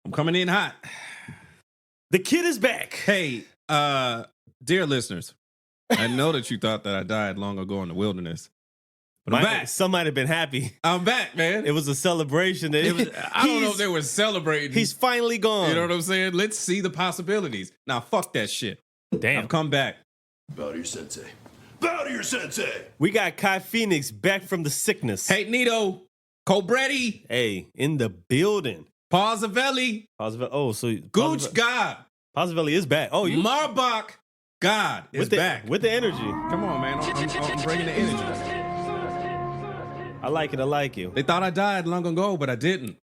I'm coming in hot. The kid is back. Hey, dear listeners, I know that you thought that I died long ago in the wilderness, but I'm back. Some might have been happy. I'm back, man. It was a celebration. I don't know if they were celebrating. He's finally gone. You know what I'm saying? Let's see the possibilities. Now, fuck that shit. Damn. I've come back. Bow to your sensei. Bow to your sensei. We got Kai Phoenix back from the sickness. Hey, Nito. Cobretti. Hey, in the building. Pausavelli. Oh, so Gooch God. Pausavelli is back. Oh, you Marbach God is back. With the energy. Come on, man. I'm bringing the energy. I like it. I like you. They thought I died long ago, but I didn't.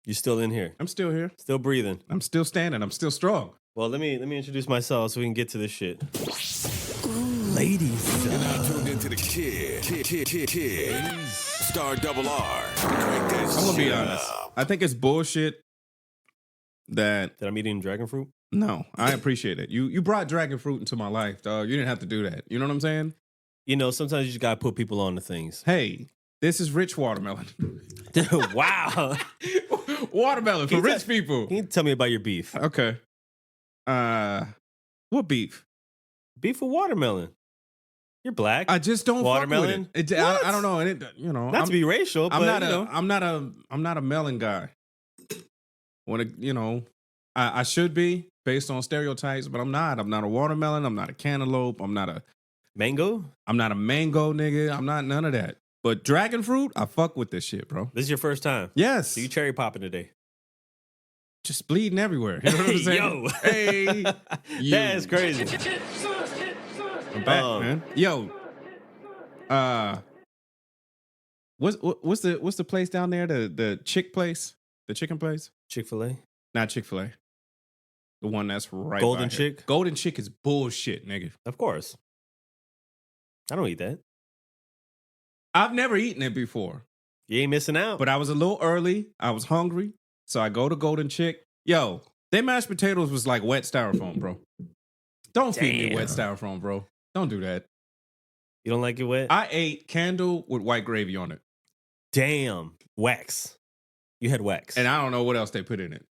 You're still in here. I'm still here. Still breathing. I'm still standing. I'm still strong. Well, let me introduce myself so we can get to this shit. Ladies. You're now tuned into the kid. Star double R. I'm gonna be honest. I think it's bullshit that I'm eating dragon fruit. No, I appreciate it. You brought dragon fruit into my life, dog. You didn't have to do that. You know what I'm saying? You know, sometimes you just gotta put people on to things. Hey, this is rich watermelon. Wow. Watermelon for rich people. Can you tell me about your beef? Okay. What beef? Beef with watermelon. You're black. I just don't watermelon. Fuck with it. I don't know. You know, not to be racial, but I'm not a melon guy. I should be based on stereotypes, but I'm not. I'm not a watermelon. I'm not a cantaloupe. I'm not a mango. I'm not a mango nigga. I'm not none of that. But dragon fruit, I fuck with this shit, bro. This is your first time? Yes. So you cherry popping today? Just bleeding everywhere. You know what I'm saying? Yo. Hey. That is crazy. I'm back, man. Yo. What's the place down there? The chick place? The chicken place? Chick-fil-A? Not Chick-fil-A. The one that's right Golden by Chick? Here. Golden Chick is bullshit, nigga. Of course. I don't eat that. I've never eaten it before. You ain't missing out. But I was a little early. I was hungry. So I go to Golden Chick. Yo, they mashed potatoes was like wet styrofoam, bro. Don't feed me wet styrofoam, bro. Don't do that. You don't like it wet? I ate candle with white gravy on it. Damn. Wax. You had wax. And I don't know what else they put in it.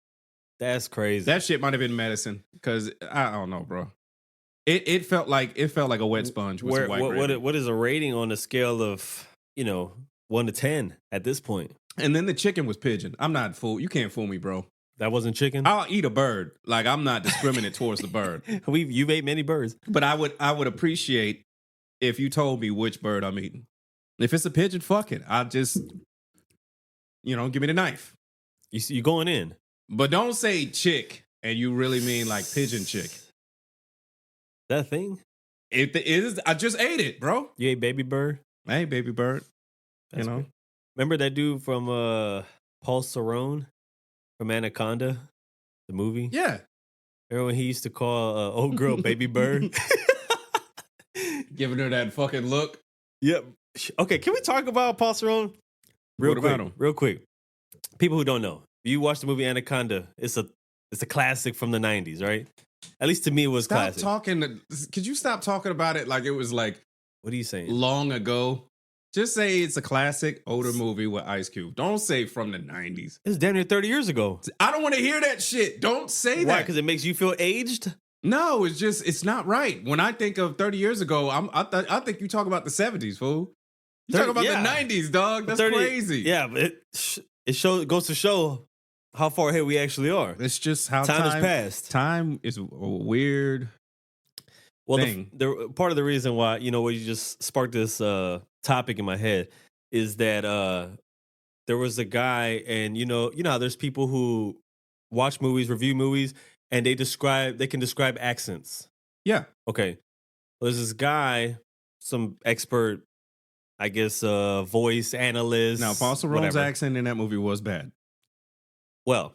That's crazy. That shit might have been medicine. Because I don't know, bro. It felt like a wet sponge with some white gravy. What is a rating on a scale of, 1 to 10 at this point? And then the chicken was pigeon. I'm not fooled. You can't fool me, bro. That wasn't chicken? I'll eat a bird. Like, I'm not discriminate towards the bird. You've ate many birds. But I would appreciate if you told me which bird I'm eating. If it's a pigeon, fuck it. I'll just, give me the knife. You going in. But don't say chick and you really mean like pigeon chick. That thing? It is. I just ate it, bro. You ate baby bird? I ate baby bird. That's great. Remember that dude from Paul Cerrone from Anaconda, the movie? Yeah. Remember when he used to call old girl baby bird? Giving her that fucking look. Yep. Okay, can we talk about Paul Cerrone? Real quick. People who don't know, if you watch the movie Anaconda, it's a classic from the 90s, right? At least to me, it was classic. Could you stop talking about it like it was like... What are you saying? Long ago. Just say it's a classic, older movie with Ice Cube. Don't say from the 90s. It's damn near 30 years ago. I don't want to hear that shit. Don't say that. Why? Because it makes you feel aged? No, it's not right. When I think of 30 years ago, I think you talk about the 70s, fool. You talk about the 90s, dog. That's crazy. Yeah, but it goes to show how far ahead we actually are. It's just how time has passed. Time is a weird thing. The part of the reason why, what you just sparked this topic in my head is that there was a guy, and you know how there's people who watch movies, review movies, and they can describe accents. Yeah. Okay. Well, there's this guy, some expert, I guess, voice analyst. Now, Paul Cerrone's accent in that movie was bad. Well,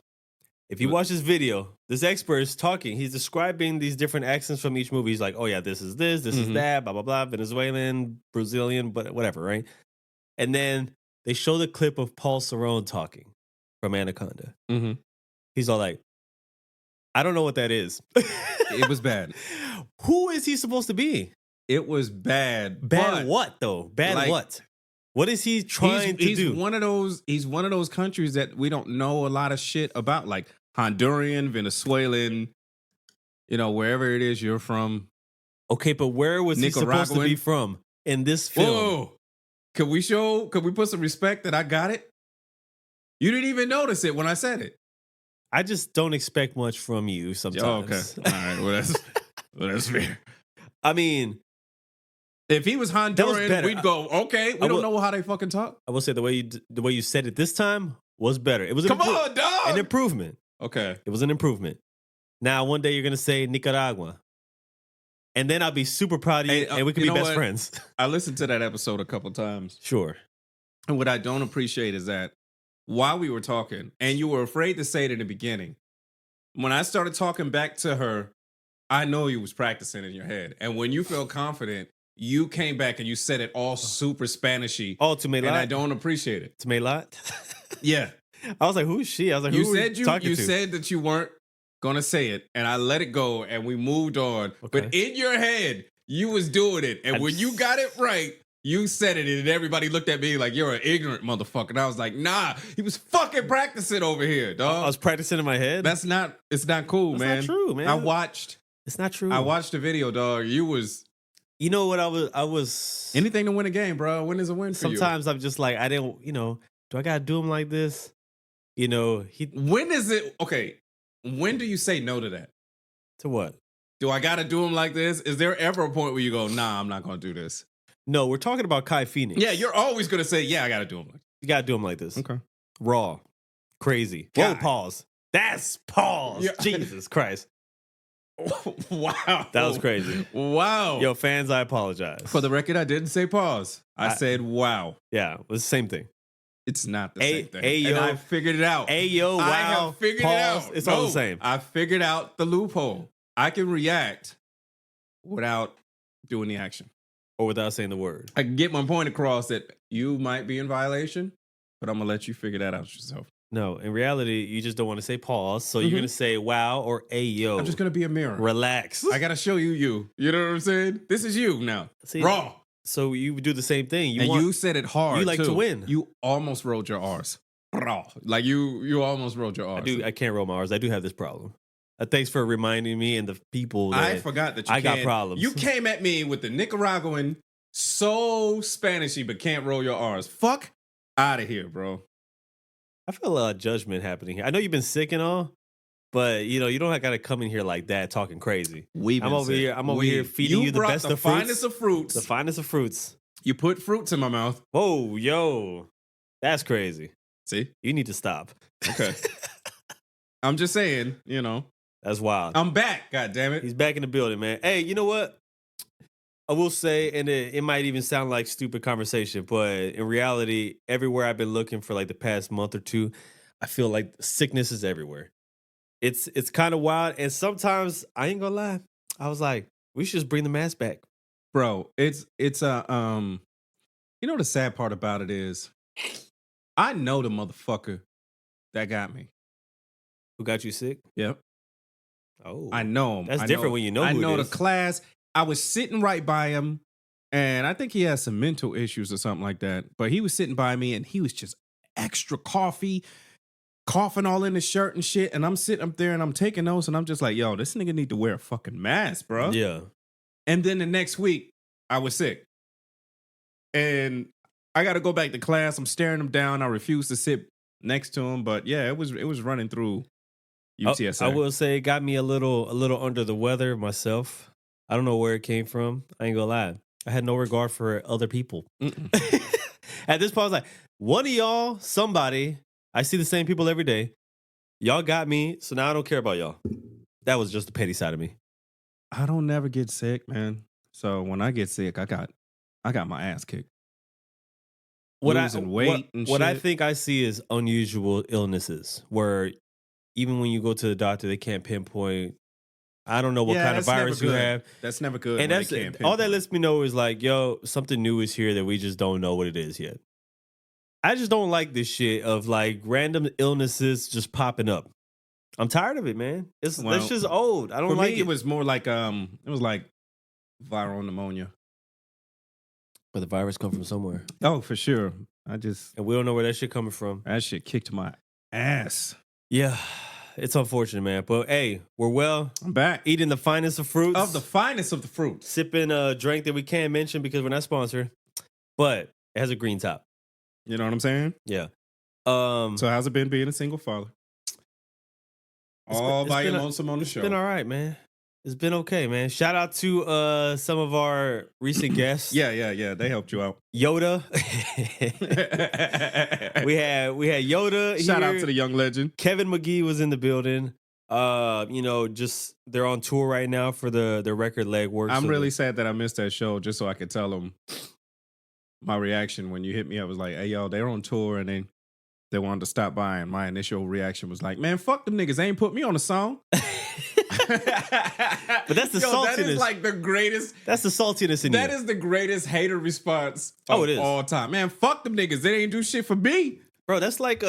if you watch this video, this expert is talking. He's describing these different accents from each movie. He's like, oh, yeah, this is this is that, blah, blah, blah, Venezuelan, Brazilian, but whatever, right? And then they show the clip of Paul Cerrone talking from Anaconda. Mm-hmm. He's all like, I don't know what that is. It was bad. Who is he supposed to be? It was bad. Bad what, though? Bad what? What is he trying to do? He's one of those countries that we don't know a lot of shit about. Like Honduran, Venezuelan, wherever it is you're from. Okay, but where was he supposed to be from in this film? Whoa. Could we put some respect that I got it? You didn't even notice it when I said it. I just don't expect much from you sometimes. Oh, okay. All right. Well, that's fair. I mean, if he was Honduran, we'd go, okay, we don't know how they fucking talk. I will say the way you said it this time was better. It was Come on, dog. An improvement. Okay. It was an improvement. Now, one day you're going to say Nicaragua. And then I'll be super proud of you, and we can be best friends. I listened to that episode a couple times. Sure. And what I don't appreciate is that while we were talking, and you were afraid to say it in the beginning, when I started talking back to her, I know you was practicing in your head. And when you felt confident, you came back and you said it all super Spanishy. Oh, to me, and I don't appreciate it. To me, lot. Yeah. I was like, who is she? I was like, who are you talking to? You said that you weren't gonna say it, and I let it go, and we moved on. Okay. But in your head, you was doing it, and when you got it right, you said it, and everybody looked at me like you're an ignorant motherfucker. And I was like, nah, he was fucking practicing over here, dog. I was practicing in my head. It's not cool, That's man. not true, man. It's not true. I watched the video, dog. You was. You know what I was. Anything to win a game, bro. Win is a win for you. Sometimes I'm just like, I didn't. Do I gotta do him like this? When is it okay? When do you say no to that? To what? Do I gotta do him like this? Is there ever a point where you go, nah, I'm not gonna do this? No, we're talking about Kai Phoenix. Yeah, you're always gonna say, yeah, I gotta do him like this. You gotta do him like this. Okay. Raw. Crazy. God. Whoa, pause. That's pause. Yeah. Jesus Christ. Wow. That was crazy. Wow. Yo, fans, I apologize. For the record, I didn't say pause. I said wow. Yeah, it was the same thing. It's not the same thing. Hey, yo. And I figured it out. Hey, yo, wow. I have figured pause. it out. It's all the same. I figured out the loophole. I can react without doing the action. Or without saying the word. I can get my point across that you might be in violation, but I'm going to let you figure that out yourself. No, in reality, you just don't want to say pause. So you're going to say wow or ayo. I'm just going to be a mirror. Relax. I got to show you you. You know what I'm saying? This is you now. See, raw. So you do the same thing. You said it hard. You like to win. You almost rolled your R's. Raw. Like you almost rolled your R's. I can't roll my R's. I do have this problem. Thanks for reminding me and the people that I forgot that I got problems. You came at me with the Nicaraguan so Spanishy but can't roll your R's. Fuck out of here, bro. I feel a lot of judgment happening here. I know you've been sick and all, but you don't got to come in here like that talking crazy. I'm over here feeding you the best of fruits. The finest of fruits. The finest of fruits. You put fruits in my mouth. Whoa, yo. That's crazy. See? You need to stop. Okay. I'm just saying, That's wild. I'm back, God damn it. He's back in the building, man. Hey, you know what? I will say, and it might even sound like stupid conversation, but in reality, everywhere I've been looking for like the past month or two, I feel like sickness is everywhere. It's kind of wild, and sometimes I ain't gonna lie, I was like, we should just bring the mask back, bro. It's the sad part about it is, I know the motherfucker that got me. Who got you sick? Yep. Oh, I know him. That's different when you know. I who know it the is. class. I was sitting right by him, and I think he has some mental issues or something like that. But he was sitting by me, and he was just extra coughing all in his shirt and shit. And I'm sitting up there, and I'm taking notes, and I'm just like, yo, this nigga need to wear a fucking mask, bro. Yeah. And then the next week, I was sick. And I got to go back to class. I'm staring him down. I refuse to sit next to him. But yeah, it was running through UTSA. I will say it got me a little under the weather myself. I don't know where it came from. I ain't gonna lie. I had no regard for other people. At this point, I was like, one of y'all, somebody, I see the same people every day. Y'all got me, so now I don't care about y'all. That was just the petty side of me. I don't never get sick, man. So when I get sick, I got my ass kicked. What I think I see is unusual illnesses where even when you go to the doctor, they can't pinpoint. I don't know what kind of virus you have. That's never good. And that's all that lets me know is like, yo, something new is here that we just don't know what it is yet. I just don't like this shit of like random illnesses just popping up. I'm tired of it, man. That's just old. I don't like it. It was more like it was like viral pneumonia. But the virus come from somewhere. Oh, for sure. And we don't know where that shit coming from. That shit kicked my ass. Yeah. It's unfortunate, man. But hey, we're well. I'm back. Eating the finest of fruits. Of the finest of the fruits. Sipping a drink that we can't mention because we're not sponsored. But it has a green top. You know what I'm saying? Yeah. So how's it been being a single father? All by your lonesome on the show. It's been all right, man. It's been okay, man. Shout out to some of our recent guests. Yeah. They helped you out. Yoda. we had Yoda. Shout here. out to the young legend. Kevin McGee was in the building. Just they're on tour right now for the record legwork. I'm really sad that I missed that show just so I could tell them my reaction when you hit me. I was like, hey, yo, they're on tour and they wanted to stop by. And my initial reaction was like, man, fuck them niggas. They ain't put me on a song. But that's the saltiness. That is like the greatest. That's the saltiness in That you. is the greatest hater response of it is. all time. Man, fuck them niggas. They ain't do shit for me. Bro, that's like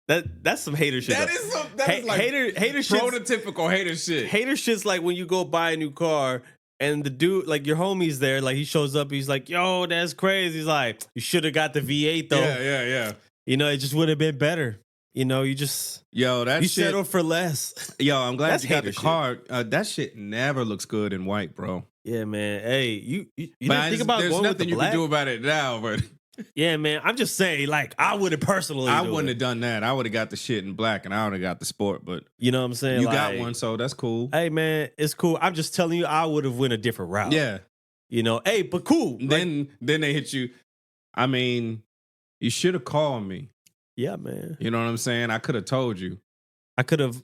that's some hater shit. That is like hater shit. Prototypical hater shit. Hater shit's like when you go buy a new car and the dude, like your homie's there, like he shows up, he's like, yo, that's crazy. He's like, you should have got the V8 though. Yeah. You know, it just would have been better. You know, you shit, settled for less. Yo, I'm glad That's you got the hater car. That shit never looks good in white, bro. Yeah, man. Hey, you But didn't think about there's going with nothing the you black? can do about it now, but Yeah, man. I'm just saying, like, I would have personally. I wouldn't have done that. I would have got the shit in black and I would have got the sport, but You know what I'm saying? you like, got one, so that's cool. Hey, man, it's cool. I'm just telling you, I would have went a different route. Yeah. You know, hey, but cool. Then they hit you. I mean, you should have called me. Yeah, man. You know what I'm saying? I could have told you. I could have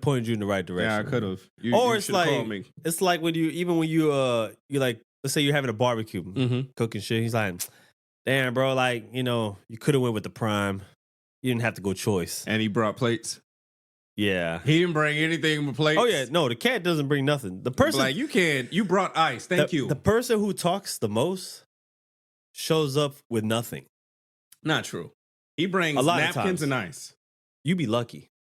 pointed you in the right direction. Yeah, I could have. Or it's like called me. it's like when you like, let's say you're having a barbecue, cooking shit. He's like, damn, bro, like, you could have went with the prime. You didn't have to go choice. And he brought plates. Yeah. He didn't bring anything but plates. Oh yeah, no, the cat doesn't bring nothing. The person like you brought ice. Thank you. The person who talks the most shows up with nothing. Not true. He brings A lot of napkins times. and ice. You be lucky.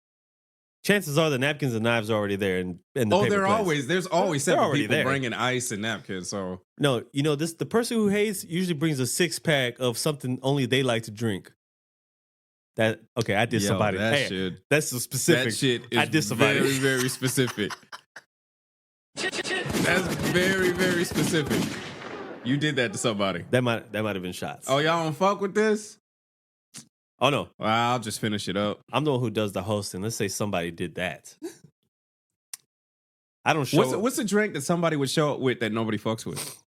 Chances are the napkins and knives are already there and the paper plates. There's always They're several already people there. bringing ice and napkins. So No, the person who hates usually brings a 6-pack of something only they like to drink. I did Yo, somebody. that Hey, shit- that's so specific. that shit I did is somebody. very, very specific. That's very, very specific. You did that to somebody. That might have been shots. Oh, y'all don't fuck with this? Oh no, Well, I'll just finish it up. I'm the one who does the hosting. Let's say somebody did that. I don't show. What's a drink that somebody would show up with that nobody fucks with?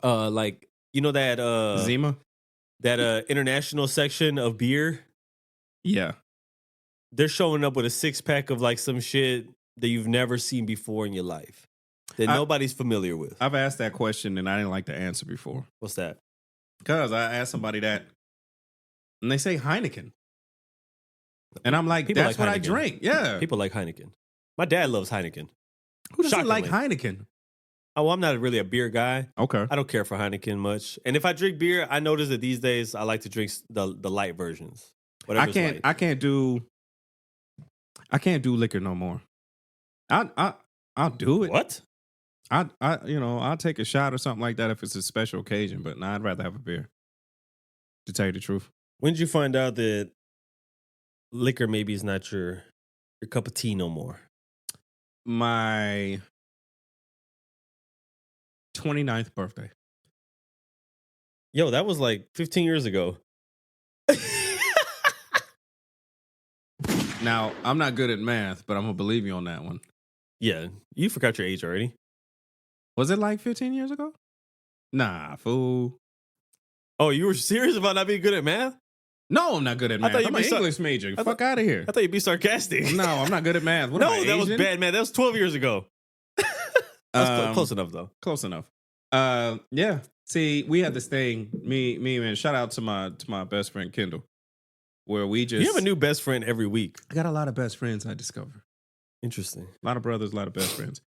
Like that Zima? that international section of beer. Yeah. They're showing up with a 6-pack of like some shit that you've never seen before in your life that nobody's familiar with. I've asked that question and I didn't like the answer before. What's that? Because I asked somebody that and they say Heineken. And I'm like, People that's like what I Heineken. drink. Yeah. People like Heineken. My dad loves Heineken. Who doesn't like shockingly. Heineken? Oh, I'm not really a beer guy. Okay. I don't care for Heineken much. And if I drink beer, I notice that these days I like to drink the light versions. Whatever's light. I can't do liquor no more. I'll do it. What? I'll take a shot or something like that if it's a special occasion, but I'd rather have a beer. To tell you the truth. When did you find out that liquor maybe is not your cup of tea no more? My 29th birthday. Yo, that was like 15 years ago. Now, I'm not good at math, but I'm going to believe you on that one. Yeah, you forgot your age already. Was it like 15 years ago? Nah, fool. Oh, you were serious about not being good at math? No, I'm not good at I math. thought you'd I'm be an English major. Fuck out of here. I thought you'd be sarcastic. No, I'm not good at math. What am I, No, that was Asian? bad, man. That was 12 years ago. That's close enough, though. Close enough. Yeah. See, we had this thing. Me, man. Shout out to my best friend Kendall, where we just You have a new best friend every week. I got a lot of best friends. I discover Interesting. a lot of brothers, a lot of best friends.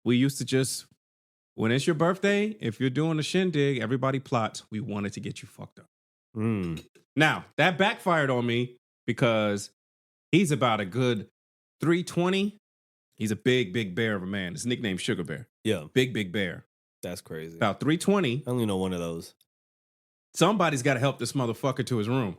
We used to just when it's your birthday, if you're doing a shindig, everybody plots. We wanted to get you fucked up. Mm. Now that backfired on me because he's about a good 320. He's a big bear of a man. His nickname Sugar Bear. Yeah, Big bear. that's crazy. About 320. I only know one of those. Somebody's got to help this motherfucker to his room.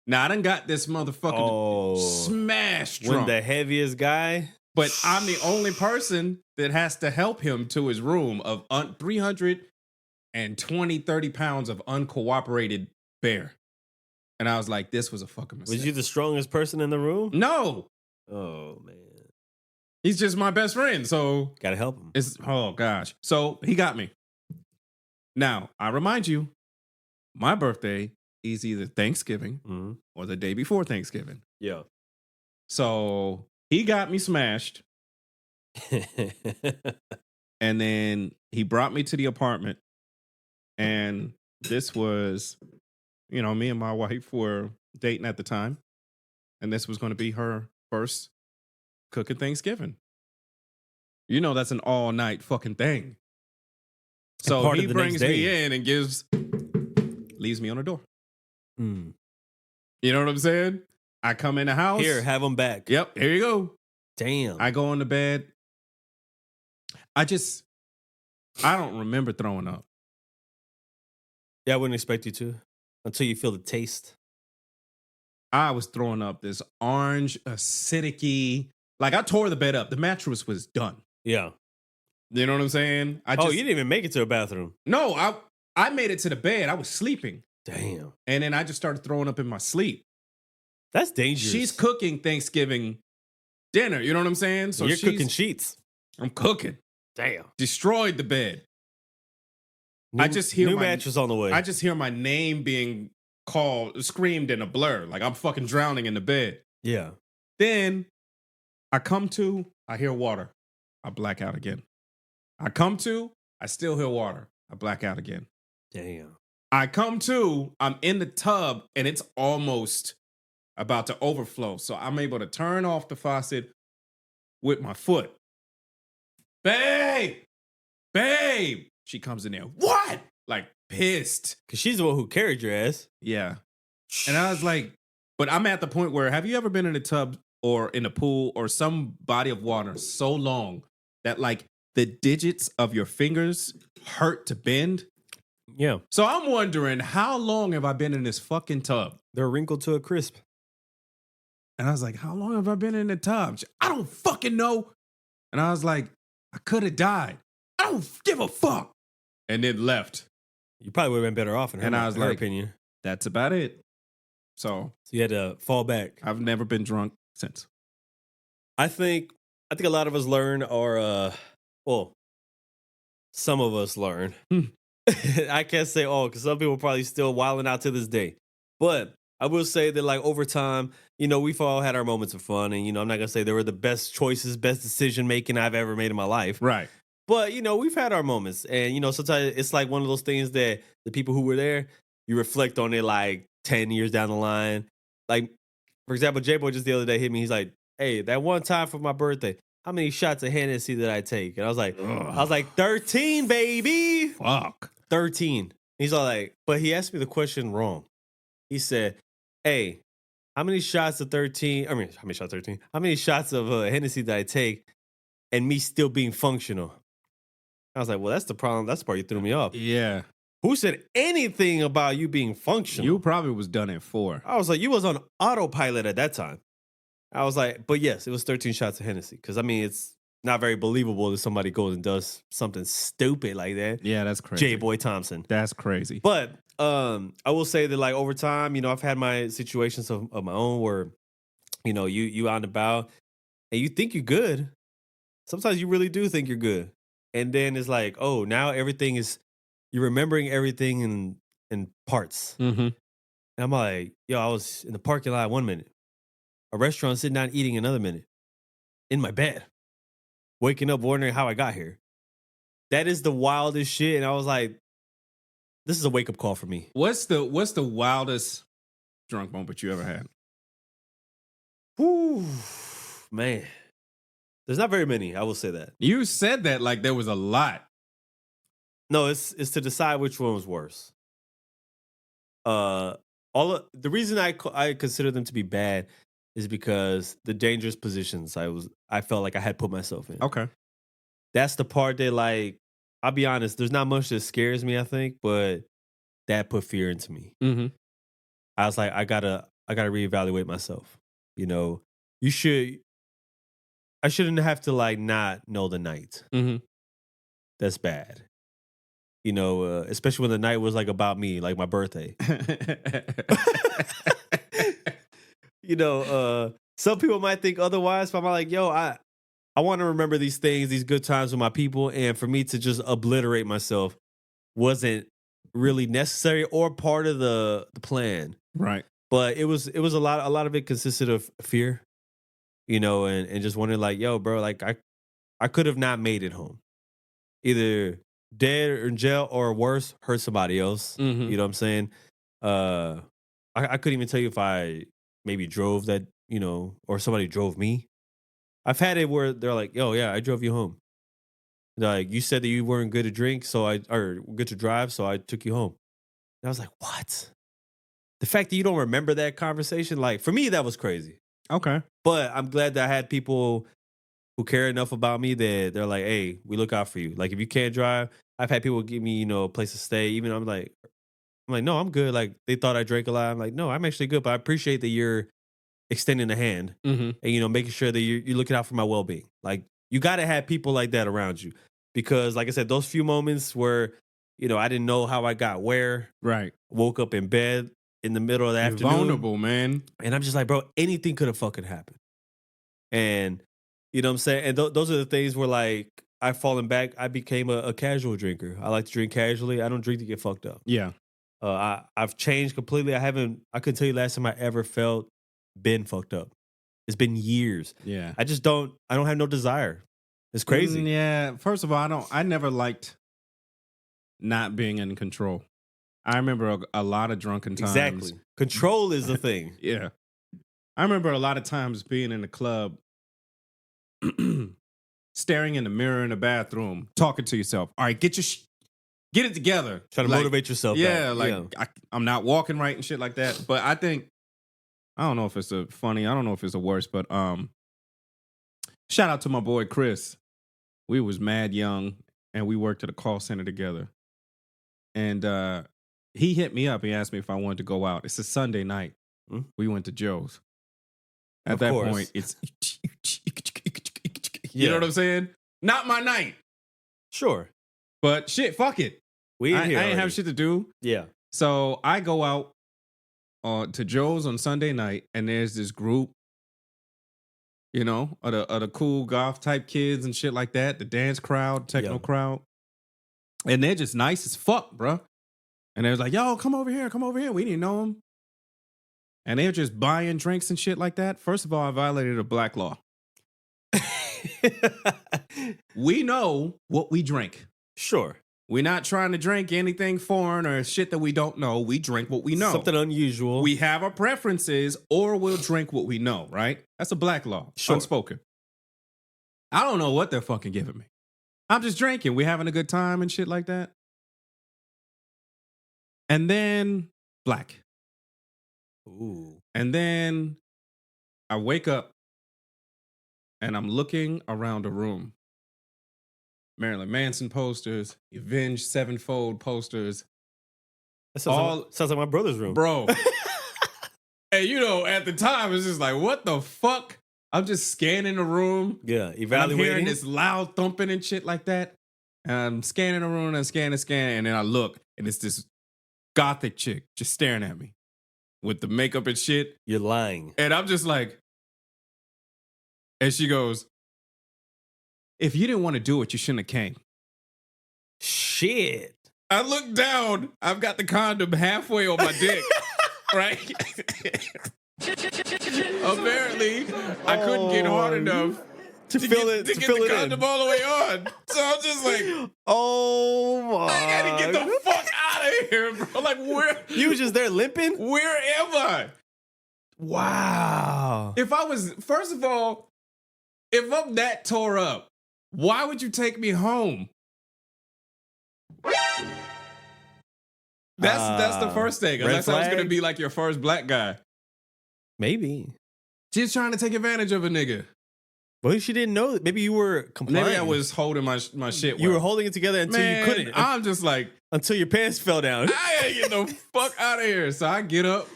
Now I done got this motherfucker smashed when drunk. the heaviest guy. But I'm the only person that has to help him to his room of 320, 30 pounds of uncooperated bear. And I was like, this was a fucking mistake. Was you the strongest person in the room? No. Oh, man. He's just my best friend. So Gotta help him. oh gosh. So he got me. Now, I remind you, my birthday is either Thanksgiving or the day before Thanksgiving. Yeah. So he got me smashed. And then he brought me to the apartment. And this was, me and my wife were dating at the time. And this was going to be her first cooking Thanksgiving. That's an all night fucking thing. So he brings me in and leaves me on the door. Mm. You know what I'm saying? I come in the house. Here, have him back. Yep, here you go. Damn. I go into bed. I don't remember throwing up. Yeah, I wouldn't expect you to until you feel the taste. I was throwing up this orange, acidic-y. Like, I tore the bed up. The mattress was done. Yeah. You know what I'm saying? You didn't even make it to a bathroom. No, I made it to the bed. I was sleeping. Damn. And then I just started throwing up in my sleep. That's dangerous. She's cooking Thanksgiving dinner. You know what I'm saying? So you're cooking sheets. I'm cooking. Damn. Destroyed the bed. I just hear new my mattress on the way. I just hear my name being screamed in a blur. Like I'm fucking drowning in the bed. Yeah. Then I come to, I hear water. I black out again. I come to, I still hear water. I black out again. Damn. I come to, I'm in the tub and it's almost about to overflow. So I'm able to turn off the faucet with my foot. Babe! Babe! She comes in there. What? Like pissed. Because she's the one who carried your ass. Yeah. And I was like, but I'm at the point where, have you ever been in a tub or in a pool or some body of water so long that like the digits of your fingers hurt to bend? Yeah. So I'm wondering, how long have I been in this fucking tub? They're wrinkled to a crisp. And I was like, how long have I been in the tub? I don't fucking know. And I was like, I could have died. I don't give a fuck. And then left. You probably would have been better off in I was her like, opinion. That's about it. So you had to fall back. I've never been drunk since. I think a lot of us learn some of us learn. I can't say all because some people are probably still wilding out to this day. But I will say that like over time, we've all had our moments of fun. And, I'm not going to say they were the best choices, best decision making I've ever made in my life. Right. But, we've had our moments. And, sometimes it's like one of those things that the people who were there, you reflect on it like 10 years down the line. Like, for example, J-Boy just the other day hit me. He's like, hey, that one time for my birthday, how many shots of Hennessy did I take? And I was like, 13, baby. Fuck. 13. He's all like, but he asked me the question wrong. He said, hey, how many shots of 13? I mean, how many shots of 13? How many shots of Hennessy did I take and me still being functional? I was like, well, that's the problem. That's the part you threw me off. Yeah. Who said anything about you being functional? You probably was done at 4. I was like, you was on autopilot at that time. I was like, but yes, it was 13 shots of Hennessy. Because, I mean, it's not very believable that somebody goes and does something stupid like that. Yeah, that's crazy. J-Boy Thompson. That's crazy. But I will say that, like, over time, I've had my situations of my own where, you out and about and you think you're good. Sometimes you really do think you're good. And then it's like, oh, now you're remembering everything in parts. Mm-hmm. And I'm like, I was in the parking lot 1 minute, a restaurant sitting down eating another minute, in my bed, waking up wondering how I got here. That is the wildest shit. And I was like, this is a wake up call for me. What's the wildest drunk moment you ever had? Whew, man. There's not very many. I will say that. You said that like there was a lot. No, it's to decide which one was worse. The reason I consider them to be bad is because the dangerous positions I felt like I had put myself in. Okay. That's the part that, like, I'll be honest, there's not much that scares me, I think, but that put fear into me. Mm-hmm. I was like, I gotta I got to reevaluate myself. You know, I shouldn't have to like not know the night. Mm-hmm. That's bad. You know, especially when the night was like about me, like my birthday. You know, some people might think otherwise, but I'm like, yo, I want to remember these things, these good times with my people, and for me to just obliterate myself wasn't really necessary or part of the plan. Right. But it was a lot of it consisted of fear, you know, and just wondering like, yo, bro, like I could have not made it home. Either dead or in jail or worse, hurt somebody else. Mhm. You know what I'm saying? I couldn't even tell you if I maybe drove that, you know, or somebody drove me. I've had it where they're like, "Yo, yeah, I drove you home." They're like, you said that you weren't good to drink, or good to drive, so I took you home. And I was like, what? The fact that you don't remember that conversation, like for me, that was crazy. Okay. But I'm glad that I had people who care enough about me that they're like, hey, we look out for you. Like if you can't drive, I've had people give me, you know, a place to stay. Even I'm like, no, I'm good. Like they thought I drank a lot. I'm like, no, I'm actually good. But I appreciate that you're extending a hand Mm-hmm. and, you know, making sure that you're looking out for my well-being. Like you got to have people like that around you. Because like I said, those few moments where, you know, I didn't know how I got where, Right. woke up in bed in the middle of the You're afternoon. vulnerable, man. And I'm just like, bro, anything could have fucking happened. And you know what I'm saying? And those are the things where like I've fallen back. I became a casual drinker. I like to drink casually. I don't drink to get fucked up. Yeah. I've changed completely. I couldn't tell you last time I ever been fucked up. It's been years. Yeah. I don't have no desire. It's crazy. Yeah. First of all, I never liked not being in control. I remember a lot of drunken times. Exactly. Control is the thing. Yeah. I remember a lot of times being in the club, staring in the mirror in the bathroom, talking to yourself. All right, get it together. Try to Like, motivate yourself. Yeah, back. like Yeah. I'm not walking right and shit like that. But I don't know if it's I don't know if it's a worse, but shout out to my boy Chris. We was mad young and we worked at a call center together. And he hit me up. He asked me if I wanted to go out. It's a Sunday night. Hmm? We went to Joe's. At Of that course. point, it's you know what I'm saying? Not my night. Sure. But shit, fuck it. We I in here ain't already. have shit to do. Yeah. So I go out to Joe's on Sunday night, and there's this group, you know, of the cool goth type kids and shit like that, the dance crowd, techno Yeah. crowd. And they're just nice as fuck, bro. And they was like, yo, come over here. We didn't know them. And they're just buying drinks and shit like that. First of all, I violated a black law. We know what we drink. Sure. We're not trying to drink anything foreign or shit that we don't know. We drink what we know. Something unusual. We have our preferences, or we'll drink what we know, right? That's a black law. Sure. Unspoken. I don't know what they're fucking giving me. I'm just drinking. We're having a good time and shit like that. And then black. Ooh. And then I wake up and I'm looking around the room. Marilyn Manson posters, Avenged Sevenfold posters. That sounds like my brother's room. Bro. And you know, at the time, it's just like, what the fuck? I'm just scanning the room. Yeah, And I'm evaluating. hearing this loud thumping and shit like that. And I'm scanning the room and scanning. And then I look, and it's this gothic chick just staring at me with the makeup and shit. You're lying. And I'm just like, and she goes, if you didn't want to do it, you shouldn't have came. Shit. I look down. I've got the condom halfway on my dick. Right? Apparently, I couldn't get hard enough to get fill the it condom in. all the way on. So I'm just like, Oh my. I gotta get the fuck out of here, bro. Like, where You was just there limping? am I? Wow. If I was, first of all, if I'm that tore up, why would you take me home? That's the first thing. red Unless I was flag? gonna be like your first black guy. Maybe. Just trying to take advantage of a nigga. Well, she didn't know. Maybe you were complying. Maybe I was holding my shit. You were well. holding it together until Man, you couldn't. I'm just like, Until your pants fell down. I ain't getting the fuck out of here. So I get up,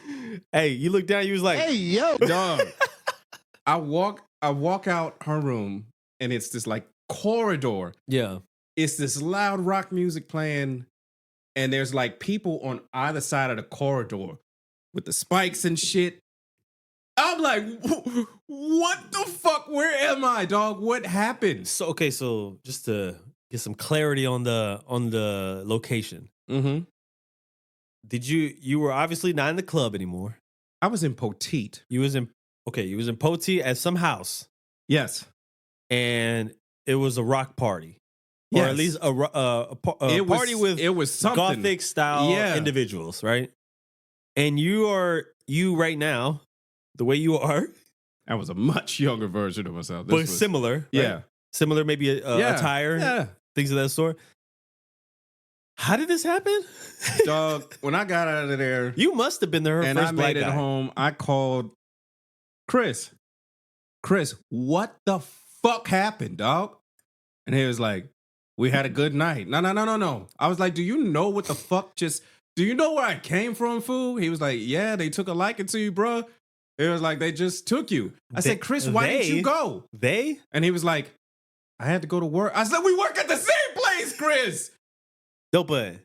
Hey, you look down. You was like, yo. dog. I walk out her room, and it's this like corridor. yeah. It's this loud rock music playing, and there's like people on either side of the corridor with the spikes and shit. I'm like, what the fuck? Where am I, dog? What happened? So okay, so just to get some clarity on the location, Mm-hmm. did you were obviously not in the club anymore? I was in Poteet. You was in Poti at some house, Yes. and it was a rock party, or at Yes. least a party with it was something. Gothic style Yeah. individuals, right? And you right now, the way you are, I was a much younger version of myself. but similar, right? Yeah. Similar, maybe Yeah. attire, Yeah. things of that sort. How did this happen? Dog, when I got out of there You must have been her and first I black made it guy. home, I called Chris. Chris, what the fuck happened, dog? And he was like, we had a good night. No. I was like, do you know what the fuck do you know where I came from, fool? He was like, yeah, they took a liking to you, bro. It was like, they just took you. I said, Chris, why didn't you go? They? And he was like, I had to go to work. I said, we work at the same place, Chris. No, but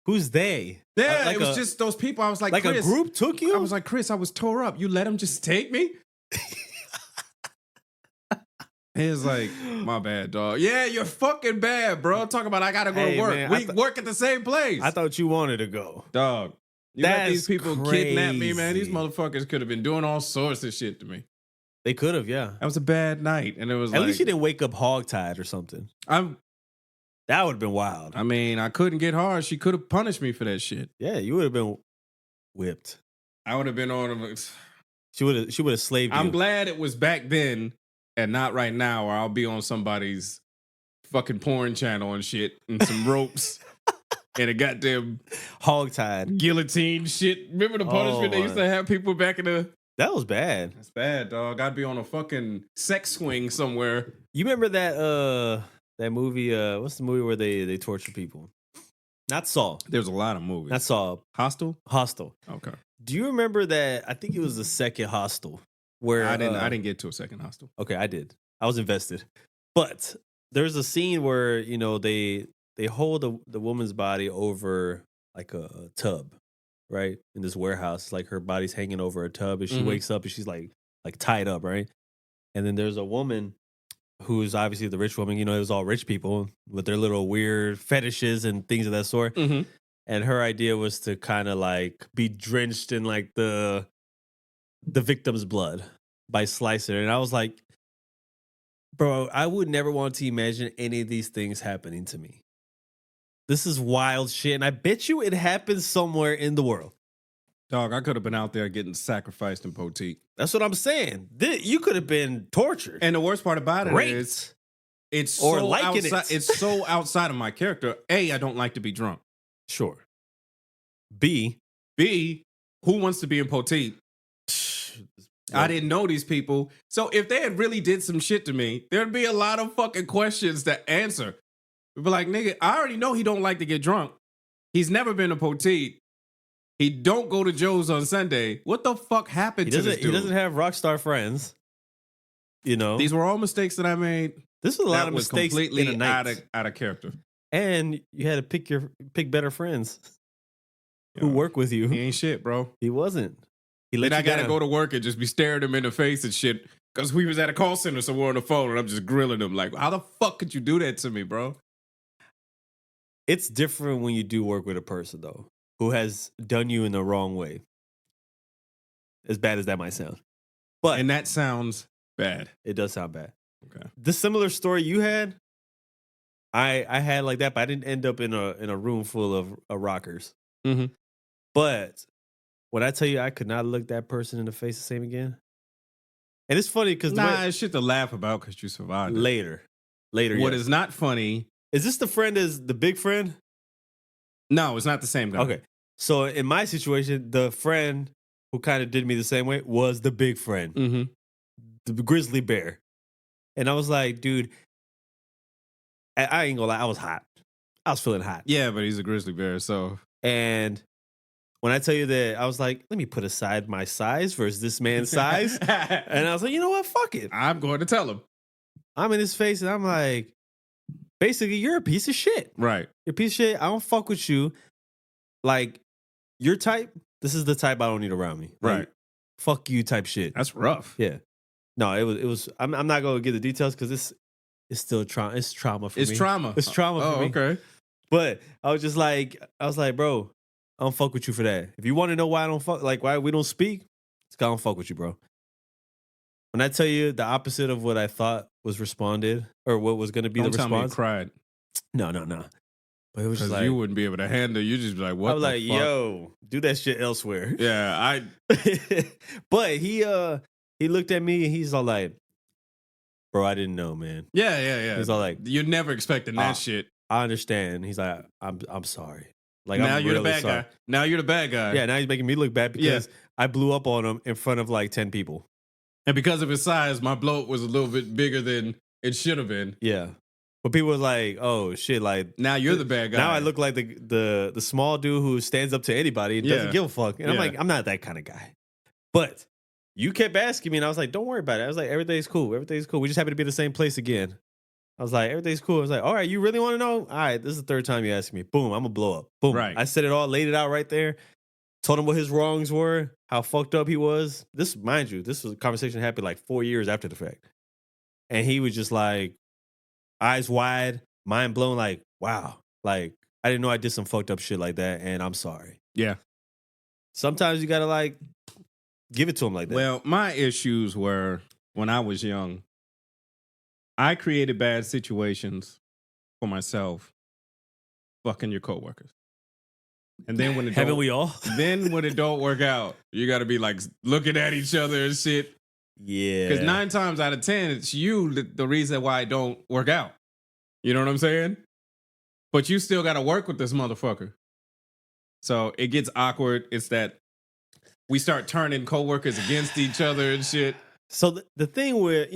who's they? Yeah, Like it was a- just those people. I was like, Like Chris, a group took you? I was like, Chris, I was tore up. You let him just take me? He was like, my bad, dog. Yeah, you're fucking bad, bro. Talk about I gotta go Hey, to work. man, We work at the same place. I thought you wanted to go. Dog. You let these That's people kidnap me, man. These crazy. motherfuckers could have been doing all sorts of shit to me. They could have, yeah. That was a bad night. And it was At like, least you didn't wake up hogtied or something. That would have been wild. I mean, I couldn't get hard. She could have punished me for that shit. Yeah, you would have been whipped. I would have been on. She would have slaved you. I'm glad it was back then and not right now, or I'll be on somebody's fucking porn channel and shit and some ropes and a goddamn hogtied. guillotine shit. Remember the punishment they used to have people back in the. That was bad. That's bad, dog. I'd be on a fucking sex swing somewhere. You remember that movie? What's the movie where they torture people? Not Saw. There's a lot of movies. Not Saw. Hostel. Hostel. Okay. Do you remember that? I think it was the second Hostel where I didn't get to a second Hostel. Okay, I did. I was invested, but there's a scene where they hold the woman's body over like a tub, right, in this warehouse. Like her body's hanging over a tub, and she Mhm. wakes up and she's like tied up, right? And then there's a woman who's obviously the rich woman. It was all rich people with their little weird fetishes and things of that sort. Mm-hmm. And her idea was to kind of like be drenched in like the victim's blood by slicing her. And I was like, bro, I would never want to imagine any of these things happening to me. This is wild shit. And I bet you it happens somewhere in the world. Dog, I could have been out there getting sacrificed in Poteet. That's what I'm saying. You could have been tortured. And the worst part about it Raped. is, it's Or so liking outside. it. It's so outside of my character. A, I don't like to be drunk. Sure. B, Who wants to be in Poteet? I didn't know these people. So if they had really did some shit to me, there'd be a lot of fucking questions to answer. We'd be like, nigga, I already know he don't like to get drunk. He's never been to Poteet. He don't go to Joe's on Sunday. What the fuck happened to this dude? He doesn't have rock star friends. These were all mistakes that I made. This was a lot That of was mistakes completely in a night. out of character. And you had to pick better friends who Yo, work with you. He ain't shit, bro. He wasn't. He let Then I you gotta down. go to work and just be staring him in the face and shit. Because we was at a call center somewhere on the phone and I'm just grilling him like, how the fuck could you do that to me, bro? It's different when you do work with a person, though, who has done you in the wrong way. As bad as that might sound. But And that sounds bad. it does sound bad. Okay. The similar story you had, I had like that, but I didn't end up in a room full of rockers. Mhm. But when I tell you I could not look that person in the face the same again. And it's funny because Nah, it's shit to laugh about because you survived it. later. What yes. is not funny? Is this the friend is the big friend? No, it's not the same guy. Okay. So in my situation, the friend who kind of did me the same way was the big friend, Mm-hmm. the grizzly bear. And I was like, dude, I ain't gonna lie, I was hot. I was feeling hot. Yeah, but he's a grizzly bear, so And when I tell you that, I was like, let me put aside my size versus this man's size. And I was like, you know what? Fuck it. I'm going to tell him. I'm in his face and I'm like, basically, you're a piece of shit. Right. You're a piece of shit. I don't fuck with you. Like, your type, this is the type I don't need around me. Like, Right. fuck you type shit. That's rough. Yeah. No, it was, I'm not going to get the details because it's still trauma. It's trauma for me. It's trauma. It's trauma for me. Okay. But I was like, bro, I don't fuck with you for that. If you want to know why I don't fuck, like why we don't speak, it's 'cause I don't fuck with you, bro. When I tell you the opposite of what I thought was responded or what was going to be Don't the tell me you response, cried. no. But it was just Because like, you wouldn't be able to handle it. You just be like, what I was the like, fuck? yo, do that shit elsewhere. Yeah, But he looked at me and he's all like, bro, I didn't know, man. yeah. He's all like, You're never expecting that Ah, shit. I understand. He's like, I'm sorry. Like, Now I'm you're really the bad sorry. guy. Now you're the bad guy. Yeah, now he's making me look bad Yeah. because I blew up on him in front of like 10 people. And because of his size, my blow up was a little bit bigger than it should have been. Yeah. But people was like, oh shit, like Now you're the bad guy. now I look like the small dude who stands up to anybody and Yeah. doesn't give a fuck. And I'm Yeah. like, I'm not that kind of guy. But you kept asking me and I was like, don't worry about it. I was like, everything's cool. Everything's cool. We just happen to be in the same place again. I was like, everything's cool. I was like, all right, you really want to know? All right, this is the third time you asked me. Boom, I'm gonna blow up. Boom. Right. I said it all, laid it out right there. Told him what his wrongs were, how fucked up he was. This, mind you, this was a conversation that happened like 4 years after the fact. And he was just like, eyes wide, mind blown, like, wow. Like, I didn't know I did some fucked up shit like that, and I'm sorry. Yeah. Sometimes you gotta like give it to him like that. Well, my issues were when I was young, I created bad situations for myself, fucking your coworkers. And then when it haven't don't, we all? then when it don't work out, you got to be like looking at each other and shit. Yeah. Because 9 times out of 10, it's you the reason why it don't work out. You know what I'm saying? But you still got to work with this motherfucker. So it gets awkward. It's that we start turning coworkers against each other and shit. So the thing where,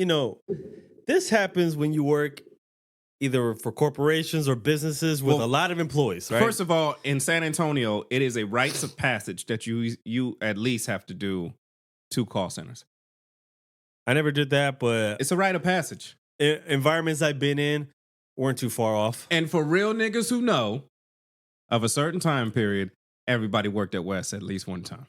this happens when you work either for corporations or businesses with Well, a lot of employees, right? First of all, in San Antonio, it is a rites of passage that you at least have to do 2 call centers. I never did that, but It's a rite of passage. environments I've been in weren't too far off. And for real niggas who know of a certain time period, everybody worked at West at least one time.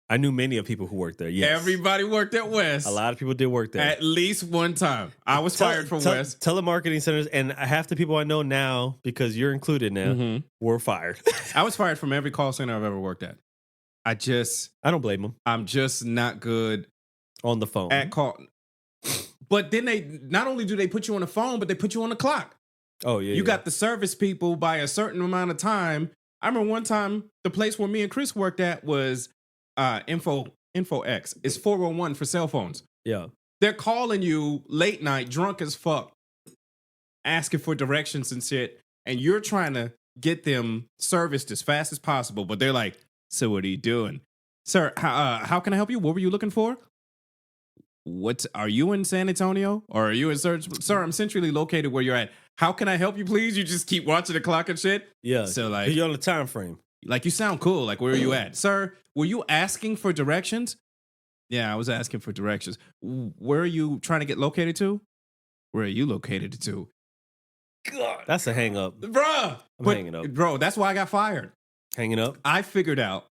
I knew many of people who worked there. Yes. Everybody worked at West A lot of people did work there. at least one time. I was fired from West. Telemarketing centers, and half the people I know now, because you're included now, Mhm. were fired. I was fired from every call center I've ever worked at. I don't blame them. I'm just not good On the phone. at call. But then they not only do they put you on the phone, but they put you on the clock. Oh, yeah. You got the service people by a certain amount of time. I remember one time the place where me and Chris worked at was InfoX. It's 401 for cell phones. Yeah. They're calling you late night, drunk as fuck, asking for directions and shit, and you're trying to get them serviced as fast as possible. But they're like, "So what are you doing, sir? How can I help you? What were you looking for? What are you in San Antonio or are you in Sir? I'm centrally located where you're at. How can I help you, please? You just keep watching the clock and shit. Yeah. So like, You're on the time frame. like you sound cool. Like, where are you at, sir? Were you asking for directions? Yeah, I was asking for directions. Where are you trying to get located to? Where are you located to? God, That's a hang up. bruh. I'm hanging up. Bro, that's why I got fired. Hanging up. I figured out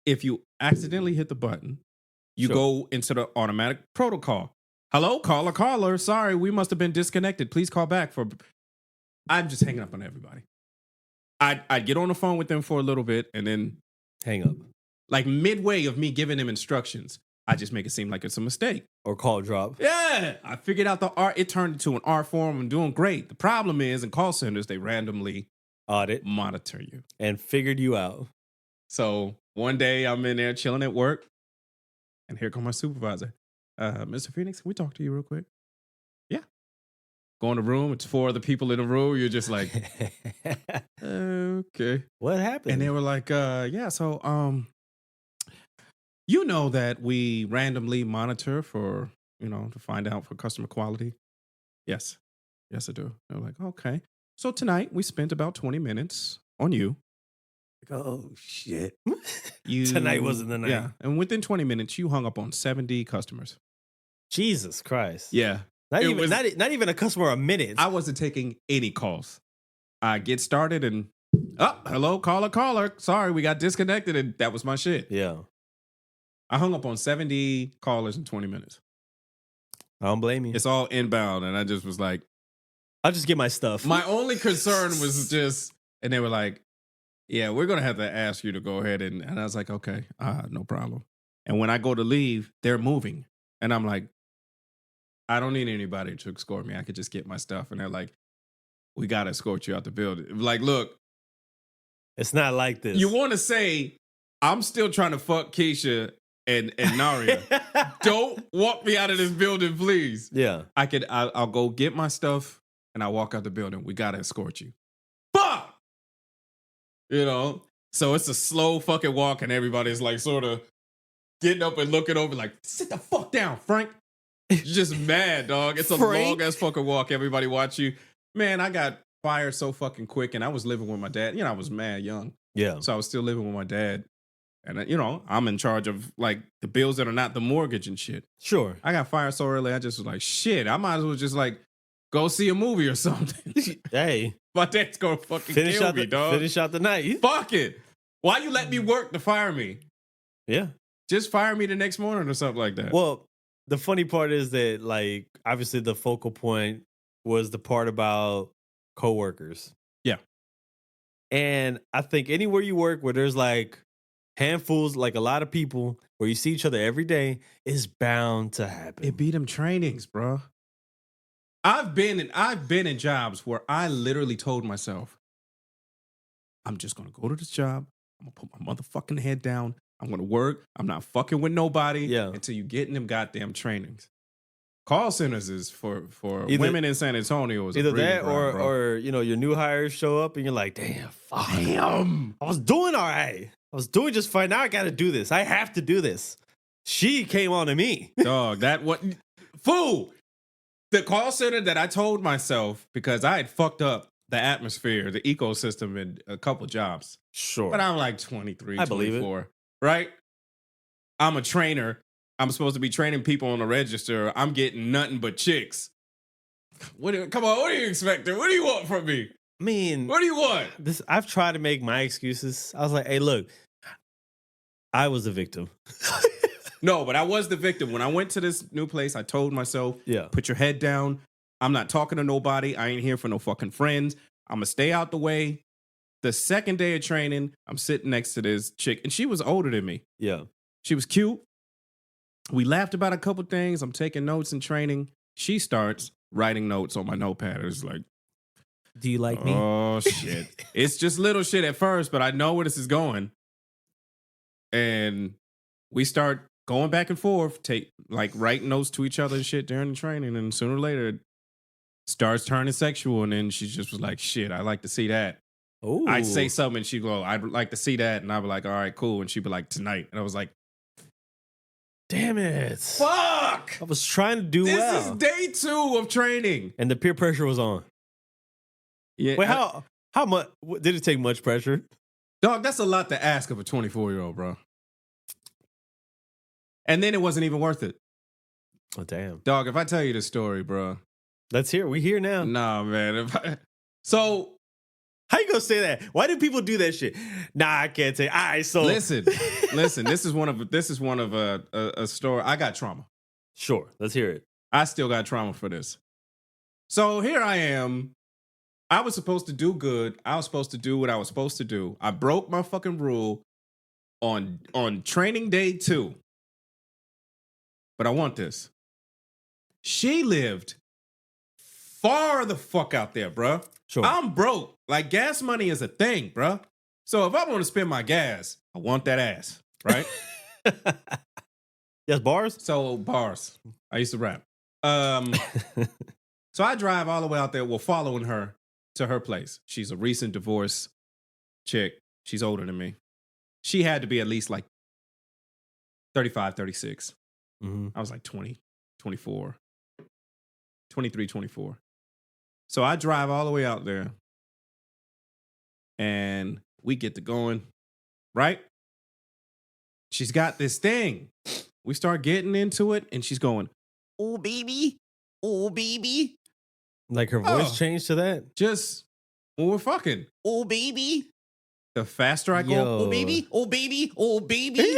if you accidentally hit the button, you Sure. go into the automatic protocol. Hello, caller. Sorry, we must have been disconnected. Please call back for. I'm just hanging up on everybody. I'd get on the phone with them for a little bit, and then Hang up. like midway of me giving them instructions, I just make it seem like it's a mistake. Or call drop. Yeah, I figured out the R. It turned into an R form. I'm doing great. The problem is in call centers, they randomly Audit. monitor you. And figured you out. So one day I'm in there chilling at work, and here comes my supervisor. Mr. Phoenix, can we talk to you real quick? Yeah. Go in the room. It's 4 other people in the room. You're just like, okay. What happened? And they were like, yeah, so you know that we randomly monitor for to find out for customer quality. Yes. Yes, I do. They're like, okay. So tonight we spent about 20 minutes on you. Like, oh shit. You Tonight wasn't the night. Yeah. And within 20 minutes, you hung up on 70 customers. Jesus Christ. Yeah. Not It even was- not even a customer a minute. I wasn't taking any calls. I get started and hello, caller. Sorry, we got disconnected, and that was my shit. Yeah. I hung up on 70 callers in 20 minutes. I don't blame you. It's all inbound, and I just was like, I'll just get my stuff. my only concern was just, and they were like, yeah, we're gonna have to ask you to go ahead and I was like, okay, no problem. And when I go to leave, they're moving, and I'm like, I don't need anybody to escort me. I could just get my stuff, and they're like, we gotta escort you out the building. Like, look, It's not like this. you want to say I'm still trying to fuck Keisha and Naria. Don't walk me out of this building, please. Yeah. I'll go get my stuff and I'll walk out the building. We gotta escort you. Fuck! So it's a slow fucking walk, and everybody's like sort of getting up and looking over, like, sit the fuck down, Frank. You're just mad, dog. It's a long ass fucking walk. Everybody watch you. Man, I got fired so fucking quick, and I was living with my dad. I was mad young. Yeah. So I was still living with my dad. And, I'm in charge of, like, the bills that are not the mortgage and shit. Sure. I got fired so early, I just was like, shit, I might as well just, like, go see a movie or something. Hey. My dad's gonna fucking kill me, dog. Finish out the night. Fuck it. Why you let me work to fire me? Yeah. Just fire me the next morning or something like that. Well, the funny part is that, like, obviously the focal point was the part about coworkers. Yeah. And I think anywhere you work where there's like handfuls, like a lot of people, where you see each other every day, is bound to happen. It be them trainings, bro. I've been in jobs where I literally told myself, I'm just gonna go to this job. I'm gonna put my motherfucking head down. I'm gonna work. I'm not fucking with nobody until you get in them goddamn trainings. Call centers is for Either- women in San Antonio. Is Either a breeding that ground, bro. or your new hires show up and you're like, damn, fuck. Damn. I was doing all right. I was doing just fine. Now I got to do this. I have to do this. She came on to me. Dog, that what fool. The call center that I told myself, because I had fucked up the atmosphere, the ecosystem in a couple jobs. Sure. But I'm like 23, I believe it. 24, right? I'm a trainer. I'm supposed to be training people on the register. I'm getting nothing but chicks. Come on, what do you expect? What do you want from me? I mean, What do you want? I've tried to make my excuses. I was like, hey, look, I was a victim. No, but I was the victim. When I went to this new place, I told myself, Yeah. put your head down. I'm not talking to nobody. I ain't here for no fucking friends. I'm going to stay out the way. The second day of training, I'm sitting next to this chick, and she was older than me. Yeah. She was cute. We laughed about a couple things. I'm taking notes in training. She starts writing notes on my notepad. It's like, Do you like me? oh, shit. It's just little shit at first, but I know where this is going. And we start going back and forth, writing notes to each other and shit during the training. And sooner or later, it starts turning sexual. And then she just was like, shit, I'd like to see that. Oh, I'd say something and she'd go, I'd like to see that. And I'd be like, all right, cool. And she'd be like, tonight. And I was like, damn it. fuck. I was trying to do This well. is day 2 of training. And the peer pressure was on. Yeah. Wait, how much did it take? Much pressure? Dog, that's a lot to ask of a 24-year-old, bro. And then it wasn't even worth it. Oh, damn. Dog, if I tell you the story, bro. Let's hear it. We here now. Nah, man. So, How you gonna say that? Why do people do that shit? Nah, I can't say. All right, so listen. This is one of a story. I got trauma. Sure, let's hear it. I still got trauma for this. So here I am. I was supposed to do good. I was supposed to do what I was supposed to do. I broke my fucking rule on training day 2. But I want this. She lived far the fuck out there, bruh. Sure. I'm broke. Like, gas money is a thing, bruh. So if I want to spend my gas, I want that ass, right? Yes, bars. So bars. I used to rap. So I drive all the way out there, following her to her place. She's a recent divorced chick. She's older than me. She had to be at least like 35, 36. Mm-hmm. I was like 20, 24. 23, 24. So I drive all the way out there and we get to going, right? She's got this thing. We start getting into it and she's going, oh, baby. Oh, baby. Like her voice changed to that? Just, when we're fucking, oh, baby. The faster I go, oh, baby. Oh, baby. Oh, baby.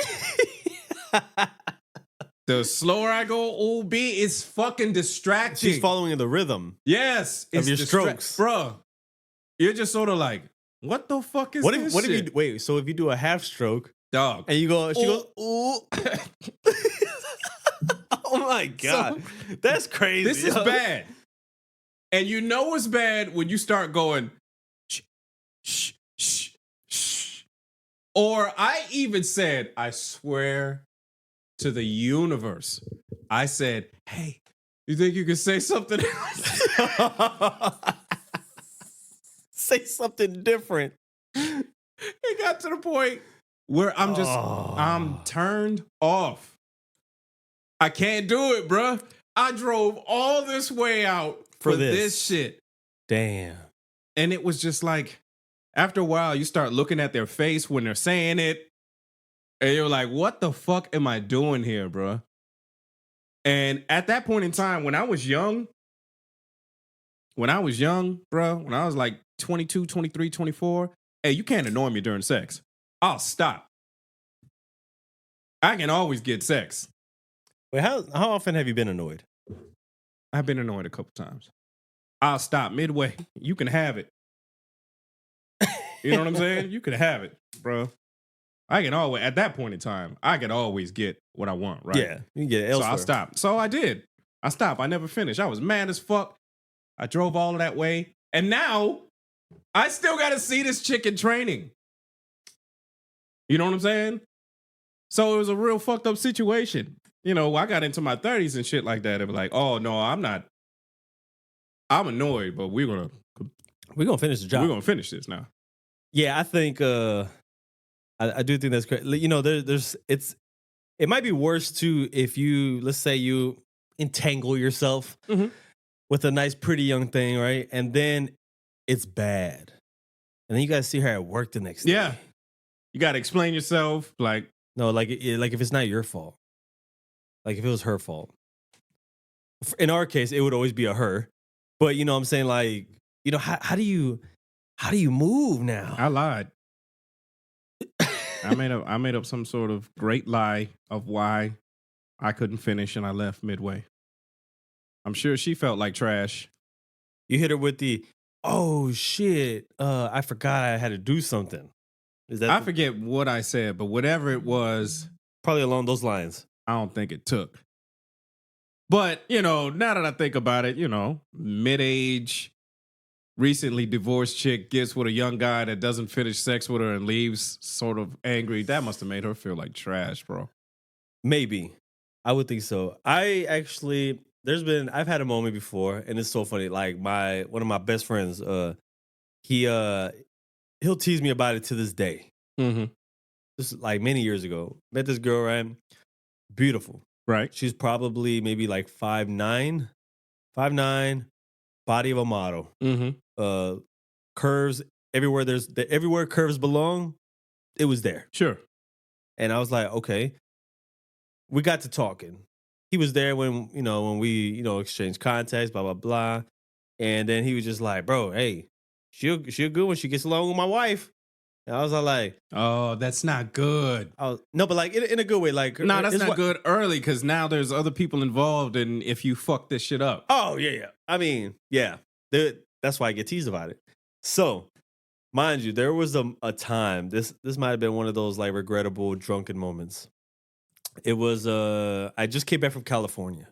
The slower I go, oh, baby, it's fucking distracting. She's following the rhythm. Yes. Of your strokes. Bruh, you're just sort of like, what the fuck is this What shit? if you, wait, so if you do a half stroke, dog, and you go, she goes, ooh. oh my God. That's crazy. This is bad. And you know it's bad when you start going, shh, shh, shh, shh. Or I even said, I swear to the universe, I said, hey, you think you can say something else? Say something different. It got to the point where I'm turned off. I can't do it, bruh. I drove all this way out for this shit. Damn. And it was just like, after a while, you start looking at their face when they're saying it. And you're like, what the fuck am I doing here, bruh? And at that point in time, when I was young, bruh, when I was like 22, 23, 24, hey, you can't annoy me during sex. I'll stop. I can always get sex. Wait, how often have you been annoyed? I've been annoyed a couple times. I'll stop midway. You can have it. You know what I'm saying? You can have it, bro. I can always, at that point in time, I can always get what I want, right? Yeah, you can get it elsewhere. So I'll stop. So I did. I stopped. I never finished. I was mad as fuck. I drove all of that way. And now, I still got to see this chick in training. You know what I'm saying? So it was a real fucked up situation. You know, I got into my 30s and shit like that. It was like, oh, no, I'm not. I'm annoyed, but we're going to finish the job. We're going to finish this now. Yeah, I think, I do think that's great. You know, it might be worse too if you, let's say you entangle yourself with a nice, pretty young thing, right? And then it's bad. And then you got to see her at work the next day. Yeah. You got to explain yourself. Like, no, like if it's not your fault. Like if it was her fault. In our case, it would always be a her. But you know what I'm saying? Like, you know, how do you move now? I lied. I made up some sort of great lie of why I couldn't finish and I left midway. I'm sure she felt like trash. You hit her with the, oh shit, I forgot I had to do something. Is that I forget what I said, but whatever it was, probably along those lines. I don't think it took. But, you know, now that I think about it, you know, mid-age, recently divorced chick gets with a young guy that doesn't finish sex with her and leaves sort of angry. That must have made her feel like trash, bro. Maybe. I would think so. I've had a moment before, and it's so funny. Like one of my best friends, he'll tease me about it to this day. Mm-hmm. This is like many years ago. Met this girl, right? Beautiful. Right. She's probably maybe like 5'9", body of a model. Mm-hmm. Curves everywhere. Everywhere curves belong. It was there. Sure. And I was like, okay. We got to talking. He was there when we exchanged contacts, blah blah blah. And then he was just like, bro, hey, she'll good when she gets along with my wife. And I was like, oh, that's not good. No, but like in a good way. Like, no, that's not good early because now there's other people involved, and if you fuck this shit up. Oh yeah. I mean, yeah. That's why I get teased about it. So, mind you, there was a time. This might have been one of those like regrettable drunken moments. It was I just came back from California,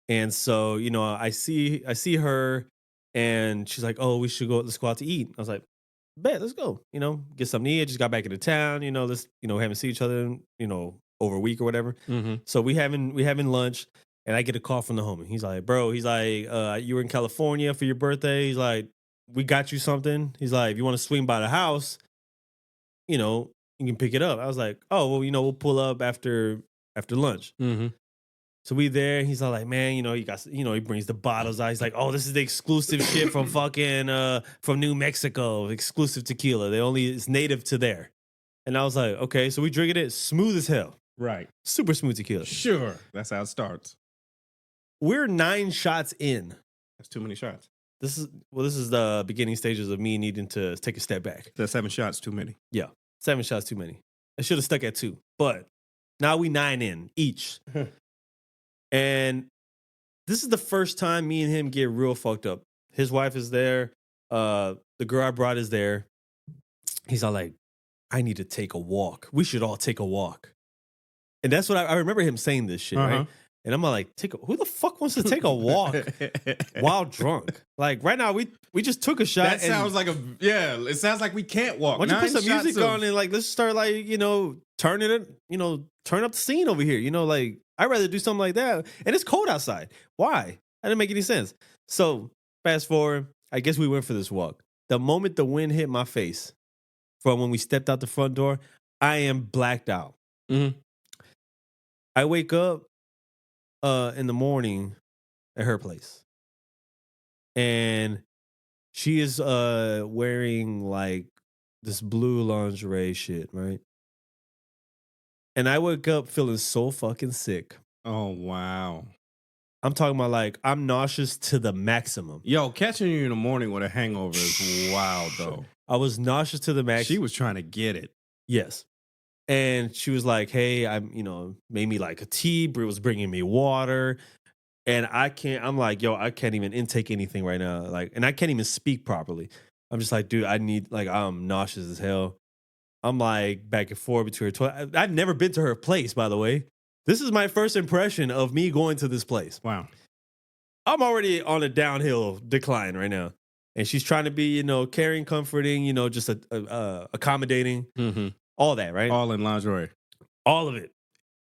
and so I see her, and she's like, "Oh, let's go out to eat." I was like, "Bet, let's go." Get something to eat. I just got back into town. Let's haven't seen each other over a week or whatever. Mm-hmm. So we having lunch. And I get a call from the homie. He's like, bro, you were in California for your birthday. He's like, we got you something. He's like, if you want to swing by the house, you can pick it up. I was like, oh, well, we'll pull up after lunch. Mm-hmm. So we there, and he's all like, man, you got, he brings the bottles out. He's like, oh, this is the exclusive shit from fucking from New Mexico, exclusive tequila. It's native to there. And I was like, okay, so we drinking it smooth as hell, Right. super smooth tequila. Sure. That's how it starts. We're 9 shots in. That's too many shots. This is the beginning stages of me needing to take a step back. That's 7 shots too many. Yeah, 7 shots too many. I should have stuck at 2, but now we 9 in each. And this is the first time me and him get real fucked up. His wife is there. The girl I brought is there. He's all like, I need to take a walk. We should all take a walk. And that's what I remember him saying this shit, right? And I'm like, who the fuck wants to take a walk while drunk? Like right now, we just took a shot. That sounds like it sounds like we can't walk. Why don't you put some music of- on and like, let's start like, turn up the scene over here. Like I'd rather do something like that. And it's cold outside. Why? That didn't make any sense. So fast forward, I guess we went for this walk. The moment the wind hit my face from when we stepped out the front door, I am blacked out. Mhm. I wake up in the morning at her place. And she is wearing like this blue lingerie shit, right? And I woke up feeling so fucking sick. Oh, wow. I'm talking about like I'm nauseous to the maximum. Yo, catching you in the morning with a hangover is wild, though. I was nauseous to the max. She was trying to get it. Yes. And she was like, hey, made me like a tea. Brie was bringing me water. And I'm like, yo, I can't even intake anything right now. Like, and I can't even speak properly. I'm just like, dude, I'm nauseous as hell. I'm like back and forth between her toilet. I've never been to her place, by the way. This is my first impression of me going to this place. Wow. I'm already on a downhill decline right now. And she's trying to be, caring, comforting, just accommodating, all that, right? All in lingerie. All of it.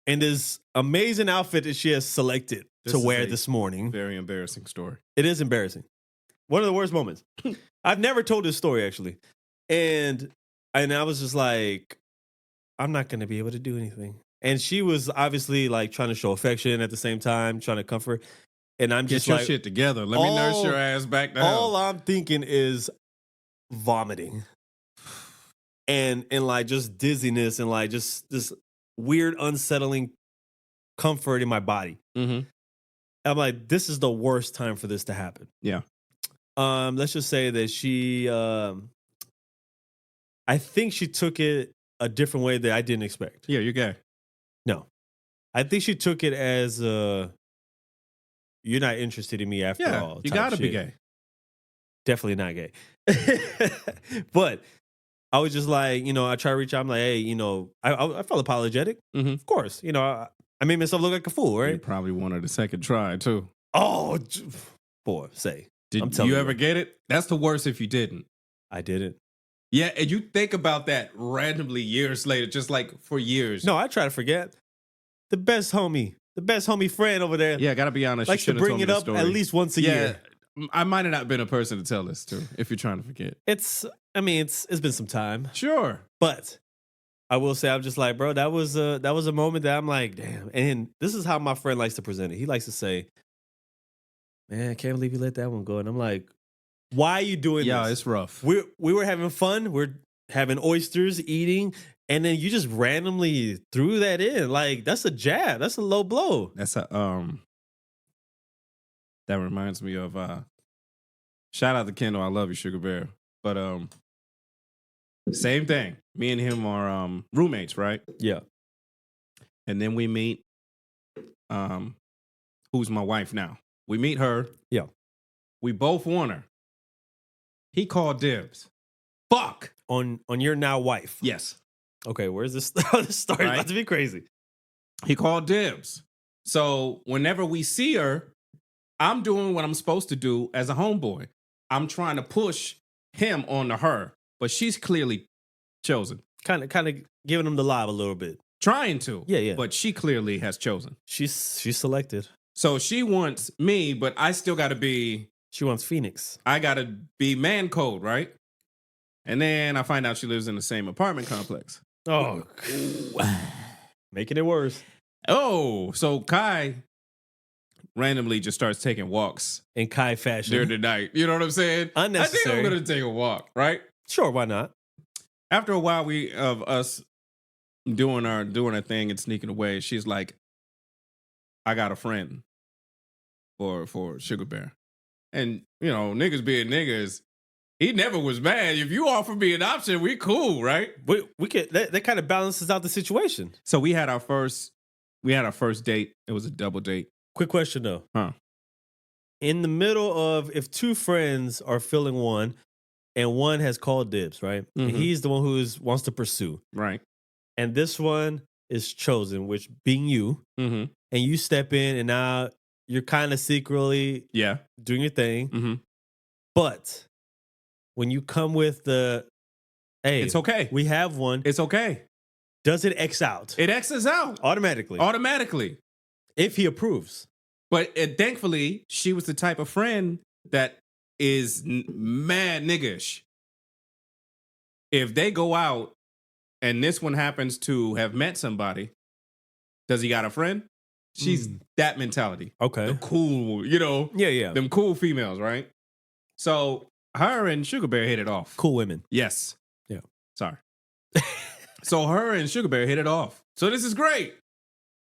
And this amazing outfit that she has selected to wear this morning. Very embarrassing story. It is embarrassing. One of the worst moments. I've never told this story, actually. And I was just like, I'm not going to be able to do anything. And she was obviously like trying to show affection at the same time, trying to comfort. And I'm just Get your like, shit together. Let me nurse your ass back to all health. I'm thinking is vomiting. And like just dizziness and like just this weird, unsettling comfort in my body. Mm-hmm. I'm like, this is the worst time for this to happen. Yeah. Let's just say that she, I think she took it a different way that I didn't expect. Yeah, you're gay. No. I think she took it as, you're not interested in me after all. You type gotta be shit. gay. Definitely not gay. But I was just like, I try to reach out. I'm like, hey, I felt apologetic. Mm-hmm. Of course. I made myself look like a fool, You right? probably wanted a second try, too. Oh, boy, say. I'm Did telling you you. ever get it? That's the worst if you didn't. I didn't. Yeah, and you think about that randomly years later, just like for years. No, I try to forget. The best homie friend over there Yeah, gotta be honest. likes you to should've bring told it me the up story. at least once a year. I might have not been a person to tell this to if you're trying to forget. It's been some time. Sure. But I will say, I'm just like, bro, that was a moment that I'm like, damn. And this is how my friend likes to present it. He likes to say, man, I can't believe you let that one go. And I'm like, why are you doing Yeah, this? it's rough. We were having fun. We're having oysters, eating, and then you just randomly threw that in. Like, that's a jab. That's a low blow. That's that reminds me of shout out to Kendall. I love you, Sugar Bear. But same thing. Me and him are roommates, right? Yeah. And then we meet who's my wife now. We meet her. Yeah. We both want her. He called dibs. Fuck. On your now wife. Yes. Okay, where's this? This story Right. about to be crazy. He called dibs. So whenever we see her, I'm doing what I'm supposed to do as a homeboy. I'm trying to push him onto her, but she's clearly chosen. Kind of giving him the live a little bit. Trying to. Yeah. But she clearly has chosen. She's selected. So she wants me, but I still got to be, She wants Phoenix. I got to be man code, right? And then I find out she lives in the same apartment complex. Oh, making it worse. Oh, so Kai randomly just starts taking walks In Kai fashion. during the night. You know what I'm saying? I think Unnecessary. I'm gonna take a walk, right? Sure, why not? After a while, of us doing our thing and sneaking away, she's like, I got a friend for Sugar Bear. And, you know, niggas being niggas, he never was mad. If you offer me an option, we cool, right? We can that kind of balances out the situation. So we had our first date. It was a double date. Quick question though. Huh. In the middle of if two friends are feeling one and one has called dibs, right? And Mhm. he's the one who wants to pursue. Right. And this one is chosen, which being you, Mm-hmm. and you step in and now you're kind of secretly Yeah. doing your thing. Mm-hmm. But when you come with the, hey, It's okay. we have one, It's okay. does it X out? It X's out Automatically. If he approves. But thankfully, she was the type of friend that is mad niggish. If they go out and this one happens to have met somebody, does he got a friend? She's that mentality. Okay. The cool, you know, Yeah. them cool females, right? So her and Sugar Bear hit it off. Cool women. Yes. Yeah. Sorry. So her and Sugar Bear hit it off. So this is great.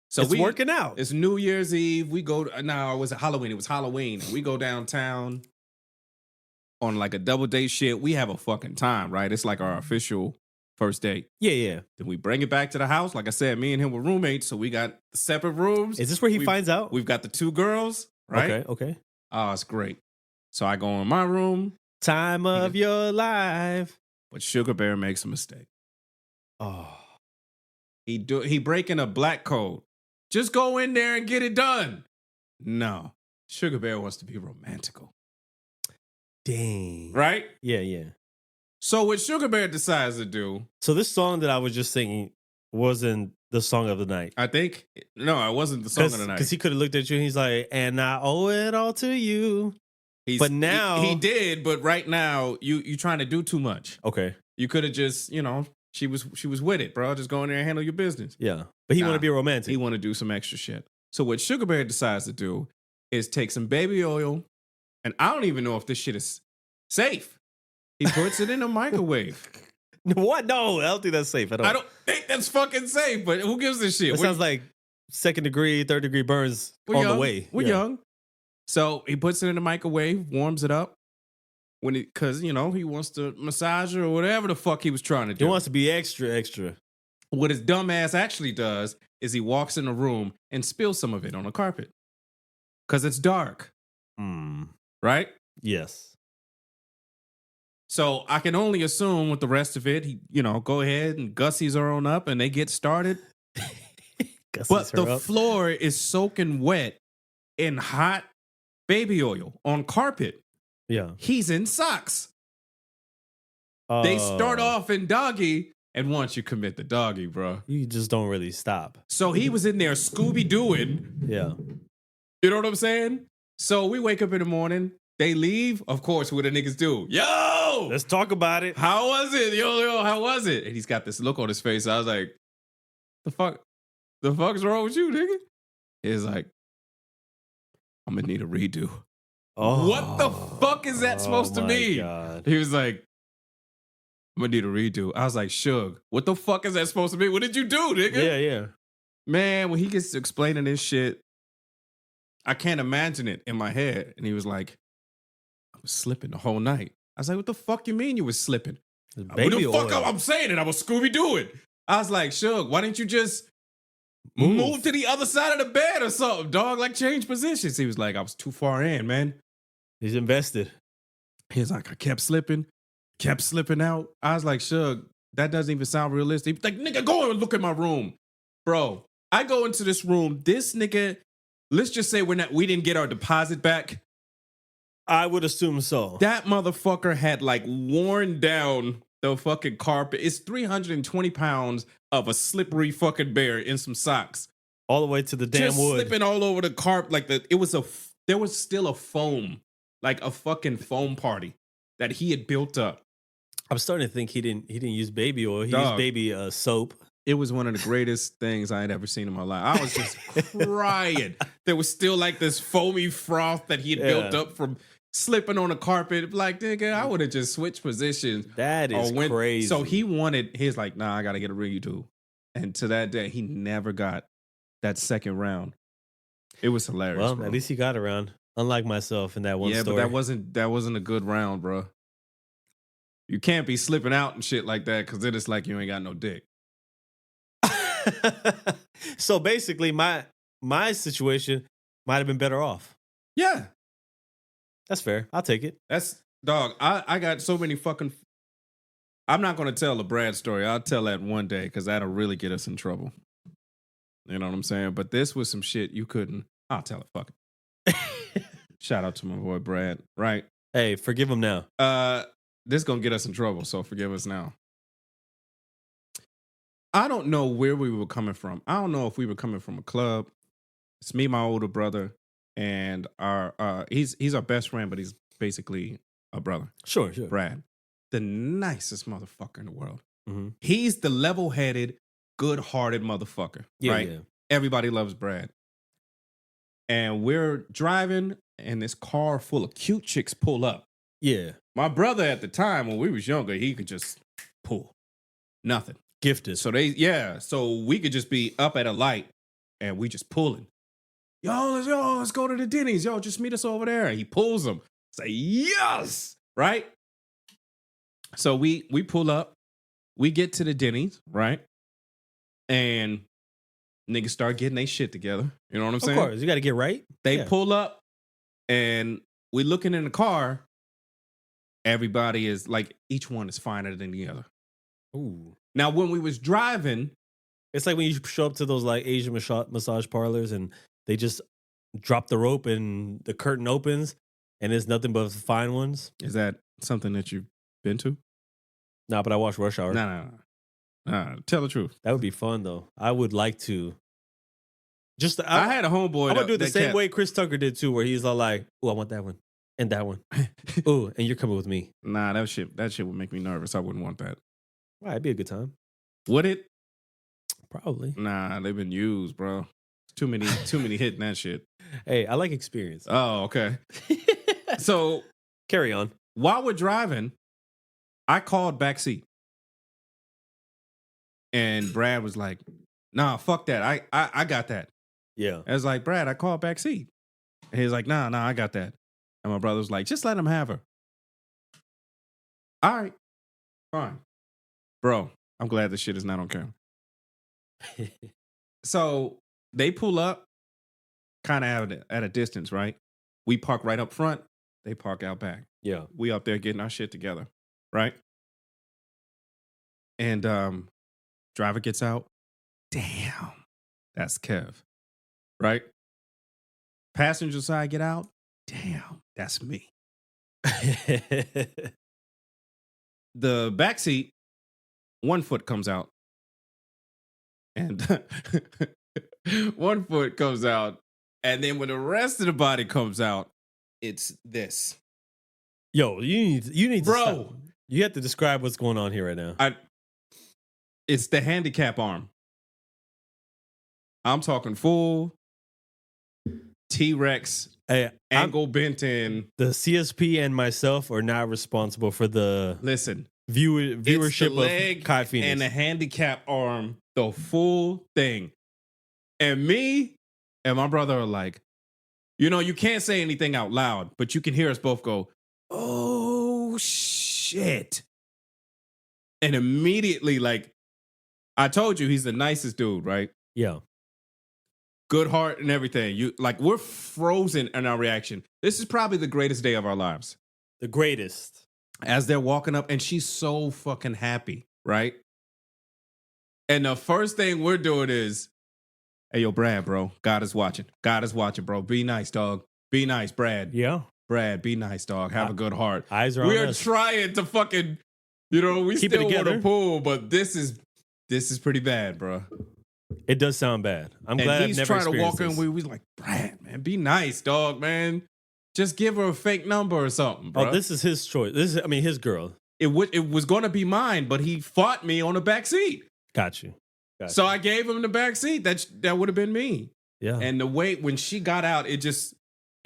So It's working out. It's New Year's Eve. We go. No, it was Halloween. It was Halloween. We go downtown on like a double date shit. We have a fucking time, right? It's like our official first date. Yeah. Then we bring it back to the house. Like I said, me and him were roommates, so we got separate rooms. Is this where he finds out? We've got the two girls, right? Okay. Oh, it's great. So I go in my room, Time of your life. but Sugar Bear makes a mistake. Oh. He breaking a black code. Just go in there and get it done. No. Sugar Bear wants to be romantical. Dang. Right? Yeah. So what Sugar Bear decides to do, So this song that I was just singing wasn't the song of the night. I think, no, it wasn't the song of the night. Because he could have looked at you and he's like, and I owe it all to you. But now- he did, but right now you trying to do too much. Okay. You could have just, she was with it, bro. Just go in there and handle your business. Yeah. But he Nah. want to be romantic. He want to do some extra shit. So what Sugar Bear decides to do is take some baby oil, and I don't even know if this shit is safe. He puts it in a microwave. What? No, I don't think that's safe at all. I don't think that's fucking safe, but who gives a shit? It sounds like second degree, third degree burns We're on young. the way. We're Yeah. young. So he puts it in the microwave, warms it up. Because, he wants to massage her or whatever the fuck he was trying to He do. wants to be extra. What his dumb ass actually does is he walks in the room and spills some of it on the carpet. Because it's dark, right? Yes. So I can only assume with the rest of it, he, go ahead and gussies her on up and they get started. But the floor is soaking wet in hot baby oil on carpet. Yeah. He's in socks. They start off in doggy, and once you commit the doggy, bro. You just don't really stop. So he was in there Scooby-Dooing. Yeah. You know what I'm saying? So we wake up in the morning. They leave. Of course, what the niggas do? Yo! Let's talk about it. How was it? Yo, how was it? And he's got this look on his face. I was like, the fuck's wrong with you, nigga? He's like, I'm gonna need a redo. Oh, What the fuck is that supposed to my mean? God. He was like, I'm gonna need a redo. I was like, Suge, what the fuck is that supposed to mean? What did you do, nigga? Yeah. Man, when he gets to explaining this shit, I can't imagine it in my head. And he was like, I was slipping the whole night. I was like, what the fuck you mean you was slipping? Baby what the fuck oil. I'm saying it. I was Scooby-Dooing. I was like, Suge, why didn't you just move to the other side of the bed or something, dog? Like, change positions. He was like, I was too far in, man. He's invested. He was like, I kept slipping out. I was like, Suge, that doesn't even sound realistic. He's like, nigga, go and look at my room. Bro, I go into this room. This nigga, let's just say we didn't get our deposit back. I would assume so. That motherfucker had like worn down the fucking carpet. It's 320 pounds of a slippery fucking bear in some socks. All the way to the damn Just wood. slipping all over the carpet. Like there was still a foam, like a fucking foam party that he had built up. I'm starting to think he didn't use baby oil. He Dog. used baby soap. It was one of the greatest things I had ever seen in my life. I was just crying. there was still like this foamy froth that he had built up from slipping on the carpet. Like, nigga, I would have just switched positions. That is crazy. So he's like, nah, I got to get a ring you too. And to that day, he never got that second round. It was hilarious. Well, bro. at least he got around. Unlike myself in that one story. Yeah, but that wasn't a good round, bro. You can't be slipping out and shit like that because then it's like you ain't got no dick. So basically, my situation might have been better off. Yeah. That's fair. I'll take it. That's, dog, I got so many fucking... I'm not going to tell the Brad story. I'll tell that one day because that'll really get us in trouble. You know what I'm saying? But this was some shit you couldn't... I'll tell it. Fuck it. Shout out to my boy Brad, right? Hey, forgive him now. This going to get us in trouble, so forgive us now. I don't know where we were coming from. I don't know if we were coming from a club. It's me, my older brother, and our he's our best friend, but he's basically a brother. Sure. Brad, the nicest motherfucker in the world. Mm-hmm. He's the level-headed, good-hearted motherfucker. Right? Yeah. Everybody loves Brad. And we're driving, and this car full of cute chicks pull up. Yeah. My brother at the time, when we was younger, he could just pull. Nothing. Gifted. So so we could just be up at a light and we just pulling. Let's go to the Denny's. Yo, just meet us over there. And he pulls them. Say, yes! Right? So we pull up. We get to the Denny's, right? And niggas start getting their shit together. You know what I'm saying? Of course. You got to get right. They pull up and we looking in the car. Everybody is like, each one is finer than the other. Ooh. Now, when we was driving, it's like when you show up to those like Asian massage parlors and they just drop the rope and the curtain opens and there's nothing but fine ones. Is that something that you've been to? Nah, but I watched Rush Hour. No. Tell the truth. That would be fun though. I would like to. I had a homeboy. I would do it the same way Chris Tucker did too, where he's all like, "Oh, I want that one and that one. Oh, and you're coming with me." Nah, that shit would make me nervous. I wouldn't want that. Right, it'd be a good time. Would it? Probably. Nah, they've been used, bro. Too many hitting that shit. Hey, I like experience. Oh, okay. So carry on. While we're driving, I called backseat. And Brad was like, nah, fuck that. I got that. Yeah. I was like, Brad, I called backseat. And he's like, nah, I got that. And my brother was like, just let him have her. All right. Fine. Bro, I'm glad this shit is not on camera. So they pull up kind of at a distance, right? We park right up front. They park out back. Yeah. We up there getting our shit together, right? And driver gets out. Damn. That's Kev, right? Passenger side get out. Damn, that's me. The back seat, one foot comes out. And one foot comes out. And then when the rest of the body comes out, it's this. Yo, you need bro, to stop. You have to describe what's going on here right now. It's the handicap arm. I'm talking full T-Rex, angle bent in. The CSP and myself are not responsible for the viewership of Kai Phoenix. And the handicap arm, the full thing. And me and my brother are like, you can't say anything out loud, but you can hear us both go, oh, shit. And immediately, like, I told you, he's the nicest dude, right? Yeah. Good heart and everything. We're frozen in our reaction. This is probably the greatest day of our lives. The greatest. As they're walking up, and she's so fucking happy, right? And the first thing we're doing is, hey, yo, Brad, bro. God is watching. God is watching, bro. Be nice, dog. Be nice, Brad. Yeah. Brad, be nice, dog. Have a good heart. Eyes are on us. We're trying to fucking, we keep still it together. want to pull, but this is pretty bad, bro. It does sound bad. I'm glad he's I've never trying to walk this. in. We was like, Brad, man, be nice, dog, man. Just give her a fake number or something, bro. Oh, this is his choice. His girl. It was going to be mine, but he fought me on the back seat. Got you. So I gave him the back seat. That would have been me. Yeah. And the way when she got out, it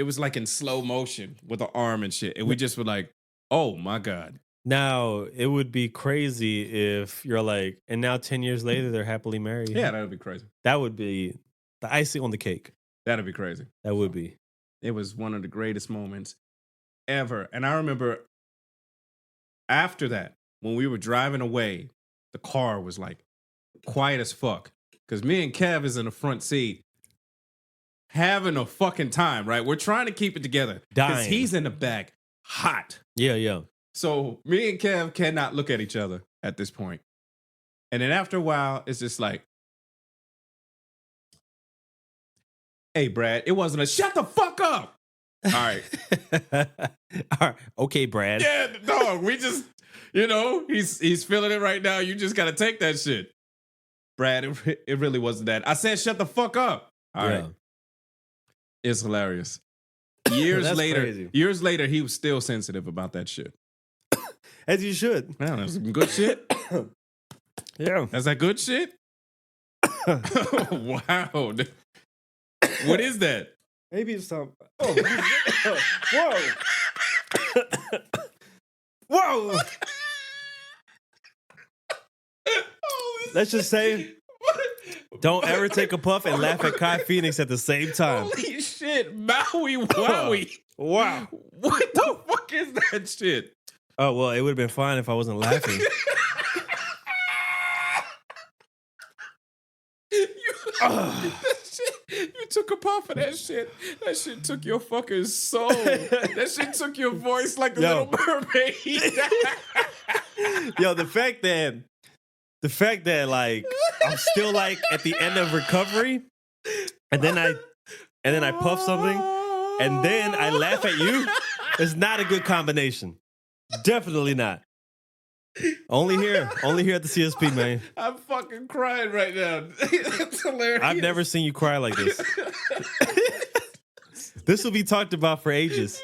was like in slow motion with the arm and shit. And we just were like, oh my God. Now, it would be crazy if you're like, and now 10 years later, they're happily married. Yeah, that would be crazy. That would be the icing on the cake. That'd be crazy. That would be. It was one of the greatest moments ever. And I remember after that, when we were driving away, the car was like quiet as fuck. Because me and Kev is in the front seat having a fucking time, right? We're trying to keep it together. Because Dying. he's in the back hot. Yeah, yeah. So me and Kev cannot look at each other at this point. And then after a while, it's just like, hey, Brad, it wasn't a shut the fuck up. All right. All right. Okay, Brad. Yeah, dog. We just, he's feeling it right now. You just got to take that shit. Brad, it really wasn't that. I said, shut the fuck up. All right. It's hilarious. Years Crazy. later, he was still sensitive about that shit. As you should. Man, that's some good shit. Yeah. That's that good shit? Wow. What is that? Maybe it's some. Oh, whoa. Whoa. Let's just say, don't ever take a puff and laugh at Kai Phoenix at the same time. Holy shit. Maui wowie. Wow. What the fuck is that shit? Oh, well, it would have been fine if I wasn't laughing. You took a puff of that shit. That shit took your fucking soul. That shit took your voice like the Little Mermaid. Yo, the fact that like I'm still like at the end of recovery, and then I puff something, and then I laugh at you. It's not a good combination. Definitely not. Only here at the CSP, man. I'm fucking crying right now. It's hilarious. I've never seen you cry like this. This will be talked about for ages.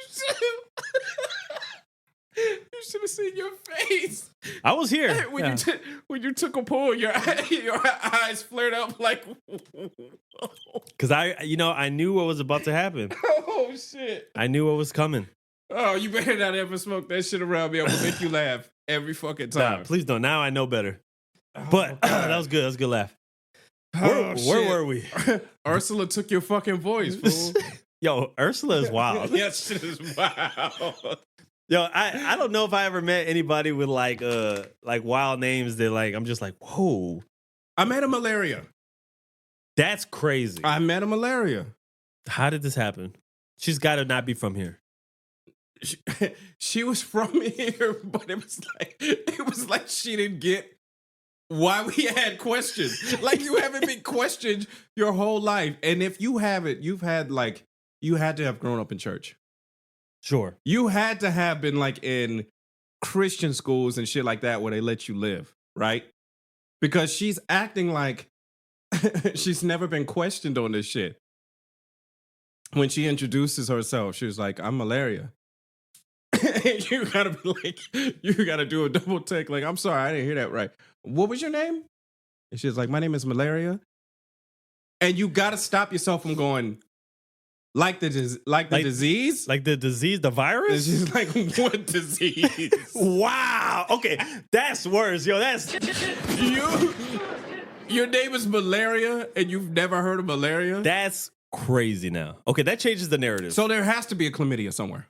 You should have seen your face. I was here. When you took a pull, your eyes flared up like. Because I knew what was about to happen. Oh shit! I knew what was coming. Oh, you better not ever smoke that shit around me. I'm gonna make you laugh every fucking time. Nah, please don't. Now I know better. Oh, But that was good. That was a good laugh. Oh, Where were we? Ursula took your fucking voice, fool. Yo, Ursula is wild. That shit is wild. Yo, I don't know if I ever met anybody with like wild names that like I'm just like, whoa. I met a malaria. That's crazy. I met a malaria. How did this happen? She's got to not be from here. She was from here, but it was like she didn't get why we had questions. Like you haven't been questioned your whole life. And if you haven't, you had to have grown up in church. Sure. You had to have been like in Christian schools and shit like that where they let you live, right? Because she's acting like she's never been questioned on this shit. When she introduces herself, she was like, I'm malaria. You gotta be like, you gotta do a double take. Like, I'm sorry, I didn't hear that right. What was your name? And she's like, my name is malaria. And you gotta stop yourself from going, like the disease? Like the disease, the virus? And she's like, what disease? Wow. Okay, that's worse. Yo, that's... Your name is malaria and you've never heard of malaria? That's crazy now. Okay, that changes the narrative. So there has to be a chlamydia somewhere.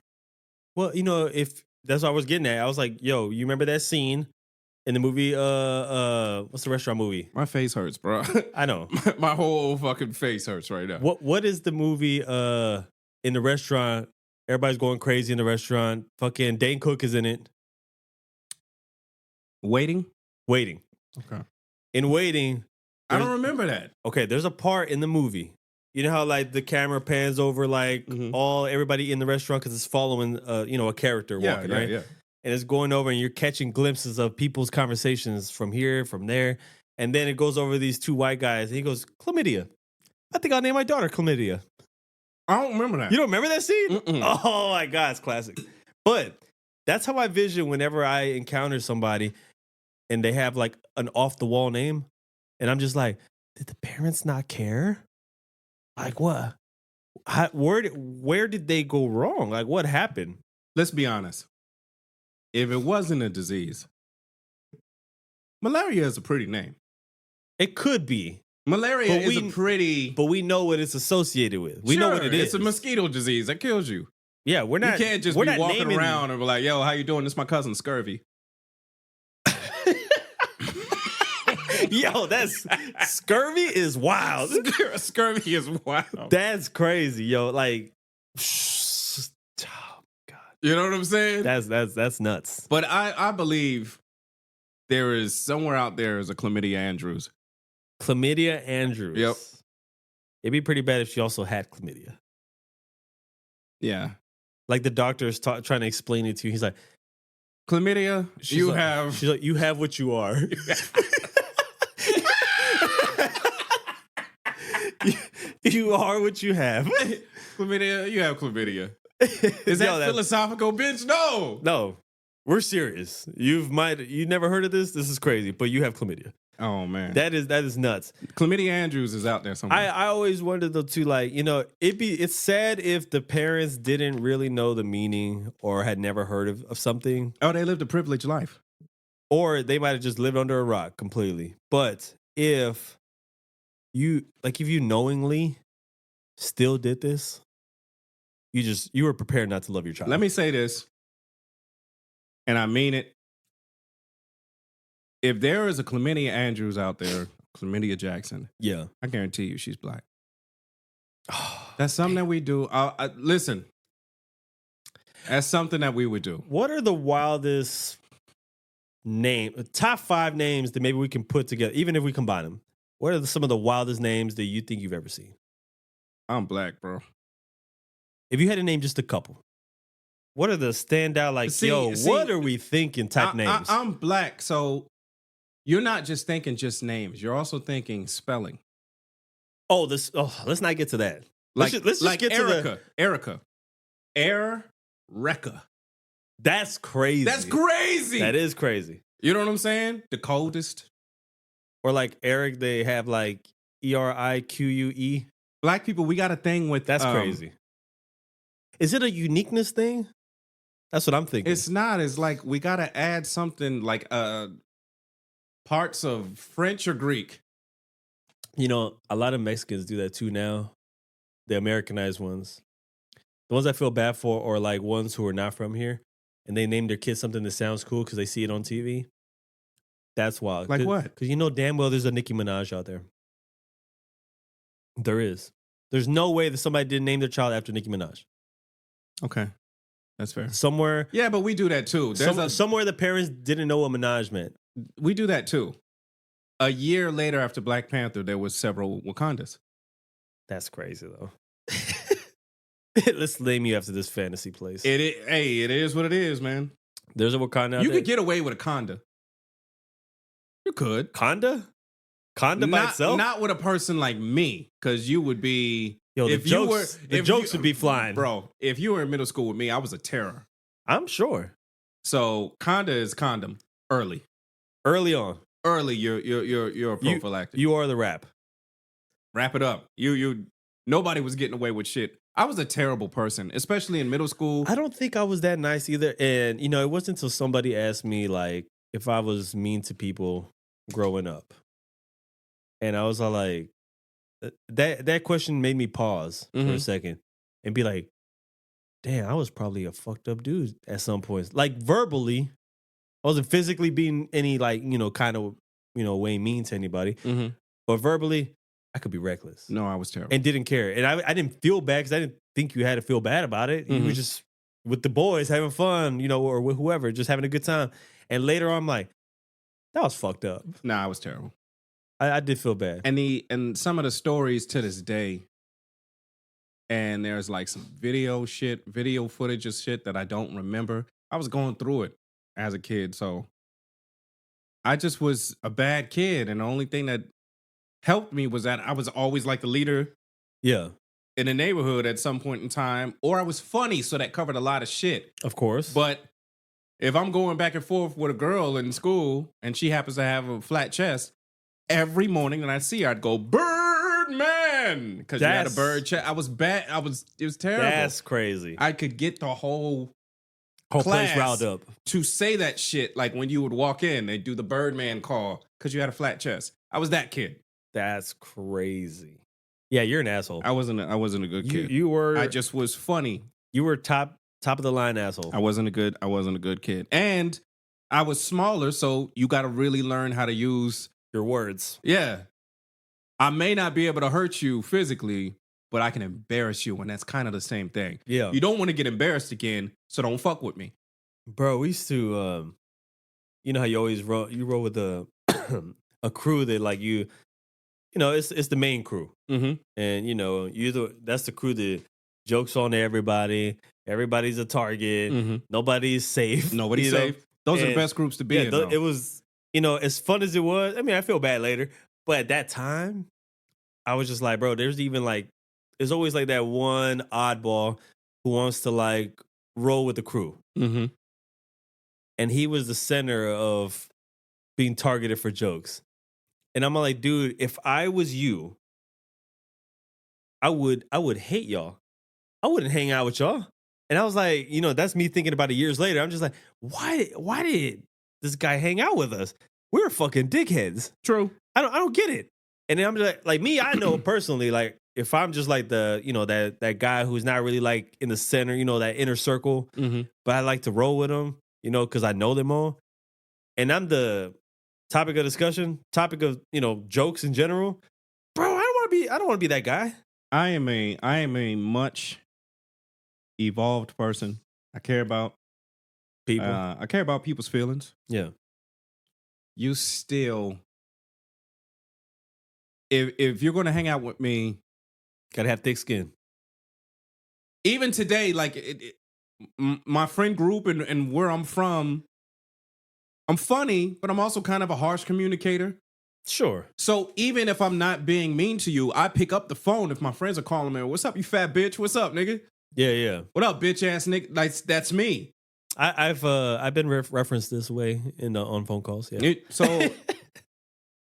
Well, if that's what I was getting at. I was like, yo, you remember that scene in the movie, what's the restaurant movie? My face hurts, bro. I know. My whole fucking face hurts right now. What is the movie in the restaurant? Everybody's going crazy in the restaurant. Fucking Dane Cook is in it. Waiting? Okay. In Waiting. I don't remember that. Okay, there's a part in the movie. You know how like the camera pans over like everybody in the restaurant because it's following a character walking, right? Yeah. And it's going over and you're catching glimpses of people's conversations from here, from there. And then it goes over these two white guys and he goes, chlamydia. I think I'll name my daughter chlamydia. I don't remember that. You don't remember that scene? Mm-mm. Oh my God, it's classic. But that's how I vision whenever I encounter somebody and they have like an off the wall name. And I'm just like, did the parents not care? Like what? Where did they go wrong? Like what happened? Let's be honest. If it wasn't a disease, malaria is a pretty name. It could be. Malaria But is a pretty. But we know what it's associated with. We know what it is. It's a mosquito disease that kills you. Yeah, we're not. You can't just we're be not walking naming, around and be like, "Yo, how you doing? This is my cousin Scurvy." Yo, that's scurvy is wild. Scurvy is wild. That's crazy, yo. Like, oh God, You know what I'm saying? that's nuts. But I believe there is somewhere out there is a chlamydia Andrews. Chlamydia Andrews. Yep. It'd be pretty bad if she also had chlamydia. Yeah. Like the doctor is trying to explain it to you. He's like, Chlamydia, she's like, you have what you are. You are what you have. Chlamydia, you have chlamydia. Is that philosophical, bitch? No. No. We're serious. You never heard of this? This is crazy, but you have chlamydia. Oh man. That is nuts. Chlamydia Andrews is out there somewhere. I always wondered though too, like, you know, it's sad if the parents didn't really know the meaning or had never heard of something. Oh, they lived a privileged life. Or they might have just lived under a rock completely. But if you knowingly still did this, you were prepared not to love your child. Let me say this, and I mean it. If there is a Chlamydia Andrews out there, Chlamydia Jackson, yeah, I guarantee you she's black. That's something that we do. Listen, that's something that we would do. What are the wildest top 5 names that maybe we can put together, even if we combine them? What are some of the wildest names that you think you've ever seen? I'm black, bro. If you had to name just a couple, what are the standout, like, what are we thinking type names? I'm black, so you're not just thinking just names. You're also thinking spelling. Let's not get to that. Let's just get Erica. to Erica. Erica. That's crazy. That's crazy. That is crazy. You know what I'm saying? The coldest. Or like Eric, they have like ERIQUE. Black people, we got a thing with... That's crazy. Is it a uniqueness thing? That's what I'm thinking. It's not. It's like we got to add something like parts of French or Greek. You know, a lot of Mexicans do that too now. The Americanized ones. The ones I feel bad for are like ones who are not from here. And they name their kids something that sounds cool because they see it on TV. That's wild. Like what? Because you know damn well there's a Nicki Minaj out there. There is. There's no way that somebody didn't name their child after Nicki Minaj. Okay. That's fair. Somewhere. Yeah, but we do that too. Somewhere the parents didn't know what Minaj meant. We do that too. A year later after Black Panther, there was several Wakandas. That's crazy though. Let's name you after this fantasy place. It is what it is, man. There's a Wakanda out You there. could get away with a Conda. You could. Conda? Conda by itself? Not with a person like me, because you would be... Yo, the jokes would be flying. Bro, if you were in middle school with me, I was a terror. I'm sure. So Conda is condom. Early. Early on. Early, you're a prophylactic. You are the rap. Wrap it up. Nobody was getting away with shit. I was a terrible person, especially in middle school. I don't think I was that nice either. And, you know, it wasn't until somebody asked me, like, if I was mean to people growing up. And I was all like, that question made me pause for a second and be like, damn, I was probably a fucked up dude at some points. Like, verbally, I wasn't physically being any, like, you know, kind of, you know, way mean to anybody. Mm-hmm. But verbally, I could be reckless. No, I was terrible. And didn't care. And I didn't feel bad because I didn't think you had to feel bad about it. You were just with the boys having fun, you know, or with whoever, just having a good time. And later on, I'm like, that was fucked up. Nah, I was terrible. I did feel bad. And some of the stories to this day, and there's like some video footage of shit that I don't remember. I was going through it as a kid, so I just was a bad kid. And the only thing that helped me was that I was always like the leader in the neighborhood at some point in time, or I was funny, so that covered a lot of shit. Of course. But if I'm going back and forth with a girl in school and she happens to have a flat chest, every morning that I see her, I'd go, Birdman! man, because you had a That's- bird chest. I was bad. It was terrible. That's crazy. I could get the whole Whole class place riled up. to say that shit. Like when you would walk in, they do the Birdman call because you had a flat chest. I was that kid. That's crazy. Yeah, you're an asshole. I wasn't a good kid. You were. I just was funny. You were top of the line asshole. I wasn't a good kid. And I was smaller, so you got to really learn how to use. Your words. Yeah. I may not be able to hurt you physically, but I can embarrass you, and that's kind of the same thing. Yeah. You don't want to get embarrassed again, so don't fuck with me. Bro, we used to you know how you always roll with a a crew that like you know, it's the main crew. Mm-hmm. And you know, that's the crew that jokes on everybody. Everybody's a target. Mm-hmm. Nobody's safe. Nobody's you know? safe. Those are the And, best groups to be Yeah, in. Though. it was, you know, as fun as it was. I mean, I feel bad later, but at that time, I was just like, bro, there's always like that one oddball who wants to like roll with the crew. Mm-hmm. And he was the center of being targeted for jokes. And I'm like, dude, if I was you, I would hate y'all. I wouldn't hang out with y'all. And I was like, you know, that's me thinking about it years later. I'm just like, why did this guy hang out with us? We were fucking dickheads. True. I don't get it. And then I'm just like me, I know personally, like if I'm just like the, you know, that guy who's not really like in the center, you know, that inner circle, Mm-hmm. but I like to roll with them, you know, because I know them all. And I'm the topic of discussion, topic of, you know, jokes in general. Bro, I don't want to be that guy. I am a much evolved person. I care about People. I care about people's feelings. Yeah. You still, if you're going to hang out with me, Gotta have thick skin. even today, like my friend group and where I'm from, I'm funny, but I'm also kind of a harsh communicator. Sure. So even if I'm not being mean to you, I pick up the phone if my friends are calling me. What's up, you fat bitch? What's up, nigga? Yeah. What up, bitch ass nigga? Like that's me. I've been referenced this way on phone calls. Yeah. So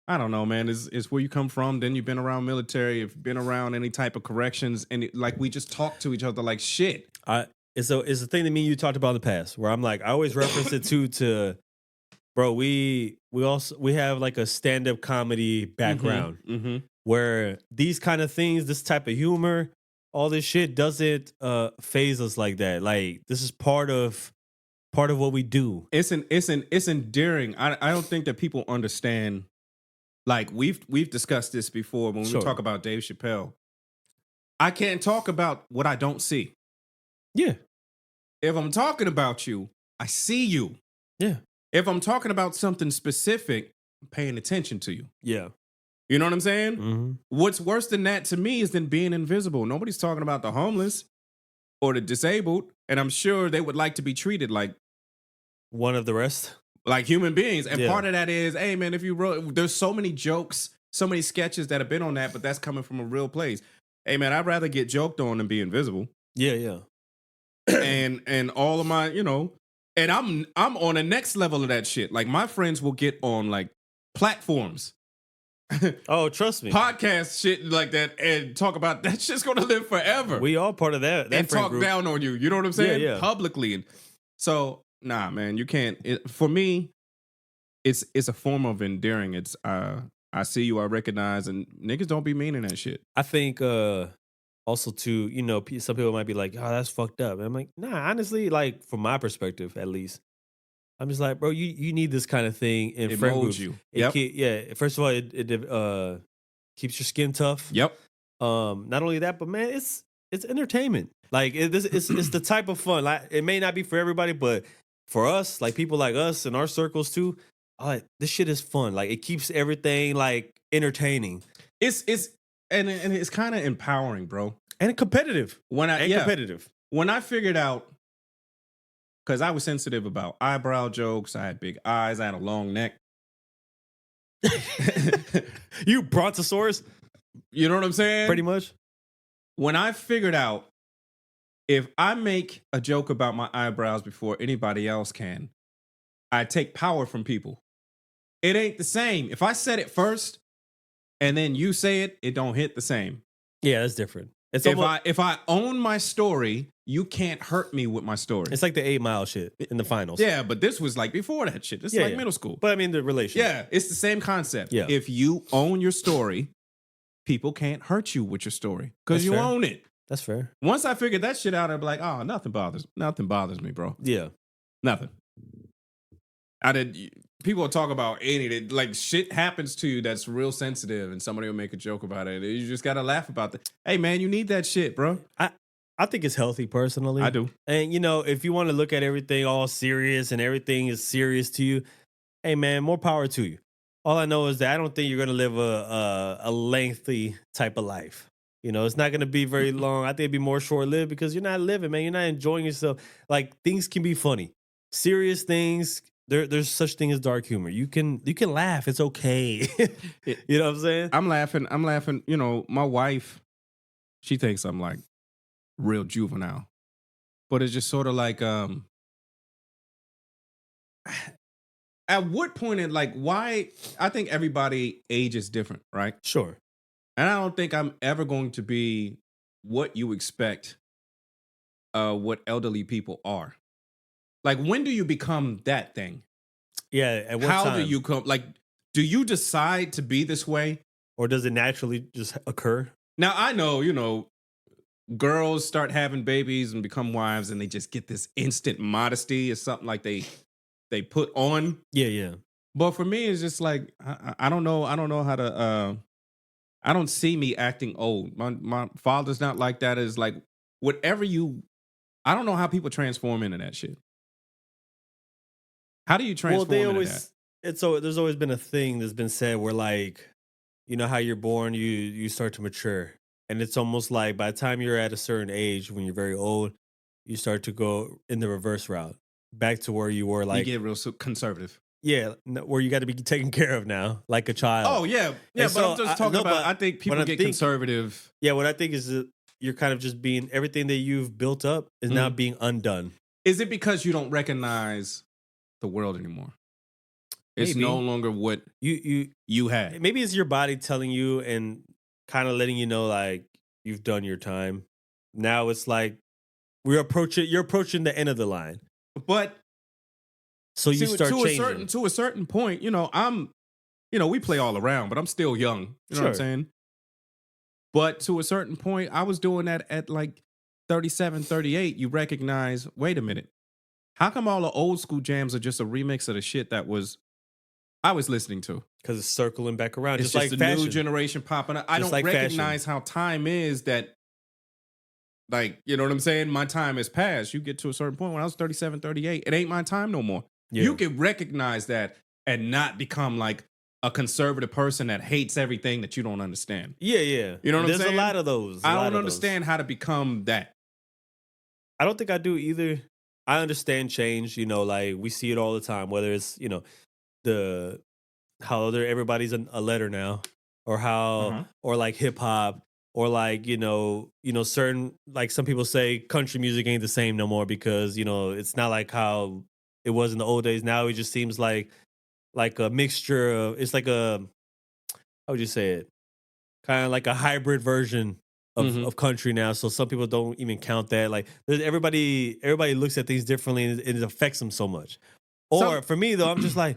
I don't know, man. It's where you come from. Then you've been around military. You've been around any type of corrections, and like we just talk to each other like shit. It's a thing that me and you talked about in the past, where I'm like, I always reference it to, bro. We have like a stand-up comedy background Mm-hmm. where these kind of things, this type of humor, all this shit doesn't phase us like that. Like this is part of what we do. It's endearing. I don't think that people understand. Like we've discussed this before when Sure. we talk about Dave Chappelle. I can't talk about what I don't see. Yeah. If I'm talking about you, I see you. Yeah. If I'm talking about something specific, I'm paying attention to you. Yeah. You know what I'm saying? Mm-hmm. What's worse than that to me is than being invisible. Nobody's talking about the homeless or the disabled, and I'm sure they would like to be treated like One of the rest. human beings. And Yeah. part of that is, hey man, if you wrote, there's so many jokes, so many sketches that have been on that, but that's coming from a real place. Hey man, I'd rather get joked on than be invisible. Yeah. and all of my, you know, and I'm on the next level of that shit. Like my friends will get on like platforms, Oh, trust me. podcast shit like that, and talk about that shit's gonna live forever. We all part of that and friend talk group. down on you. You know what I'm saying? Yeah. Publicly. And so nah, man, you can't. For me, it's a form of endearing. It's I see you, I recognize, and niggas don't be meaning that shit. I think also too, you know, some people might be like, "Oh, that's fucked up." And I'm like, nah, honestly, like from my perspective, at least, I'm just like, bro, you need this kind of thing in It friend molds groups. you. It Yep. yeah. First of all, it keeps your skin tough. Yep. Not only that, but man, it's entertainment. Like it's the type of fun. Like it may not be for everybody, but for us, like people like us in our circles too, like this shit is fun. Like it keeps everything like entertaining It's and it's kind of empowering, bro. and competitive. When I And competitive. when I figured out, because I was sensitive about eyebrow jokes, I had big eyes, I had a long neck. You brontosaurus, You know what I'm saying? pretty much. When I figured out if I make a joke about my eyebrows before anybody else can, I take power from people. It ain't the same. If I said it first and then you say it, it don't hit the same. Yeah, that's different. It's If I own my story, you can't hurt me with my story. it's like the 8 Mile shit in the finals. Yeah, but this was like before that shit. This is like middle school. But I mean, the relation. Yeah, it's the same concept. Yeah. If you own your story, people can't hurt you with your story because That's you fair. own it. That's fair. Once I figured that shit out, I'd be like, oh, nothing bothers me, bro. Yeah. Nothing. People will talk about anything. Like shit happens to you that's real sensitive, and somebody will make a joke about it. You just gotta laugh about that. Hey, man, you need that shit, bro. I think it's healthy personally. I do. And if you want to look at everything all serious and everything is serious to you, hey man, more power to you. All I know is that I don't think you're gonna live a lengthy type of life. It's not gonna be very long. I think it'd be more short lived because you're not living, man. You're not enjoying yourself. Like things can be funny, serious things. There's such thing as dark humor. You can laugh. It's okay. You know what I'm saying? I'm laughing. My wife, she thinks I'm like real juvenile, but it's just sort of like, at what point in like why? I think everybody age is different, right? Sure. And I don't think I'm ever going to be what you expect. What elderly people are. Like, when do you become that thing? Yeah. At what How time? do you come? Like, do you decide to be this way? Or does it naturally just occur? Now, I know, girls start having babies and become wives and they just get this instant modesty. It's something like they put on. Yeah. But for me, it's just like, I don't know. I don't know how to, I don't see me acting old. My father's not like that. It's like, I don't know how people transform into that shit. How do you transform into that? There's always been a thing that's been said where like, how you're born, you start to mature. And it's almost like by the time you're at a certain age, when you're very old, you start to go in the reverse route. Back to where you were like. You get real conservative. Yeah, where you got to be taken care of now, like a child. Oh, yeah. Yeah, but so I'm just talking about, I think people get conservative. Yeah, what I think is that you're kind of just being, everything that you've built up is now being undone. Is it because you don't recognize the world anymore? It's Maybe. no longer what you had. Maybe it's your body telling you and kind of letting you know, like, you've done your time. Now it's like you're approaching the end of the line. But so you start changing. To a certain point, we play all around, but I'm still young. You know what I'm saying? But to a certain point, I was doing that at like 37, 38. You recognize, wait a minute. How come all the old school jams are just a remix of the shit that I was listening to? Because it's circling back around. It's just like like a new fashion. generation popping up. I Just don't like recognize fashion. how time is that, like, you know what I'm saying? My time has passed. You get to a certain point when I was 37, 38. It ain't my time no more. Yeah. You can recognize that and not become like a conservative person that hates everything that you don't understand. Yeah. You know what I'm saying? There's a lot of those. I don't understand how to become that. I don't think I do either. I understand change, like we see it all the time, whether it's, how everybody's a letter now, or how, or like hip hop, or like, certain, like some people say country music ain't the same no more because, it's not like how it was in the old days. Now it just seems like a mixture of, it's like how would you say it? Kind of like a hybrid version of country now. So some people don't even count that. Like everybody looks at things differently and it affects them so much. Or for me though, I'm just like,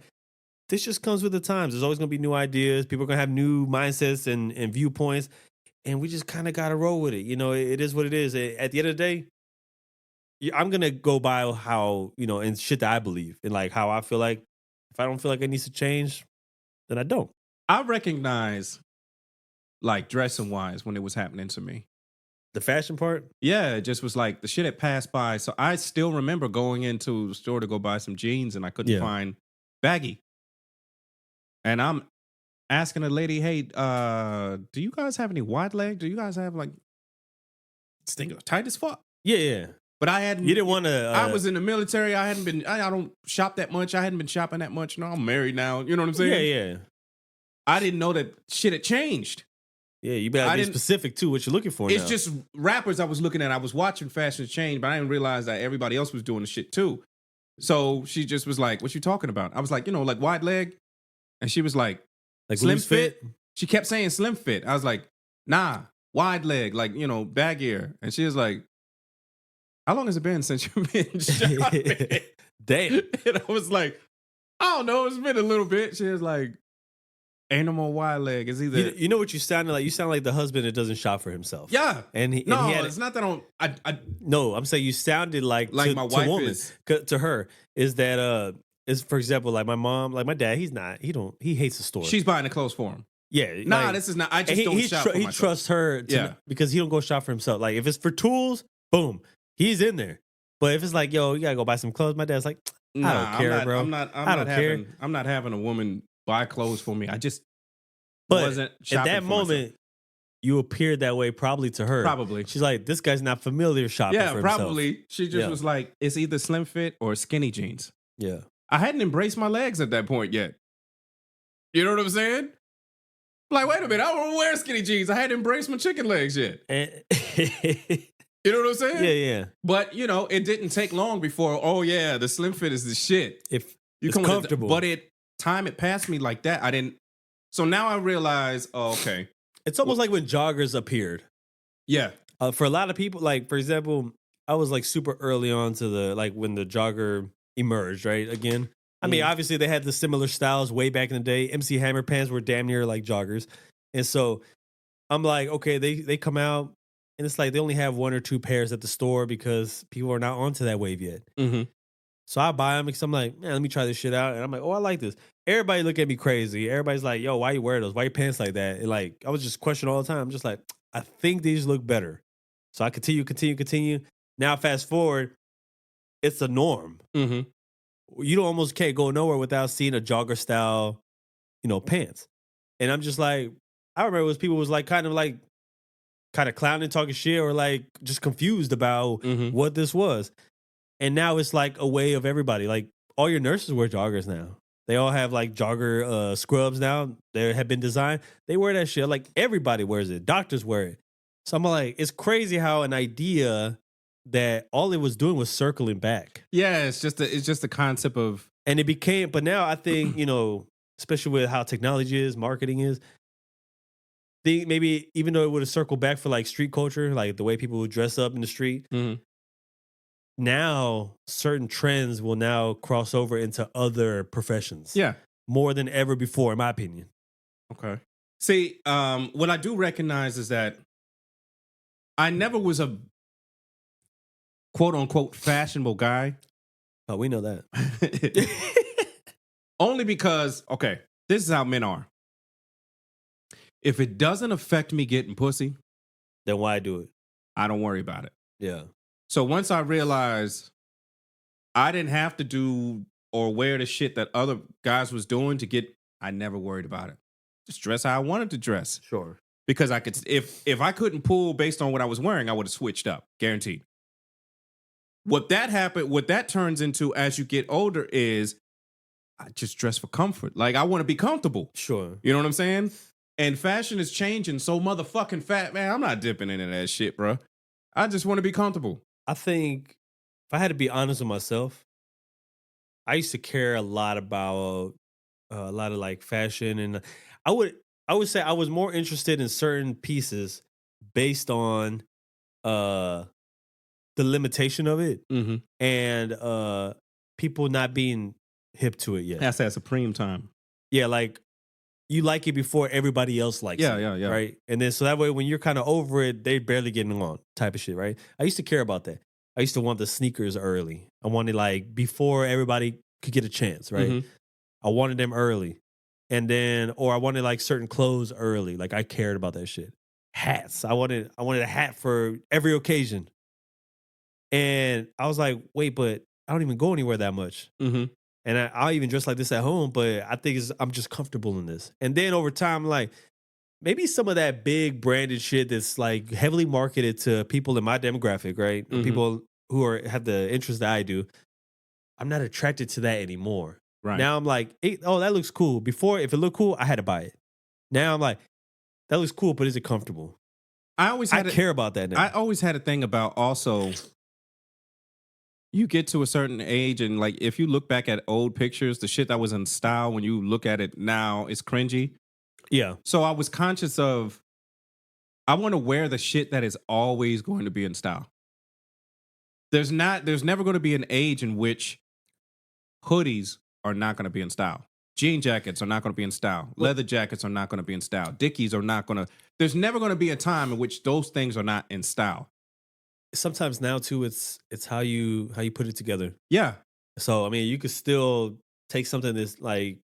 this just comes with the times. There's always gonna be new ideas. People are gonna have new mindsets and viewpoints. And we just kind of gotta roll with it. It is what it is. At the end of the day, I'm gonna go by how, and shit that I believe and like how I feel like. If I don't feel like it needs to change, then I don't. I recognize, like, dressing wise when it was happening to me. The fashion part? Yeah, it just was like the shit had passed by. So I still remember going into the store to go buy some jeans and I couldn't find baggy. And I'm asking a lady, hey, do you guys have any wide leg? Do you guys have like this thing tight as fuck? Yeah. But I hadn't. You didn't want to. I was in the military. I hadn't been. I don't shop that much. I hadn't been shopping that much. I'm married now. You know what I'm saying? Yeah. I didn't know that shit had changed. Yeah, you better be specific too. What you're looking for? It's now. just rappers I was looking at. I was watching fashion change, but I didn't realize that everybody else was doing the shit too. So she just was like, "What you talking about?" I was like, like wide leg, and she was like, "Like slim loose fit." She kept saying slim fit. I was like, "Nah, wide leg, like, bag ear. And she was like, how long has it been since you've been shopping? Damn. And I was like, I don't know. It's been a little bit. She was like, ain't no more wide leg. It's either. You know what you sounded like? You sound like the husband that doesn't shop for himself. Yeah. And he No, had it's not that I no, I'm saying you sounded like Like to, my to wife woman, is. to her is that is for example like my mom, like my dad, he hates the store. she's buying the clothes for him. Yeah, Nah, like, this is not. I just he don't shop for he myself. trusts her Yeah. because he don't go shop for himself. Like if it's for tools, boom, he's in there. But if it's like, yo, you gotta go buy some clothes, my dad's like, I don't care, bro. I'm not care. I'm not having a woman buy clothes for me. I just But wasn't at shopping that for moment, myself. you appeared that way probably to her. Probably. She's like, this guy's not familiar shopping Yeah, for himself. probably. She just Yeah. was like, it's either slim fit or skinny jeans. Yeah. I hadn't embraced my legs at that point yet. You know what I'm saying? Like, wait a minute, I don't wear skinny jeans. I hadn't embraced my chicken legs yet. And You know what I'm saying? yeah. But it didn't take long before. Oh yeah, the slim fit is the shit. If You it's come with it- comfortable. but time it passed me like that. I didn't. So now I realize. Oh, okay. It's almost like when joggers appeared. Yeah. For a lot of people, like for example, I was like super early on to when the jogger emerged, right? Again, I mean, obviously they had the similar styles way back in the day. MC Hammer pants were damn near like joggers, and so I'm like, okay, they come out, and it's like they only have one or two pairs at the store because people are not onto that wave yet. Mm-hmm. So I buy them because I'm like, man, let me try this shit out, and I'm like, oh, I like this. Everybody look at me crazy. Everybody's like, yo, why you wear those? Why your pants like that? And like, I was just questioning all the time. I'm just like, I think these look better. So I continue. Now fast forward, it's a norm. Mm-hmm. You almost can't go nowhere without seeing a jogger style, pants. And I'm just like, I remember people was like kind of clowning, talking shit, or like just confused about Mhm. what this was. And now it's like a way of everybody. Like all your nurses wear joggers now. They all have like jogger scrubs now. They have been designed. They wear that shit. Like everybody wears it. Doctors wear it. So I'm like, it's crazy how an idea that all it was doing was circling back. Yeah, it's just the concept of And it became, but now I think, especially with how technology is, marketing is, think maybe even though it would have circled back for like street culture, like the way people would dress up in the street, now certain trends will now cross over into other professions. yeah. More than ever before, in my opinion. Okay. See, what I do recognize is that I never was a quote unquote fashionable guy. Oh, we know that. Only because, okay, this is how men are. If it doesn't affect me getting pussy, Then why do it? I don't worry about it. Yeah. So once I realized I didn't have to do or wear the shit that other guys was doing to get, I never worried about it. Just dress how I wanted to dress. Sure. Because I could, if I couldn't pull based on what I was wearing, I would have switched up, guaranteed. What that turns into as you get older is I just dress for comfort. Like I want to be comfortable. Sure. You know what I'm saying? And fashion is changing so motherfucking fat, man. I'm not dipping into that shit, bro. I just want to be comfortable. I think if I had to be honest with myself, I used to care a lot about a lot of like fashion, and I would say I was more interested in certain pieces based on the limitation of it Mm-hmm. and people not being hip to it yet. That's that supreme time. Yeah, like you like it before everybody else likes it. Yeah. Right. And then so that way when you're kind of over it, they barely getting along type of shit, right? I used to care about that. I used to want the sneakers early. I wanted like before everybody could get a chance, right? Mhm. I wanted them early. And then or I wanted like certain clothes early. Like I cared about that shit. Hats. I wanted a hat for every occasion. And I was like, wait, but I don't even go anywhere that much. Mm-hmm. And I'll even dress like this at home, but I think I'm just comfortable in this. And then over time, like maybe some of that big branded shit that's like heavily marketed to people in my demographic, right? Mhm. People who have the interest that I do. I'm not attracted to that anymore. Right. Now I'm like, hey, oh, that looks cool. Before, if it looked cool, I had to buy it. Now I'm like, that looks cool, but is it comfortable? I I care about that now. I always had a thing about also, you get to a certain age and like if you look back at old pictures, the shit that was in style, when you look at it now, it's cringy. Yeah. So I was conscious of I want to wear the shit that is always going to be in style. There's never going to be an age in which hoodies are not going to be in style. Jean jackets are not going to be in style. Leather jackets are not going to be in style. Dickies are not going to. There's never going to be a time in which those things are not in style. Sometimes now too, it's how you put it together. Yeah. So I mean, you could still take something that's like,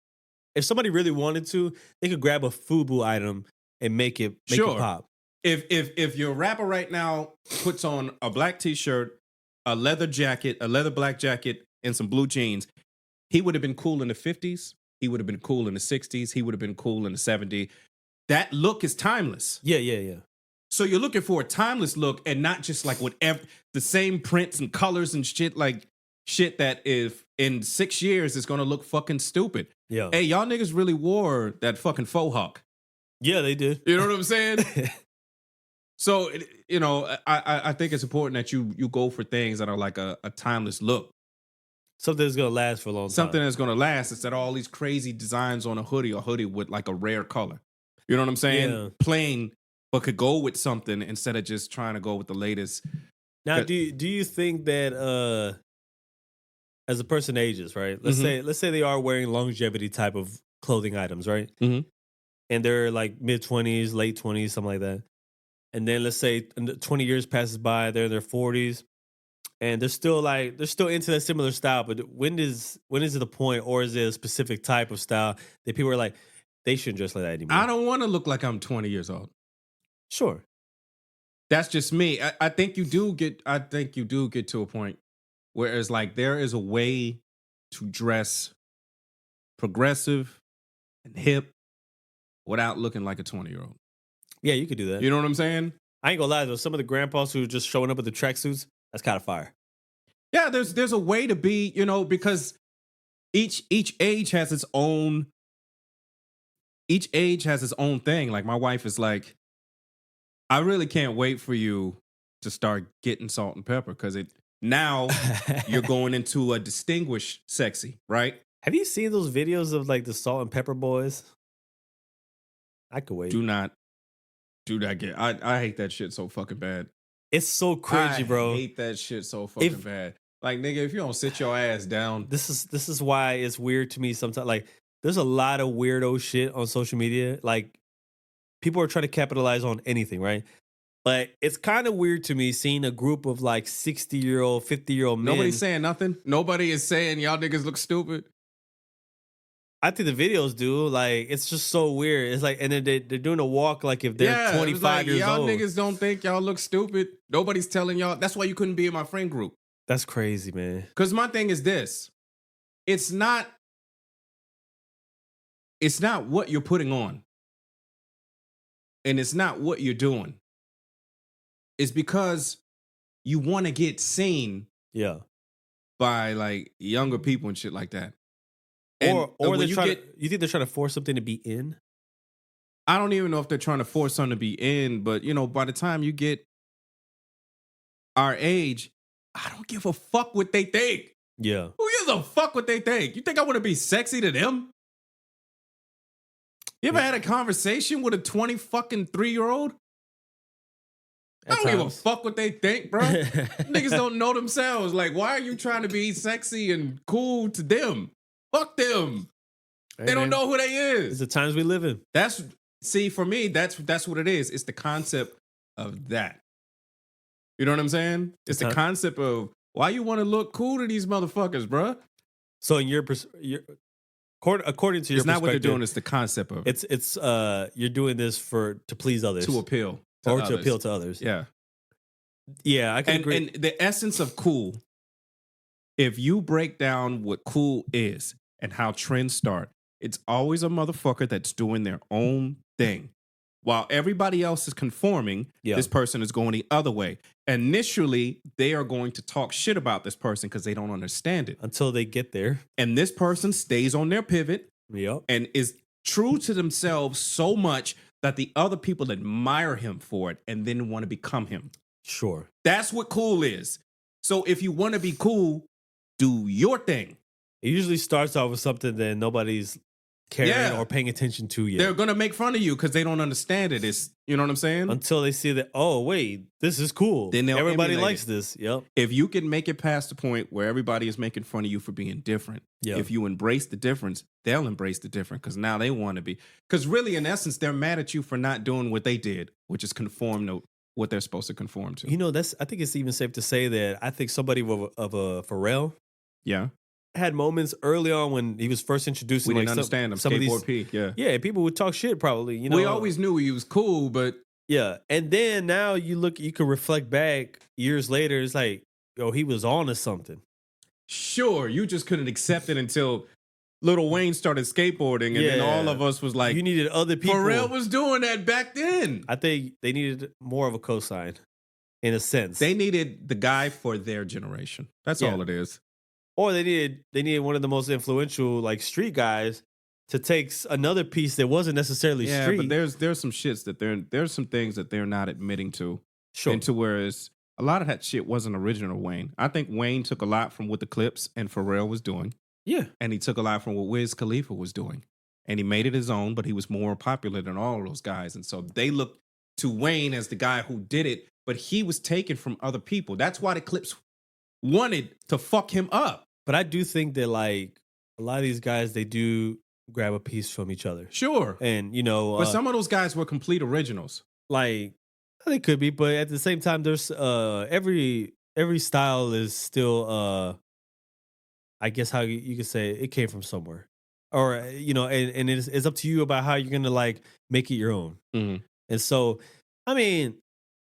if somebody really wanted to, they could grab a FUBU item and make it pop. If your rapper right now puts on a black t-shirt, a leather jacket, a leather black jacket, and some blue jeans, he would have been cool in the 50s. He would have been cool in the 60s. He would have been cool in the 70s. That look is timeless. Yeah. So you're looking for a timeless look and not just like whatever the same prints and colors and shit, like shit that if in 6 years is gonna look fucking stupid. Yeah. Hey, y'all niggas really wore that fucking faux hawk. Yeah, they did. You know what I'm saying? So, I think it's important that you go for things that are like a timeless look. Something that's gonna last for a long time. Something that's gonna last instead of all these crazy designs on a hoodie with like a rare color. You know what I'm saying? Yeah. Plain, but could go with something instead of just trying to go with the latest. Now, do you think that as a person ages, right? Let's say they are wearing longevity type of clothing items, right? Mhm. And they're like mid-20s, late 20s, something like that. And then let's say 20 years passes by, they're in their 40s, and they're still into that similar style. But when is it the point, or is it a specific type of style that people are like, they shouldn't dress like that anymore? I don't want to look like I'm 20 years old. Sure. That's just me. I think you do get to a point where it's like there is a way to dress progressive and hip without looking like a 20-year-old. Yeah, you could do that. You know what I'm saying? I ain't gonna lie though, some of the grandpas who are just showing up with the tracksuits, that's kind of fire. Yeah, there's a way to be, because each age has its own thing. Like my wife is like, I really can't wait for you to start getting salt and pepper because now you're going into a distinguished sexy, right? Have you seen those videos of like the salt and pepper boys? I could wait. Do not get. I hate that shit so fucking bad. It's so cringy, bro. I hate that shit so fucking bad. Like, nigga, if you don't sit your ass down. This is why it's weird to me sometimes. Like, there's a lot of weirdo shit on social media. Like, people are trying to capitalize on anything, right? But it's kind of weird to me seeing a group of like 60-year-old, 50-year-old men. Nobody's saying nothing. Nobody is saying y'all niggas look stupid. I think the videos do. Like, it's just so weird. It's like, and then they're doing a walk like if they're 25 years y'all old. Y'all niggas don't think y'all look stupid. Nobody's telling y'all. That's why you couldn't be in my friend group. That's crazy, man. Because my thing is this. It's not what you're putting on. And it's not what you're doing. It's because you want to get seen by like younger people and shit like that. And or you think they're trying to force something to be in? I don't even know if they're trying to force something to be in, but by the time you get our age, I don't give a fuck what they think. Yeah. Who gives a fuck what they think? You think I want to be sexy to them? You ever had a conversation with a 23-year-old? I don't give a fuck what they think, bro. Niggas don't know themselves. Like, why are you trying to be sexy and cool to them? Fuck them. They don't know who they is. It's the times we live in. For me, that's what it is. It's the concept of that. You know what I'm saying? It's the concept of why you want to look cool to these motherfuckers, bro. So in according to your perspective, it's not what they're doing. It's the concept of it. It's you're doing this to please others, to appeal, to appeal to others. Yeah, yeah, I can agree. And the essence of cool, if you break down what cool is and how trends start, it's always a motherfucker that's doing their own thing. While everybody else is conforming, this person is going the other way. Initially, they are going to talk shit about this person because they don't understand it. Until they get there. And this person stays on their pivot and is true to themselves so much that the other people admire him for it and then want to become him. Sure. That's what cool is. So if you want to be cool, do your thing. It usually starts off with something that nobody's caring Yeah. or paying attention to yet. They're gonna make fun of you because they don't understand it. It's you know what I'm saying? Until they see that, oh wait, this is cool. Then they'll Everybody emulate likes it. this. Yep. If you can make it past the point where everybody is making fun of you for being different, Yeah. if you embrace the difference, they'll embrace the different because now they want to be. Because really, in essence, they're mad at you for not doing what they did, which is conform to what they're supposed to conform to. You know, I think it's even safe to say that I think somebody of a Pharrell Yeah, had moments early on when he was first introducing. we didn't like, understand him. some of Skateboard these, P. Yeah, yeah, people would talk shit probably. You know, we always knew he was cool, but yeah. And then now you can reflect back years later. It's like, yo, he was on to something. sure, you just couldn't accept it until Lil Wayne started skateboarding, and then Yeah. all of us was like, You needed other people. Pharrell was doing that back then. I think they needed more of a cosign, in a sense. They needed the guy for their generation. That's Yeah. all it is. Or they needed one of the most influential like street guys to take another piece that wasn't necessarily Yeah, street. but there's some shits that there's some things that they're not admitting to. Sure. Into whereas a lot of that shit wasn't original Wayne. I think Wayne took a lot from what the Clips and Pharrell was doing, Yeah. and he took a lot from what Wiz Khalifa was doing, and he made it his own. But he was more popular than all of those guys, and so they looked to Wayne as the guy who did it. But he was taken from other people. That's why the Clips wanted to fuck him up. But I do think that like a lot of these guys, they do grab a piece from each other. Sure, And you know, but some of those guys were complete originals. like they could be, but at the same time, there's every style is still I guess how you could say it came from somewhere. Or you know, and it's up to you about how you're gonna like make it your own. Mhm. And so, I mean,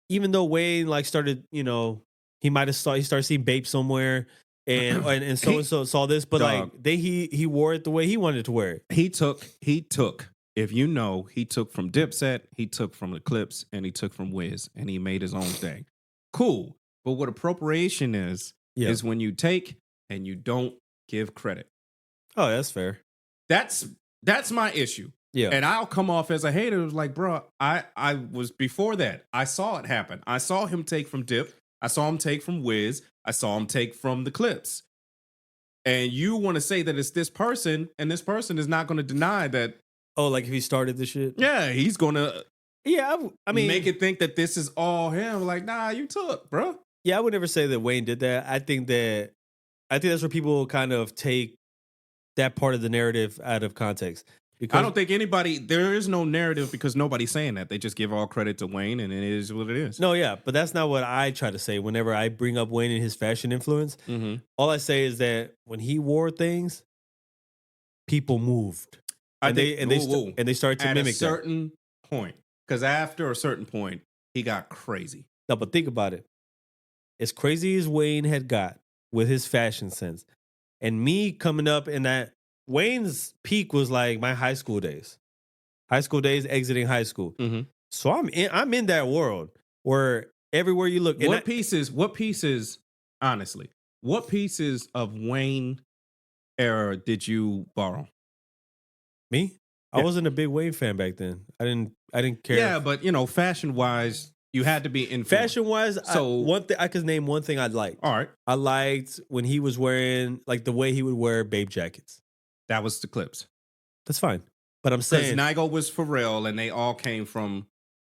even though Wayne like started, you know, he started seeing Bape somewhere, and so saw this, but Dog. like he wore it the way he wanted to wear it. He took, if you know, he took from Dipset, he took from the Clips, and he took from Wiz, and he made his own thing. Cool. But what appropriation is Yeah. when you take and you don't give credit. Oh, that's fair. That's my issue. Yeah. And I'll come off as a hater. It was like, bro, I was before that. I saw it happen. I saw him take from Dip. I saw him take from Wiz. I saw him take from the Clips. And you want to say that it's this person, and this person is not going to deny that. Oh, like if he started the shit. Yeah, he's going to Yeah, I mean, make it think that this is all him. Like, nah, you took, bro. yeah, I would never say that Wayne did that. I think that's where people kind of take that part of the narrative out of context. Because I don't think there is no narrative because nobody's saying that. They just give all credit to Wayne, and it is what it is. No, yeah, but that's not what I try to say whenever I bring up Wayne and his fashion influence. Mm-hmm. All I say is that when he wore things, people moved. And they started to At mimic a certain point. Because after a certain point, he got crazy. that. No, but think about it. As crazy as Wayne had got with his fashion sense, and me coming up in that, Wayne's peak was like my high school days. Exiting high school. Mm-hmm. So I'm in that world where everywhere you look. What pieces, honestly, what pieces of Wayne era did you borrow? Me? I Yeah. wasn't a big Wayne fan back then. I didn't care. Yeah, but fashion-wise, you had to be in Fashion wise, So- I could name one thing I liked. All right. I liked when he was wearing like the way he would wear Babe jackets. That was the Clips. That's fine. But I'm Because saying Nigo was Pharrell, and they all came from.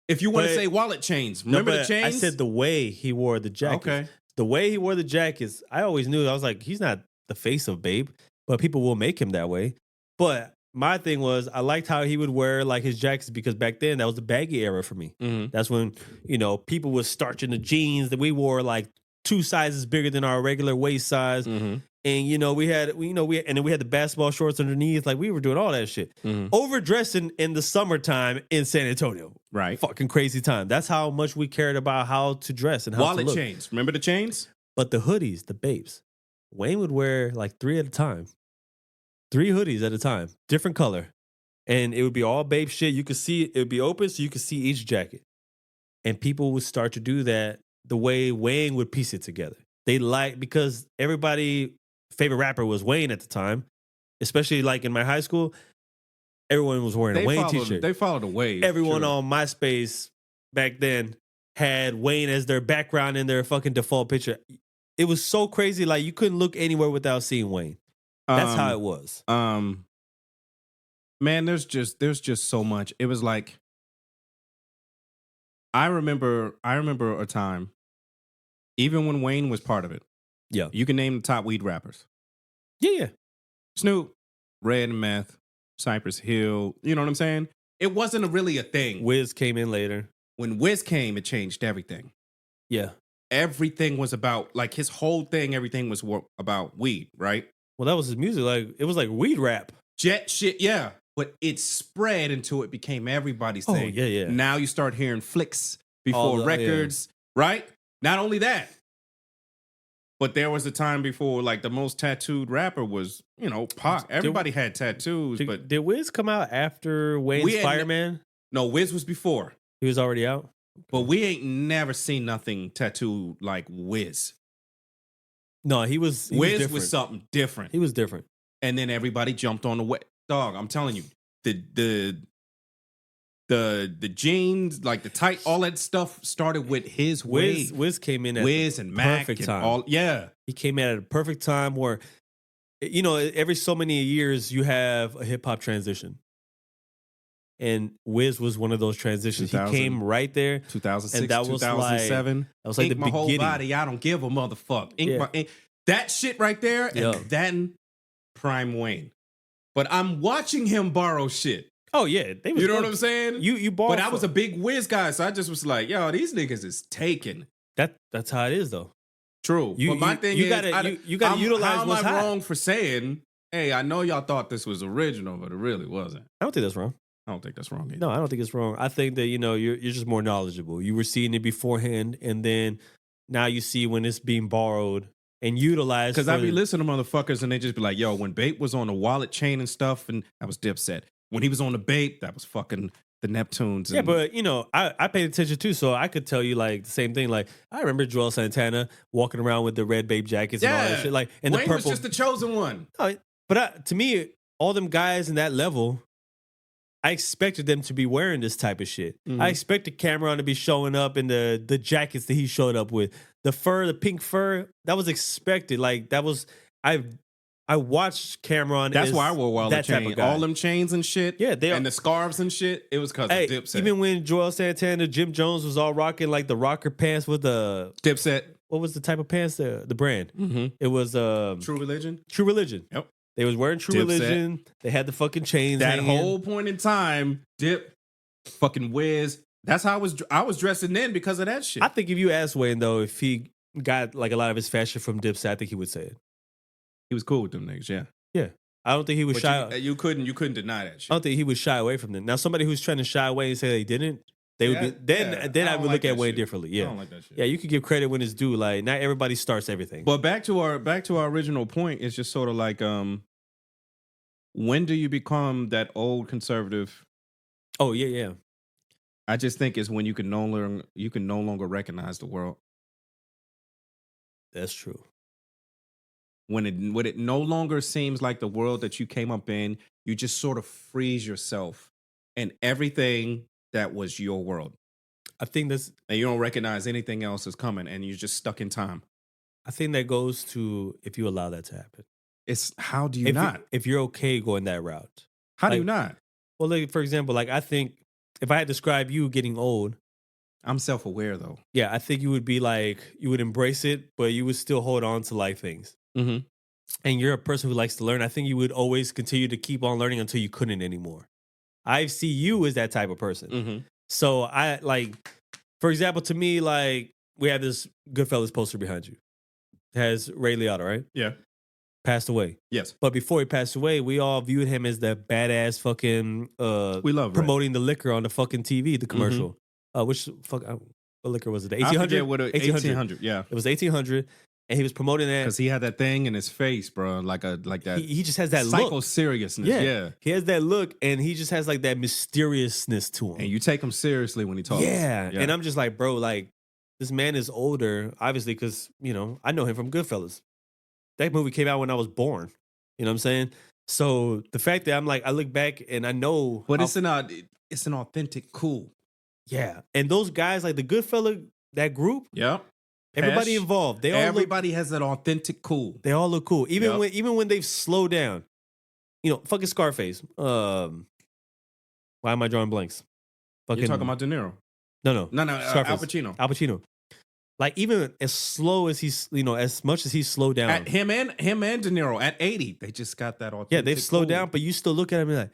If you want to But- say wallet chains, No, remember the but chains? I said the way he wore the jackets. Okay. The way he wore the jackets, I always knew. I was like, he's not the face of Babe, but people will make him that way. But my thing was, I liked how he would wear like his jackets because back then that was the baggy era for me. Mhm. That's when, you know, people was starching the jeans that we wore like 2 sizes bigger than our regular waist size. Mhm. And you know, we had the basketball shorts underneath. Like we were doing all that shit. Mhm. Overdressing in the summertime in San Antonio. Right. Fucking crazy time. That's how much we cared about how to dress and how to Wallet look. chains. Remember the chains? But the hoodies, the babes, Wayne would wear like 3 at a time. 3 hoodies at a time, different color. And it would be all babe shit. You could see it would be open so you could see each jacket. And people would start to do that the way Wayne would piece it together. They because everybody favorite rapper was Wayne at the time, especially like in my high school, everyone was wearing a Wayne t-shirt. They followed the wave. Everyone sure. on MySpace back then had Wayne as their background in their fucking default picture. It was so crazy. Like you couldn't look anywhere without seeing Wayne. That's how it was. Man, there's just so much. It was like I remember a time, even when Wayne was part of it. Yeah. You can name the top weed rappers. Yeah. Snoop, Red and Meth, Cypress Hill. You know what I'm saying? It wasn't really a thing. Wiz came in later. When Wiz came, it changed everything. Yeah. Everything was about, like, his whole thing, everything was about weed, right? Well, that was his music. Like, it was like weed rap. Jet shit, yeah. But it spread until it became everybody's thing. Oh, yeah. Now you start hearing flicks before Yeah. records, right? Not only that, but there was a time before, like, the most tattooed rapper was, Pac. Everybody had tattoos, but Did Wiz come out after Wayne's Fireman? No, Wiz was before. He was already out? But we ain't never seen nothing tattooed like Wiz. No, he was Wiz different. was something different. He was different. And then everybody jumped on the way. Dog, I'm telling you, the jeans, like the tight, all that stuff started with his wave. Wiz came in at Wiz and Mac perfect and time. all. Yeah, He came in at a perfect time where, every so many years you have a hip hop transition. And Wiz was one of those transitions. He 2000. came right there. 2006, And that was 2007. That was like Ink the my whole beginning. body. I don't give a motherfucker. Yeah. That shit right there, Yeah. and then Prime Wayne. But I'm watching him borrow shit. Oh yeah, they was You know what I'm saying? You bought, But I was a big Wiz guy, so I just was like, yo, these niggas is taken. that's how it is though. True. But my thing is, you gotta utilize how am what's I hot. wrong for saying, hey, I know y'all thought this was original, but it really wasn't. I don't think that's wrong. I don't think that's wrong either. No, I don't think it's wrong. I think that you're just more knowledgeable. You were seeing it beforehand, and then now you see when it's being borrowed and utilized. Because I be listening to motherfuckers and they just be like, yo, when Bape was on the wallet chain and stuff, and that was Dipset. When he was on the Bape, that was fucking the Neptunes. Yeah, but I paid attention too, so I could tell you like the same thing. Like I remember Joel Santana walking around with the red Bape jackets and all that shit. Like and Wayne the purple. was just the chosen one. But to me, all them guys in that level, I expected them to be wearing this type of shit. Mhm. I expected Cameron to be showing up in the jackets that he showed up with. The fur, the pink fur, that was expected. Like that was I watched Cameron. That's as why I wore wallet that type chain. of guy. All them chains and shit. Yeah, and the scarves and shit. It was because Hey, of Dipset. even when Joel Santana, Jim Jones was all rocking like the rocker pants with the Dipset. what was the type of pants? The brand. Mm-hmm. It was True Religion. True Religion. Yep. They was wearing True Dipset. Religion. They had the fucking chains. That hanging. whole point in time, Dip, fucking Wiz. That's how I was dressing then because of that shit. I think if you ask Wayne though, if he got like a lot of his fashion from Dipset, I think he would say it. He was cool with them niggas, yeah. Yeah, I don't think he was But shy. you couldn't deny that shit. I don't think he would shy away from them. Now, somebody who's trying to shy away and say they didn't, they would be. Then I don't would like look at that Wayne shit. differently. I Yeah, don't like that shit. yeah. You could give credit when it's due. Like not everybody starts everything. But back to our original point, it's just sort of like when do you become that old conservative? Oh yeah. I just think it's when you can no longer recognize the world. That's true. When it no longer seems like the world that you came up in, you just sort of freeze yourself and everything that was your world. I think that's. And you don't recognize anything else is coming and you're just stuck in time. I think that goes to if you allow that to happen. It's how do you not? If you're okay going that route. How do like- you not? Well, like for example, like I think if I had to describe you getting old, I'm self-aware though. yeah, I think you would be like you would embrace it, but you would still hold on to like things. Mm-hmm. And you're a person who likes to learn. I think you would always continue to keep on learning until you couldn't anymore. I see you as that type of person. Mm-hmm. So I like, for example, to me, like we have this Goodfellas poster behind you. It has Ray Liotta, right? Yeah. Passed away. Yes. But before he passed away, we all viewed him as the badass fucking We love Ray. promoting the liquor on the fucking TV, the commercial. Which what liquor was it? The I 1800? forget what 1800. Yeah. It was 1800, and he was promoting that. Because he had that thing in his face, bro, like that He just has that psycho look. seriousness. Yeah. Yeah. He has that look, and he just has like that mysteriousness to him. And you take him seriously when he talks. yeah. And I'm just like, bro, like this man is older, obviously, because I know him from Goodfellas. That movie came out when I was born. You know what I'm saying? So the fact that I'm like, I look back and I know, But how- it's an authentic cool. yeah. And those guys, like the Goodfella, that group, Yep. everybody Pesh, involved, they all Everybody has an authentic cool. look cool. Even Yep. when they've slowed down. fucking Scarface. Why am I drawing blanks? Fucking, You're talking about De Niro. no, No, Scarface. Al Pacino. Al Pacino. Like even as slow as he's, as much as he's slowed down. Him and De Niro at 80, they just got that authentic. Yeah, they've slowed cool. down, but you still look at him and like,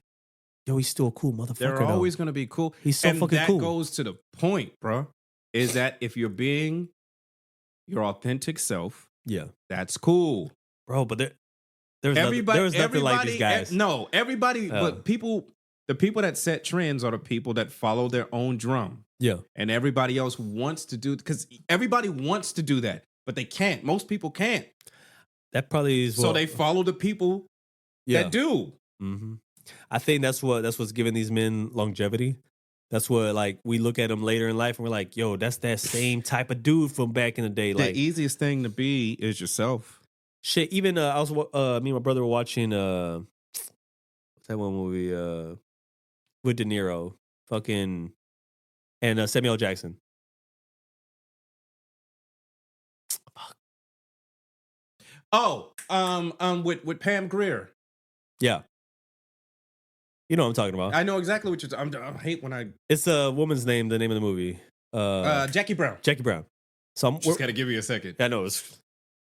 yo, he's still a cool motherfucker. They're always going to be cool. He's so fucking that cool. That goes to the point, bro, is that if you're being your authentic self, yeah, that's cool. Bro, but there's nothing like these guys. No, everybody, but the people that set trends are the people that follow their own drum. Yeah. And everybody else wants to do, because everybody wants to do that, but they can't. Most people can't. That probably is so they follow the people that do. Mm-hmm. I think that's what's giving these men longevity. That's what, like, we look at them later in life and we're like, yo, that's that same type of dude from back in the day. The like, easiest thing to be is yourself. Shit, even I was me and my brother were watching what's that one movie with De Niro, fucking, and Samuel L. Jackson. Oh, with Pam Grier. Yeah. You know what I'm talking about. I know exactly what you're talking about. I hate when I... It's a woman's name, the name of the movie. Jackie Brown. Jackie Brown. So I'm just got to give you a second. I know, it's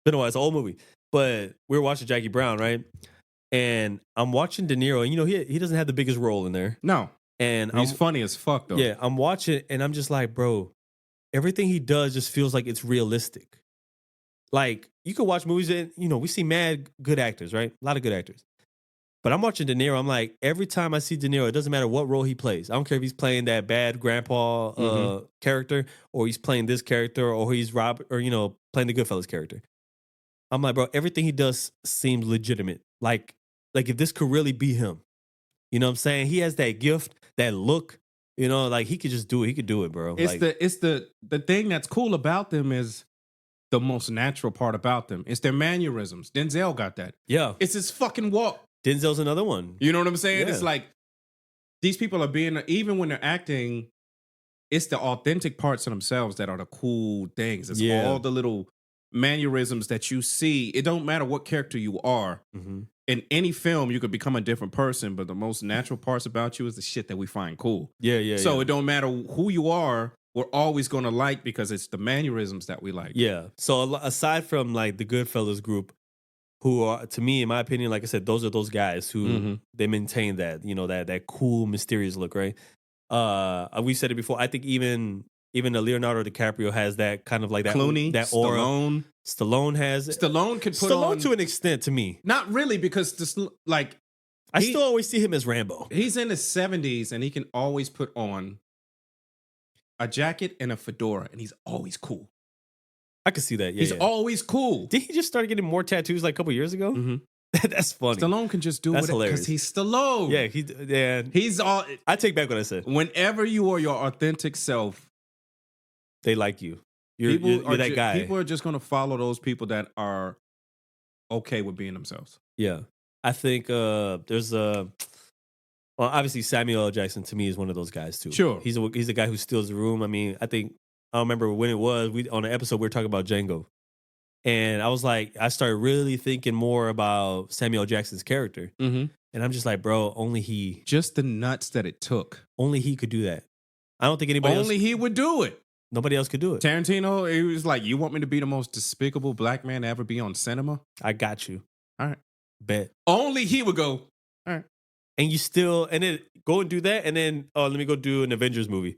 been a while. It's an old movie. But we were watching Jackie Brown, right? And I'm watching De Niro, and he doesn't have the biggest role in there. No. And he's funny as fuck, though. Yeah, I'm watching, and I'm just like, bro, everything he does just feels like it's realistic. Like, you can watch movies and, we see mad good actors, right? A lot of good actors. But I'm watching De Niro, I'm like, every time I see De Niro, it doesn't matter what role he plays. I don't care if he's playing that bad grandpa character, or he's playing this character, or he's Robert, or, playing the Goodfellas character. I'm like, bro, everything he does seems legitimate. Like if this could really be him. You know what I'm saying? He has that gift, that look, like he could just do it. He could do it, bro. It's the thing that's cool about them is the most natural part about them. It's their mannerisms. Denzel got that. Yeah. It's his fucking walk. Denzel's another one. You know what I'm saying? Yeah. It's like these people are being, even when they're acting, it's the authentic parts of themselves that are the cool things. It's all the little mannerisms that you see. It don't matter what character you are. Mm-hmm. In any film, you could become a different person, but the most natural parts about you is the shit that we find cool. Yeah. So it don't matter who you are, we're always going to like, because it's the mannerisms that we like. Yeah. So aside from like the Goodfellas group, who are, to me, in my opinion, like I said, those are those guys who they maintain that, that cool, mysterious look, right? We said it before. I think even Leonardo DiCaprio has that kind of like that Clooney, that aura. Stallone has it. Stallone could put Stallone on, to an extent, to me. Not really, because I still always see him as Rambo. He's in his 70s and he can always put on a jacket and a fedora, and he's always cool. I can see that. Yeah, he's always cool. Did he just start getting more tattoos like a couple years ago? Mm-hmm. That's funny. Stallone can just do it because he's Stallone. Yeah, he's all. I take back what I said. Whenever you are your authentic self, they like you. You're that guy. People are just going to follow those people that are okay with being themselves. Yeah, I think there's obviously Samuel L. Jackson to me is one of those guys too. Sure, he's the guy who steals the room. I mean, I don't remember when it was. On the episode we were talking about Django, and I was like, I started really thinking more about Samuel L. Jackson's character, and I'm just like, bro, only he, just the nuts that it took, only he could do that. I don't think anybody else, he would do it. Nobody else could do it. Tarantino, he was like, you want me to be the most despicable black man to ever be on cinema? I got you. All right. Bet. Only he would go, all right. And you still, and then go and do that, and then, let me go do an Avengers movie.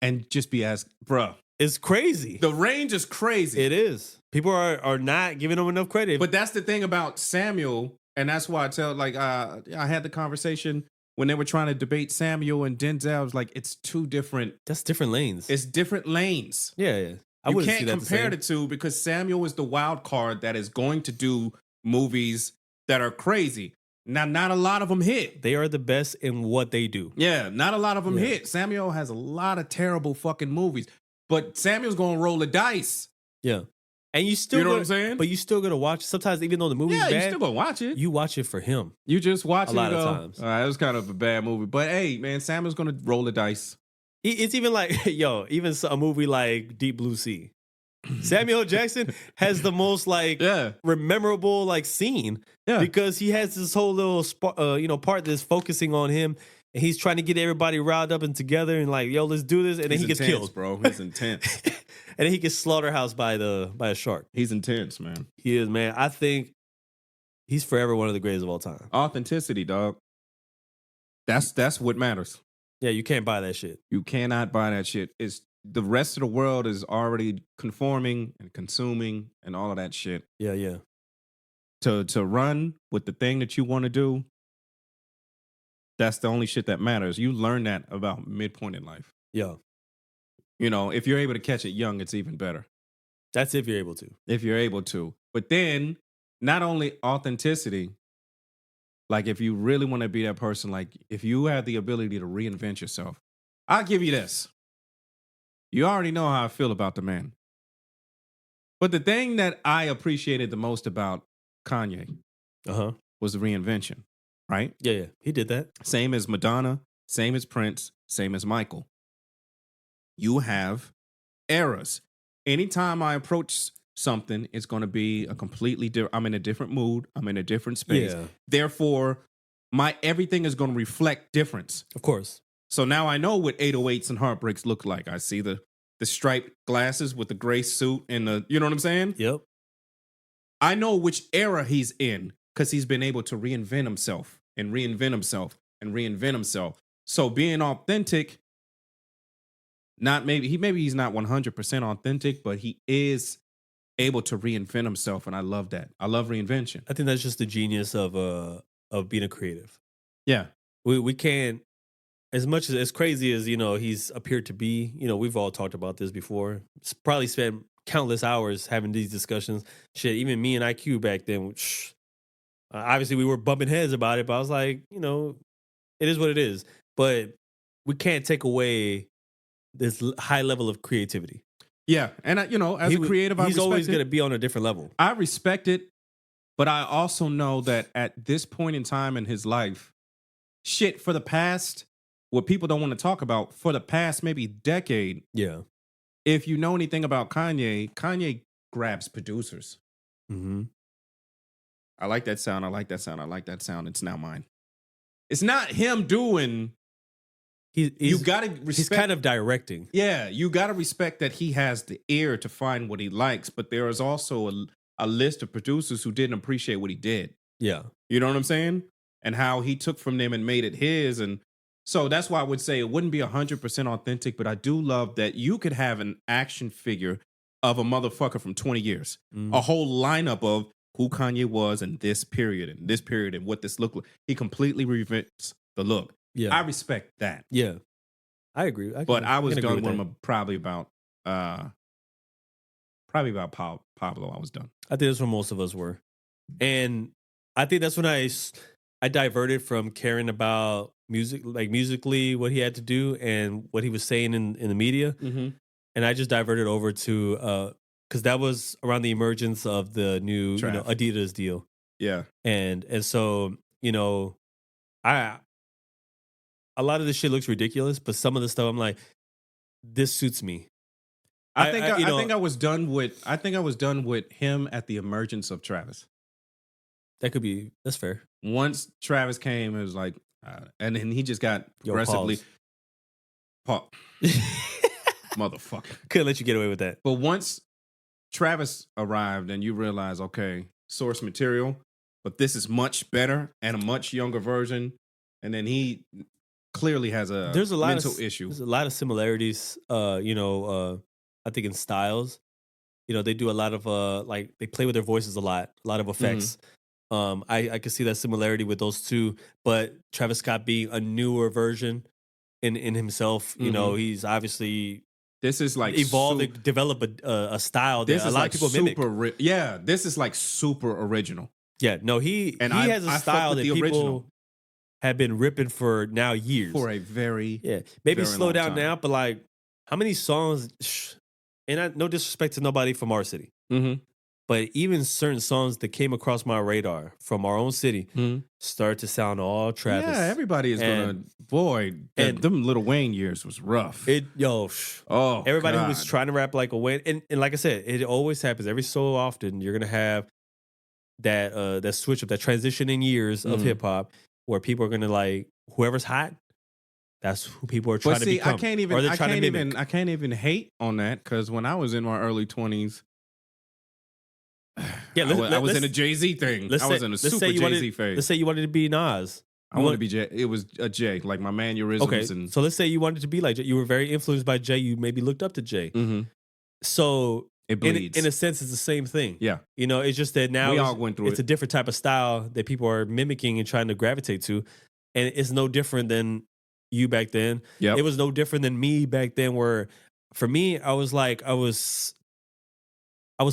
And just be asked, bruh. It's crazy. The range is crazy. It is. People are not giving him enough credit. But that's the thing about Samuel, and that's why I tell, I had the conversation when they were trying to debate Samuel and Denzel. I was like, it's two different. That's different lanes. It's different lanes. Yeah. You can't compare the two, because Samuel is the wild card that is going to do movies that are crazy. Now, not a lot of them hit. They are the best in what they do. Yeah, not a lot of them hit. Samuel has a lot of terrible fucking movies, but Samuel's going to roll the dice. Yeah. And you still, what I'm saying? But you still got to watch. Sometimes, even though the movie's bad, you still going to watch it. You watch it for him. You just watch it. A lot of times. All right, it was kind of a bad movie, but hey, man, Samuel's going to roll the dice. It's even like, even a movie like Deep Blue Sea. Samuel L. Jackson has the most like Yeah. memorable like scene Yeah. because he has this whole little part that's focusing on him, and he's trying to get everybody riled up and together and like, yo, let's do this, and then he gets intense, killed, bro. He's intense. and then he gets slaughterhoused by a shark. He's intense, man. He is, man. I think he's forever one of the greatest of all time. Authenticity, dog. That's what matters. Yeah, you can't buy that shit. You cannot buy that shit. It's the rest of the world is already conforming and consuming and all of that shit. Yeah, yeah. To run with the thing that you want to do, that's the only shit that matters. You learn that about midpoint in life. Yeah. You know, if you're able to catch it young, it's even better. That's if you're able to. If you're able to. But then, not only authenticity, like if you really want to be that person, like if you have the ability to reinvent yourself, I'll give you this. You already know how I feel about the man. But the thing that I appreciated the most about Kanye was the reinvention, right? Yeah, yeah. He did that. Same as Madonna, same as Prince, same as Michael. You have eras. Anytime I approach something, it's going to be a completely different. I'm in a different mood. I'm in a different space. Yeah. Therefore, my everything is going to reflect difference. Of course. So now I know what 808s and heartbreaks look like. I see the striped glasses with the gray suit and the, you know what I'm saying? Yep. I know which era he's in because he's been able to reinvent himself and reinvent himself and reinvent himself. So being authentic, maybe he's not 100% authentic, but he is able to reinvent himself, and I love that. I love reinvention. I think that's just the genius of being a creative. Yeah. We can't, as much as crazy as, you know, he's appeared to be, you know, we've all talked about this before. Probably spent countless hours having these discussions. Shit, even me and IQ back then, obviously we were bumping heads about it, but I was like, you know, it is what it is. But we can't take away this high level of creativity. Yeah. And, as a creative, he's always going to be on a different level. I respect it, but I also know that at this point in time in his life, shit, for the past, what people don't want to talk about, for the past maybe decade, yeah. If you know anything about Kanye grabs producers. Mm-hmm. I like that sound. I like that sound. I like that sound. It's now mine. It's not him doing. You got to respect. He's kind of directing. Yeah, you got to respect that he has the ear to find what he likes, but there is also a list of producers who didn't appreciate what he did. Yeah. You know what I'm saying? And how he took from them and made it his. And so that's why I would say it wouldn't be 100% authentic, but I do love that you could have an action figure of a motherfucker from 20 years. A whole lineup of who Kanye was in this period and what this looked like. He completely reinvents the look. Yeah. I respect that. Yeah. I agree. But I was done with him probably about Pablo. I was done. I think that's where most of us were. And I think that's when I diverted from caring about music, like musically what he had to do and what he was saying in the media. Mm-hmm. And I just diverted over to, because that was around the emergence of the new Adidas deal. Yeah. And so, a lot of this shit looks ridiculous, but some of the stuff I'm like, this suits me. I think I was done with him at the emergence of Travis. That's fair. Once Travis came, it was like, and then he just got progressively. Motherfucker. Couldn't let you get away with that. But once Travis arrived and you realize, okay, source material, but this is much better and a much younger version. And then he clearly has a mental issue. There's a lot of similarities, I think in styles. They do a lot of like they play with their voices a lot of effects. I could see that similarity with those two, but Travis Scott being a newer version in himself, he's obviously this is like evolved, develop a style that a lot of people mimic. This is like super original. Yeah, no, he has a style that people have been ripping for now years. For a very maybe slow down time. now, but like how many songs? And no disrespect to nobody from our city, But even certain songs that came across my radar from our own city Mhm. start to sound all Travis. Yeah, everybody is gonna. And- Boy, and- them Little Wayne years was rough. Oh, everybody who God. was trying to rap like a Wayne, and like I said, it always happens. Every so often, you're gonna have that switch up, that transition in years of Mhm. hip hop, where people are gonna like whoever's hot. That's who people are trying But to see, become. I can't or even. they're I trying can't to mimic. even. I can't even hate on that because when I was in my early 20s, Yeah, I was in a Jay Z thing. I was in a super Jay Z phase. Let's say you wanted to be Nas. I want to be Jay. It was a Jay, like my mannerisms. Okay, and so let's say you wanted to be like Jay. You were very influenced by Jay. You maybe looked up to Jay. Mhm. So It bleeds. in a sense, it's the same thing. Yeah. You know, it's just that now We all went through it's it. a different type of style that people are mimicking and trying to gravitate to. And it's no different than you back then. Yep. It was no different than me back then, where for me, I was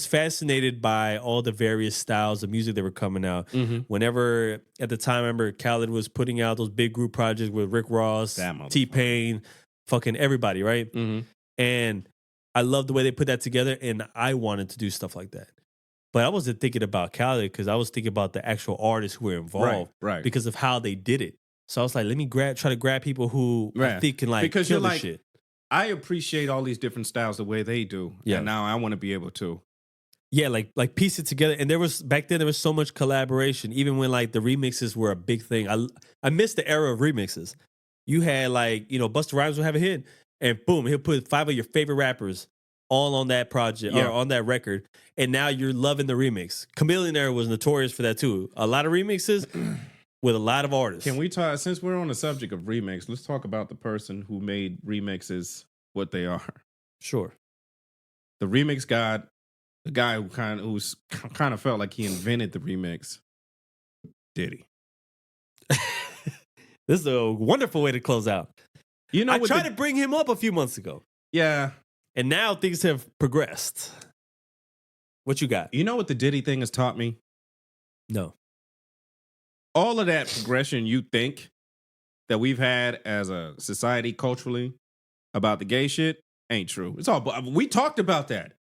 fascinated by all the various styles of music that were coming out. Mhm. Whenever at the time, I remember Khaled was putting out those big group projects with Rick Ross, That motherfucker. T-Pain, fucking everybody, right? Mhm. And I love the way they put that together, and I wanted to do stuff like that. But I wasn't thinking about Khaled because I was thinking about the actual artists who were involved, Right. because of how they did it. So I was like, let me try to grab people who I Right. think can like Because kill you're this like- shit. I appreciate all these different styles the way they do. Yeah. And now I want to be able to. Yeah, like piece it together. And back then there was so much collaboration, even when like the remixes were a big thing. I missed the era of remixes. You had like, Busta Rhymes would have a hit, and boom, he'll put 5 of your favorite rappers all on that project Yeah. or on that record. And now you're loving the remix. Chameleon Era was notorious for that too. A lot of remixes with a lot of artists. Can we talk, since we're on the subject of remix, let's talk about the person who made remixes what they are. Sure. The remix god, the guy who kind of felt like he invented the remix, Diddy. This is a wonderful way to close out. You know, I with tried the- to bring him up a few months ago, Yeah. and now things have progressed. What you got? You know what the Diddy thing has taught me? No. All of that progression you think that we've had as a society culturally about the gay shit ain't true. It's all, we talked about that.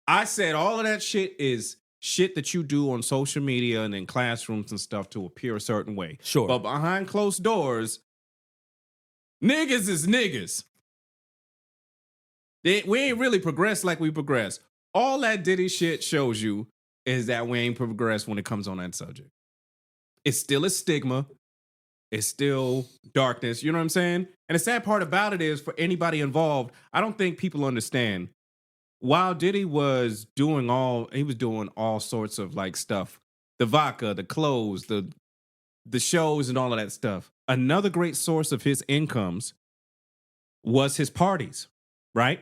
I said all of that shit is shit that you do on social media and in classrooms and stuff to appear a certain way. Sure. But behind closed doors, niggas is niggas. We ain't really progressed like we progressed. All that Diddy shit shows you is that we ain't progressed when it comes on that subject. It's still a stigma. It's still darkness. You know what I'm saying? And the sad part about it is, for anybody involved, I don't think people understand. While Diddy was doing all sorts of like stuff, the vodka, the clothes, the shows and all of that stuff. Another great source of his incomes was his parties, right?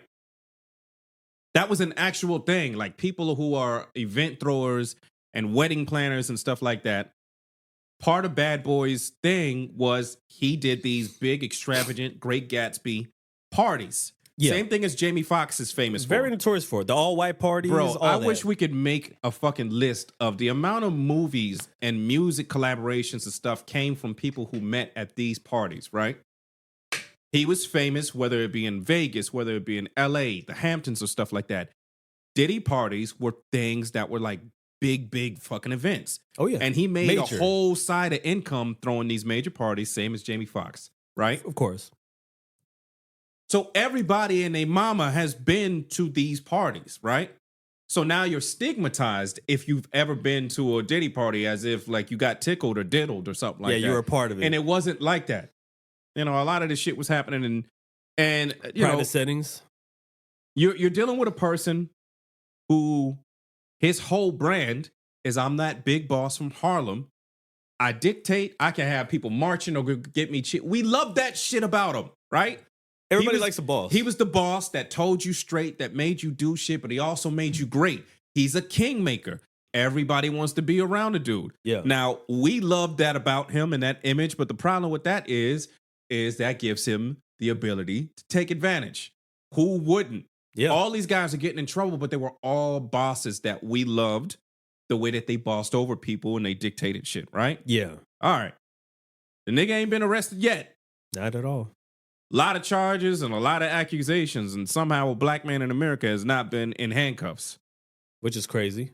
That was an actual thing. Like people who are event throwers and wedding planners and stuff like that. Part of Bad Boy's thing was he did these big, extravagant, Great Gatsby parties. Yeah. Same thing as Jamie Foxx is famous Very for. notorious for it. The all-white parties. Bro, all I that. wish we could make a fucking list of the amount of movies and music collaborations and stuff came from people who met at these parties, right? He was famous, whether it be in Vegas, whether it be in LA, the Hamptons or stuff like that. Diddy parties were things that were like big fucking events. Oh yeah. And he made Major. a whole side of income throwing these major parties, same as Jamie Foxx, right? Of course. So everybody and their mama has been to these parties, right? So now you're stigmatized if you've ever been to a Diddy party as if like you got tickled or diddled or something like that. Yeah, you were a part of it. And it wasn't like that. You know, a lot of this shit was happening and you private know, settings. you're dealing with a person who his whole brand is I'm that big boss from Harlem. I dictate, I can have people marching or get me shit. We love that shit about him, right? Everybody was- likes a boss. He was the boss that told you straight, that made you do shit, but he also made you great. He's a kingmaker. Everybody wants to be around a dude. Yeah. Now, we love that about him and that image, but the problem with that is that gives him the ability to take advantage. Who wouldn't? Yeah. All these guys are getting in trouble, but they were all bosses that we loved the way that they bossed over people and they dictated shit, right? Yeah. All right. The nigga ain't been arrested yet. Not at all. A lot of charges and a lot of accusations, and somehow a black man in America has not been in handcuffs. Which is crazy.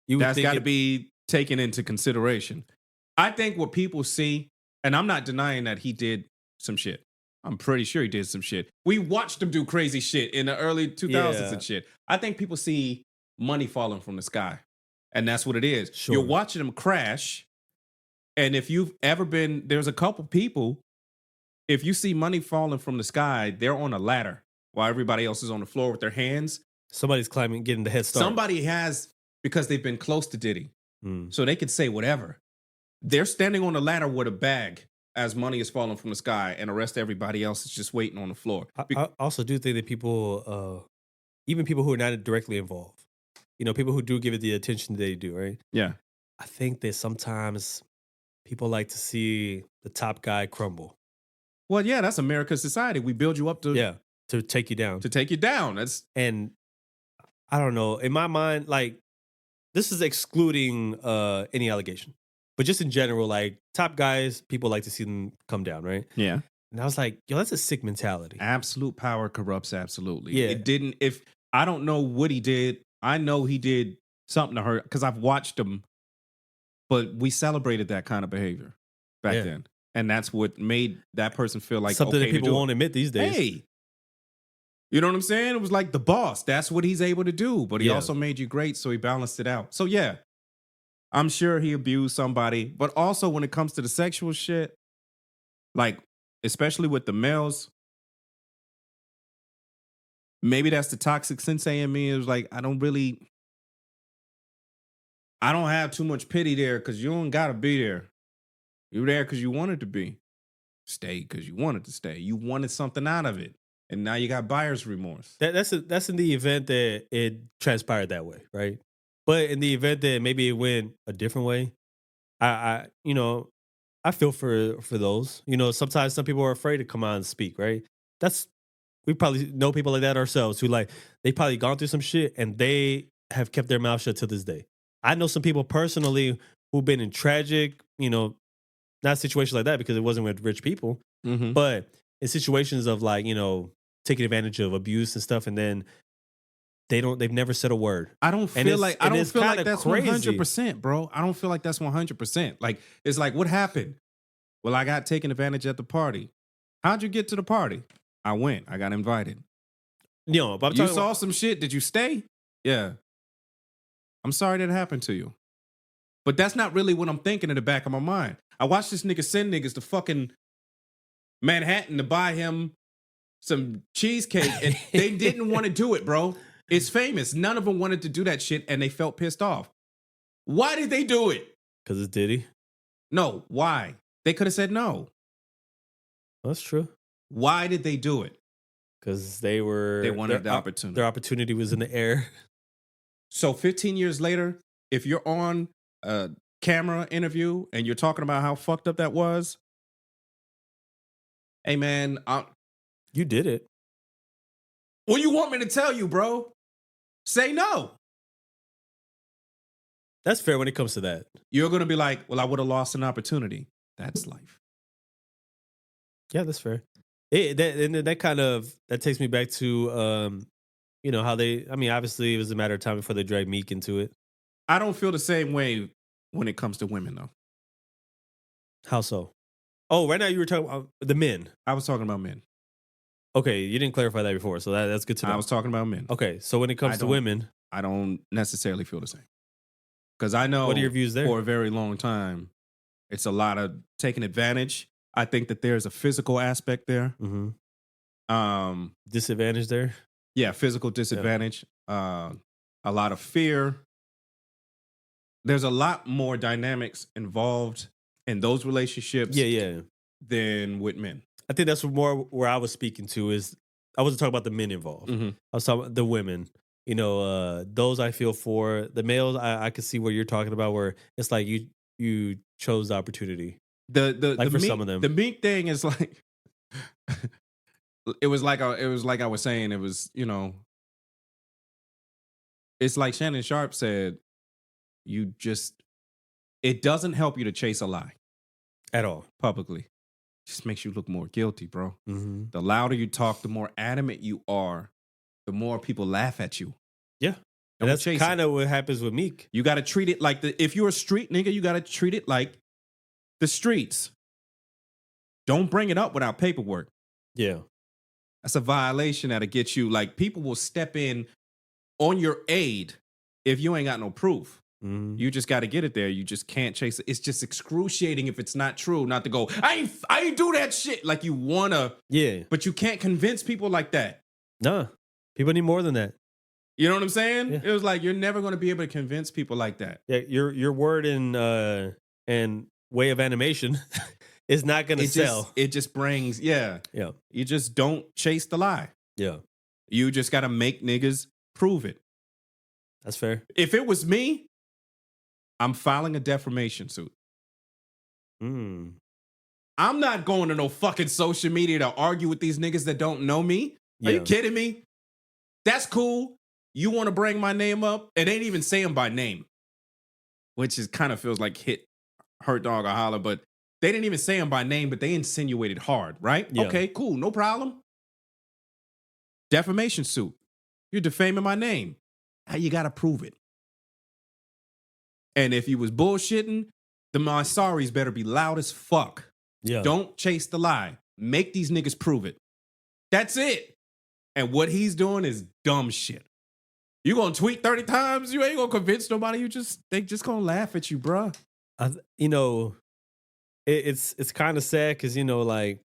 You would That's think got to it- be taken into consideration. I think what people see, and I'm not denying that he did some shit. I'm pretty sure he did some shit. We watched him do crazy shit in the early 2000s Yeah. and shit. I think people see money falling from the sky, and that's what it is. Sure. You're watching him crash, and if you've ever been, there's a couple people, if you see money falling from the sky, they're on a ladder while everybody else is on the floor with their hands. somebody's climbing, getting the head start. Somebody has, because they've been close to Diddy. Mm. So they can say whatever. They're standing on a ladder with a bag as money is falling from the sky, and the rest of everybody else is just waiting on the floor. I also do think that people, even people who are not directly involved, people who do give it the attention they do, right? Yeah. I think that sometimes people like to see the top guy crumble. Well, yeah, that's America's society. We build you up to To take you down. take you down. That's And I don't know, in my mind, like, this is excluding any allegation. But just in general, like, top guys, people like to see them come down, right? yeah. And I was like, yo, that's a sick mentality. Absolute power corrupts absolutely. Yeah. It didn't. If I don't know what he did, I know he did something to her because I've watched him. But we celebrated that kind of behavior back Yeah. then, and that's what made that person feel like Something okay that to people do it. won't admit these days. Hey, you know what I'm saying? It was like the boss. That's what he's able to do. But he Yeah. also made you great, so he balanced it out. So yeah, I'm sure he abused somebody. But also when it comes to the sexual shit, like especially with the males, maybe that's the toxic sensei in me. It was like I don't have too much pity there because you don't gotta be there. You're there because you wanted to be. Stay because you wanted to stay. You wanted something out of it. And now you got buyer's remorse. That's in the event that it transpired that way, right? But in the event that maybe it went a different way, I feel for those. Sometimes some people are afraid to come out and speak, right? We probably know people like that ourselves who like they probably gone through some shit and they have kept their mouth shut to this day. I know some people personally who've been in tragic, not situations like that because it wasn't with rich people, Mm-hmm. but in situations of like, taking advantage of abuse and stuff, and then they've never said a word. I don't And feel like it's kinda that's crazy. 100%, bro. I don't feel like that's 100%. Like it's like what happened? Well, I got taken advantage at the party. How'd you get to the party? I went. I got invited. But I'm You talking saw about, some shit. Did you stay? Yeah. I'm sorry that happened to you. But that's not really what I'm thinking in the back of my mind. I watched this nigga send niggas to fucking Manhattan to buy him some cheesecake, and they didn't want to do it, bro. It's famous. None of them wanted to do that shit, and they felt pissed off. Why did they do it? because it's Diddy. No, why? They could have said no. That's true. Why did they do it? Because they wanted the opportunity. Their opportunity was in the air. So 15 years later, if you're on a camera interview and you're talking about how fucked up that was, hey man, You did it. what you want me to tell you, bro? Say no. That's fair when it comes to that. You're going to be like, well, I would have lost an opportunity. That's life. Yeah, that's fair. That takes me back to how obviously it was a matter of time before they dragged Meek into it. I don't feel the same way when it comes to women, though. How so? Oh, right now you were talking about the men. I was talking about men. Okay, you didn't clarify that before, so that's good to know. I was talking about men. Okay, so when it comes I to don't- women, I don't necessarily feel the same. Because I know what are your views there? for a very long time, it's a lot of taking advantage. I think that there's a physical aspect there. Mm-hmm. Disadvantage there? Yeah, physical disadvantage. A lot of fear. There's a lot more dynamics involved in those relationships Yeah. than with men. I think that's more where I was speaking to is I wasn't talking about the men involved. Mm-hmm. I was talking about the women. Those I feel for. The males, I could see what you're talking about, where it's like you chose the opportunity. The for Meek, some of them. the Meek thing is like it was like I was saying, it was, it's like Shannon Sharp said, it doesn't help you to chase a lie At all. publicly. It just makes you look more guilty, bro. Mm-hmm. The louder you talk, the more adamant you are, the more people laugh at you. Yeah. And Don't that's chase kind it. of what happens with Meek. You got to treat it like if you're a street nigga, you got to treat it like the streets. Don't bring it up without paperwork. Yeah. That's a violation that'll get you. Like, people will step in on your aid if you ain't got no proof. Mhm. You just got to get it there. You just can't chase it. It's just excruciating if it's not true, not to go, I ain't do that shit. Like, you wanna, Yeah. but you can't convince people like that. Nah. People need more than that. You know what I'm saying? Yeah. It was like, you're never going to be able to convince people like that. Yeah, your word and way of animation is not going to sell. It just brings, yeah. Yeah. You just don't chase the lie. Yeah. You just got to make niggas prove it. That's fair. If it was me, I'm filing a defamation suit. Mm. I'm not going to no fucking social media to argue with these niggas that don't know me. Are Yeah. you kidding me? That's cool. You want to bring my name up? It ain't even saying by name, which is kind of feels like hurt dog or holler, but they didn't even say him by name, but they insinuated hard, right? Yeah. Okay, cool. No problem. Defamation suit. You're defaming my name. How you got to prove it? And if you was bullshitting, then my sorries better be loud as fuck. Yeah. Don't chase the lie. Make these niggas prove it. That's it. And what he's doing is dumb shit. You gonna tweet 30 times, you ain't gonna convince nobody. They just gonna laugh at you, bruh. You know, it's kind of sad because, you know, like,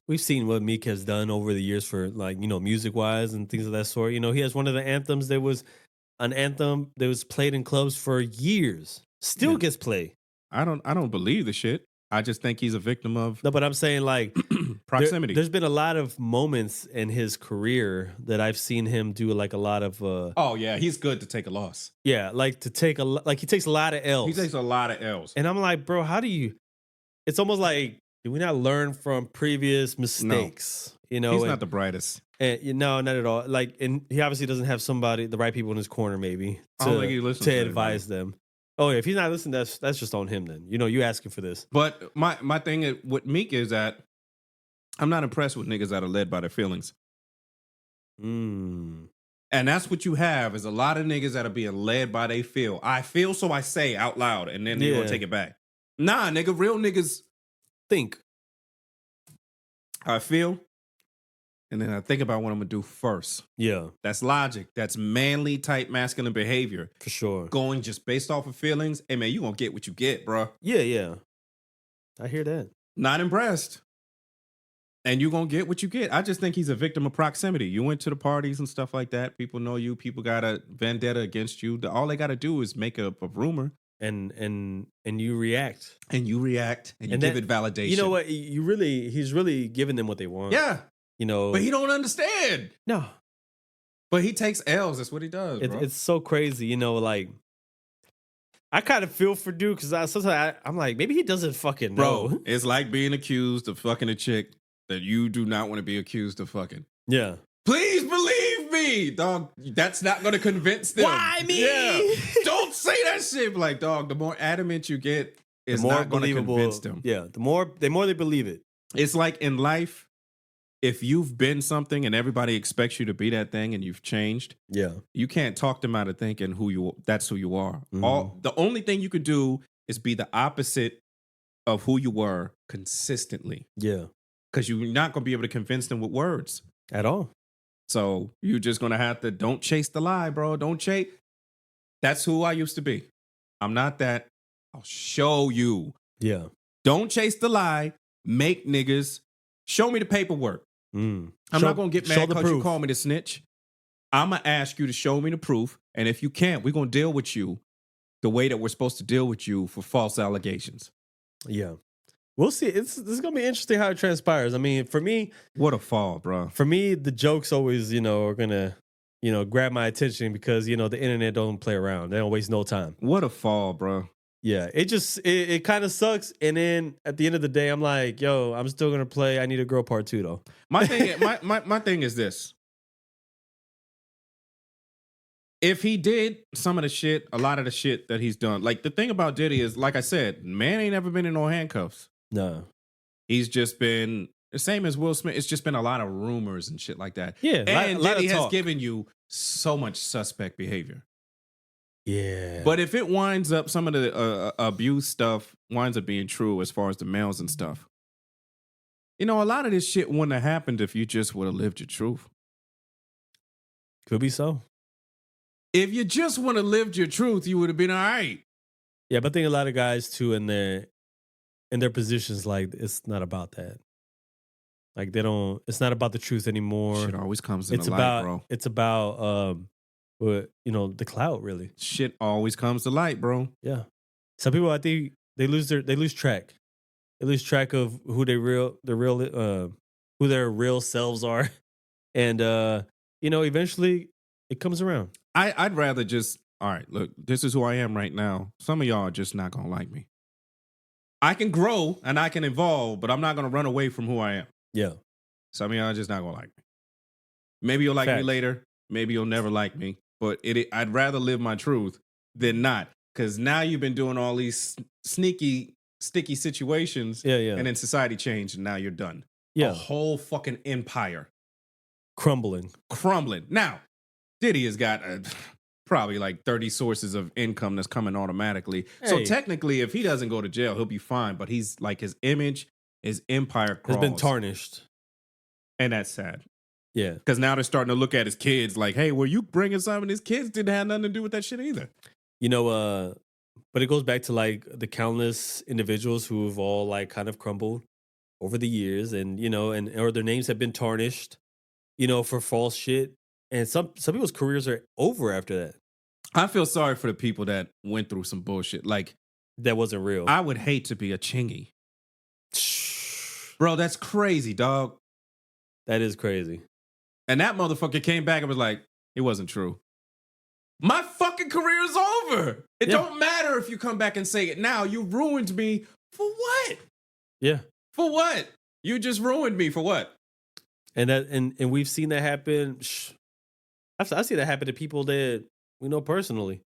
we've seen what Meek has done over the years for, like, you know, music wise and things of that sort. You know, he has one of the anthems that was an anthem that was played in clubs for years, still Yeah. gets played. I don't believe the shit. I just think he's a victim of No, but I'm saying, like, proximity. there's been a lot of moments in his career that I've seen him do, like, a lot of oh yeah, he's good to take a loss. yeah, like, to take like, he takes a lot of L's. He takes a lot of L's. And I'm like, bro, how do you? It's almost like, did we not learn from previous mistakes? You know, He's not the brightest. No, not at all. Like, and he obviously doesn't have the right people in his corner, maybe I don't think he listens to to advise them. Oh, yeah, if he's not listening, that's just on him. Then, you know, you asking for this. But my thing with Meek is that I'm not impressed with niggas that are led by their feelings. Mm. And that's what you have is a lot of niggas that are being led by they feel. I feel, so I say out loud, and then they gonna take it back. Nah, nigga, real niggas Think. I feel, and then I think about what I'm gonna do first. Yeah, That's logic. That's manly type masculine behavior. for sure. Going just based off of feelings. Hey man, you gonna get what you get, bro. Yeah. I hear that. Not impressed. And you gonna get what you get. I just think he's a victim of proximity. You went to the parties and stuff like that. People know you. People got a vendetta against you. All they gotta do is make a rumor. And you react. And you react and you And give that- it validation. You know what? He's really giving them what they want. Yeah. You know, But he don't understand. no. But he takes L's. That's what he does, bro. It's so crazy, you know, like, I kind of feel for Duke because sometimes I'm like, maybe he doesn't fucking know. Bro, it's like being accused of fucking a chick that you do not want to be accused of fucking. Yeah. Please believe me, dog. That's not going to convince them. Why me? Yeah. Don't say that shit. Like, dog, the more adamant you get, it's The more not going to believable. convince them. Yeah. The more they believe it. It's like in life, if you've been something and everybody expects you to be that thing and you've changed, Yeah. you can't talk them out of thinking that's who you are. Mhm. The only thing you could do is be the opposite of who you were consistently. Yeah. Because you're not going to be able to convince them with words. At all. So you're just going to have to, don't chase the lie, bro. Don't chase. That's who I used to be. I'm not that. I'll show you. Yeah. Don't chase the lie. Make niggas. Show me the paperwork. I'm not going to get mad because you call me the snitch. I'm going to ask you to show me the proof. And if you can't, we're going to deal with you the way that we're supposed to deal with you for false allegations. Yeah. We'll see. This is going to be interesting how it transpires. I mean, for me, What a fall, bro. the jokes always, you know, are going to, you know, grab my attention because, you know, the internet don't play around. They don't waste no time. What a fall, bro. Yeah. It kind of sucks. And then at the end of the day, I'm like, yo, I'm still going to play I Need a Girl Part 2, though. My thing, my thing is this. If he did some of the shit, a lot of the shit that he's done, like the thing about Diddy is, like I said, man ain't never been in no handcuffs. No. He's just been the same as Will Smith. It's just been a lot of rumors and shit like that. Yeah. And lot Diddy of has talk. given you so much suspect behavior. Yeah. But if it winds up, some of the abuse stuff winds up being true as far as the males and stuff. A lot of this shit wouldn't have happened if you just would have lived your truth. Could be so. If you just would have lived your truth, you would have been all right. Yeah, but I think a lot of guys too in their positions, like, it's not about that. Like, it's not about the truth anymore. Shit always comes in It's the light, about bro. it's about the clout, really. Shit always comes to light, bro. Yeah. Some people, I think, they lose track. They lose track of who who their real selves are. And eventually it comes around. I'd rather just, all right, look, this is who I am right now. Some of y'all are just not gonna like me. I can grow and I can evolve, but I'm not gonna run away from who I am. Yeah. Some of y'all are just not gonna like me. Maybe you'll like me Facts. later. Maybe you'll never like me. But I'd rather live my truth than not. Because now you've been doing all these sneaky, sticky situations. Yeah, yeah. And then society changed and now you're done. Yeah. A whole fucking empire Crumbling. crumbling. Now, Diddy has got probably like 30 sources of income that's coming automatically. So Hey. technically, if he doesn't go to jail, he'll be fine. But he's like, his image, his empire Has crawls. been tarnished. And that's sad. Yeah. Because now they're starting to look at his kids like, hey, were you bringing something? His kids didn't have nothing to do with that shit either. But it goes back to like the countless individuals who have all like kind of crumbled over the years, and or their names have been tarnished, for false shit. And some people's careers are over after that. I feel sorry for the people that went through some bullshit. Like, That wasn't real. I would hate to be a chingy. Bro, that's crazy, dog. That is crazy. And that motherfucker came back and was like, it wasn't true. My fucking career is over. It Yeah. don't matter if you come back and say it now. You ruined me for what? Yeah. For what? You just ruined me for what? And we've seen that happen. I've seen that happen to people that we know personally.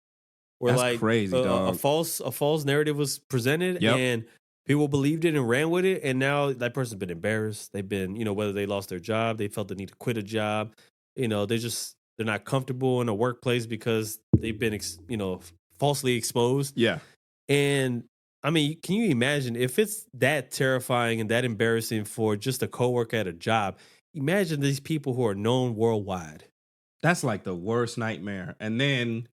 Where That's like crazy, dog. a false narrative was presented, Yep. and people believed it and ran with it, and now that person's been embarrassed. They've been, whether they lost their job, they felt the need to quit a job. They're not comfortable in a workplace because they've been falsely exposed. Yeah. And I mean, can you imagine if it's that terrifying and that embarrassing for just a coworker at a job? Imagine these people who are known worldwide. That's like the worst nightmare. And then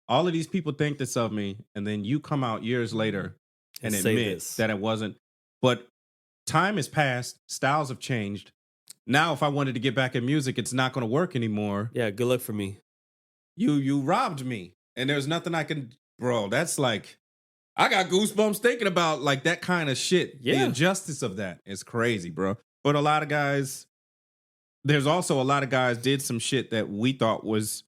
all of these people think this of me, and then you come out years later and say admit this. that it wasn't. But time has passed, styles have changed. Now, if I wanted to get back in music, it's not going to work anymore. Yeah, good luck for me. You robbed me, and there's nothing I can, bro. That's like, I got goosebumps thinking about like that kind of shit. The Yeah. injustice of that is crazy, bro. But a lot of guys, there's also a lot of guys did some shit that we thought was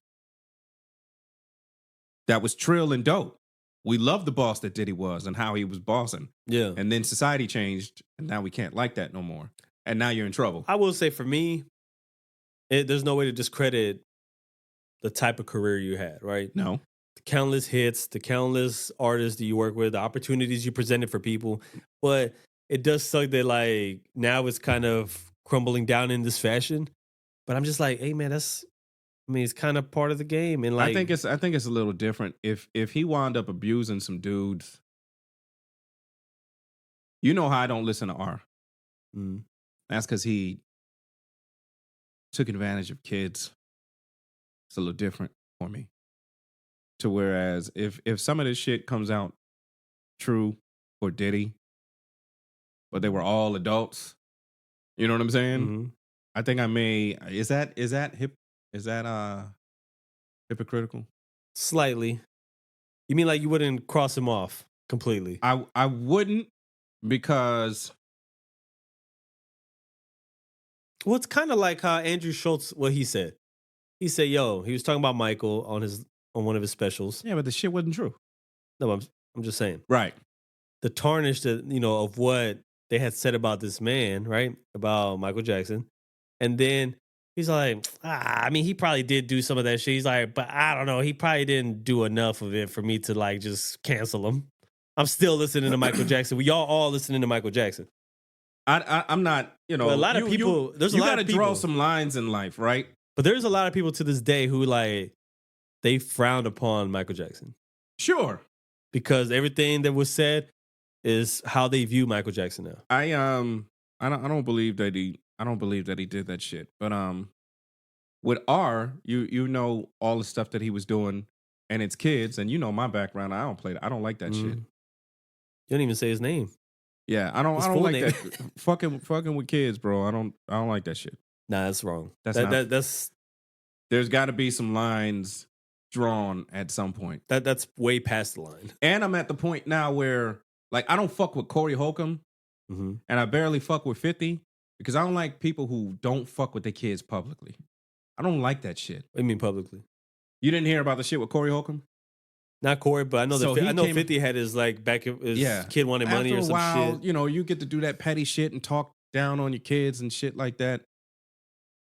trill and dope. We loved the boss that Diddy was and how he was bossing. Yeah. And then society changed, and now we can't like that no more. And now you're in trouble. I will say for me, there's no way to discredit the type of career you had, right? No. The countless hits, the countless artists that you work with, the opportunities you presented for people. But it does suck that like now it's kind of crumbling down in this fashion. But I'm just like, hey man, it's kind of part of the game. And like I think it's a little different. If he wound up abusing some dudes, you know how I don't listen to R. Mm. That's because he took advantage of kids. It's a little different for me. To whereas if some of this shit comes out true for Diddy, but they were all adults, you know what I'm saying? Mhm. I think I may. Is that hypocritical? Slightly. You mean like you wouldn't cross him off completely? I wouldn't, because Well, it's kind of like how Andrew Schultz, what he said. He said, "Yo," he was talking about Michael on one of his specials. yeah, but the shit wasn't true. No, I'm just saying Right. the tarnish that of what they had said about this man, right? About Michael Jackson, and then he's like, I mean, he probably did do some of that shit. He's like, but I don't know, he probably didn't do enough of it for me to like just cancel him. I'm still listening to Michael Jackson. We all listening to Michael Jackson. I'm not, But a lot of people- there's a you lot gotta of draw people- some lines in life, right? But there's a lot of people to this day who like they frowned upon Michael Jackson Sure. because everything that was said is how they view Michael Jackson now. I don't believe that he did that shit. But with R, you know all the stuff that he was doing and it's kids, and you know my background. I don't play that. I don't like that shit. You don't even say his name. Yeah, I don't His like full name. that. Fucking with kids, bro. I don't like that shit. Nah, that's wrong. That's there's got to be some lines drawn at some point. That's way past the line. And I'm at the point now where like I don't fuck with Corey Holcomb and I barely fuck with 50 because I don't like people who don't fuck with their kids publicly. I don't like that shit. What do you mean publicly? You didn't hear about the shit with Corey Holcomb? Not Corey, but I know So he I know came- 50 had his like back his kid wanted money After or a some while, shit. you know, you get to do that petty shit and talk down on your kids and shit like that.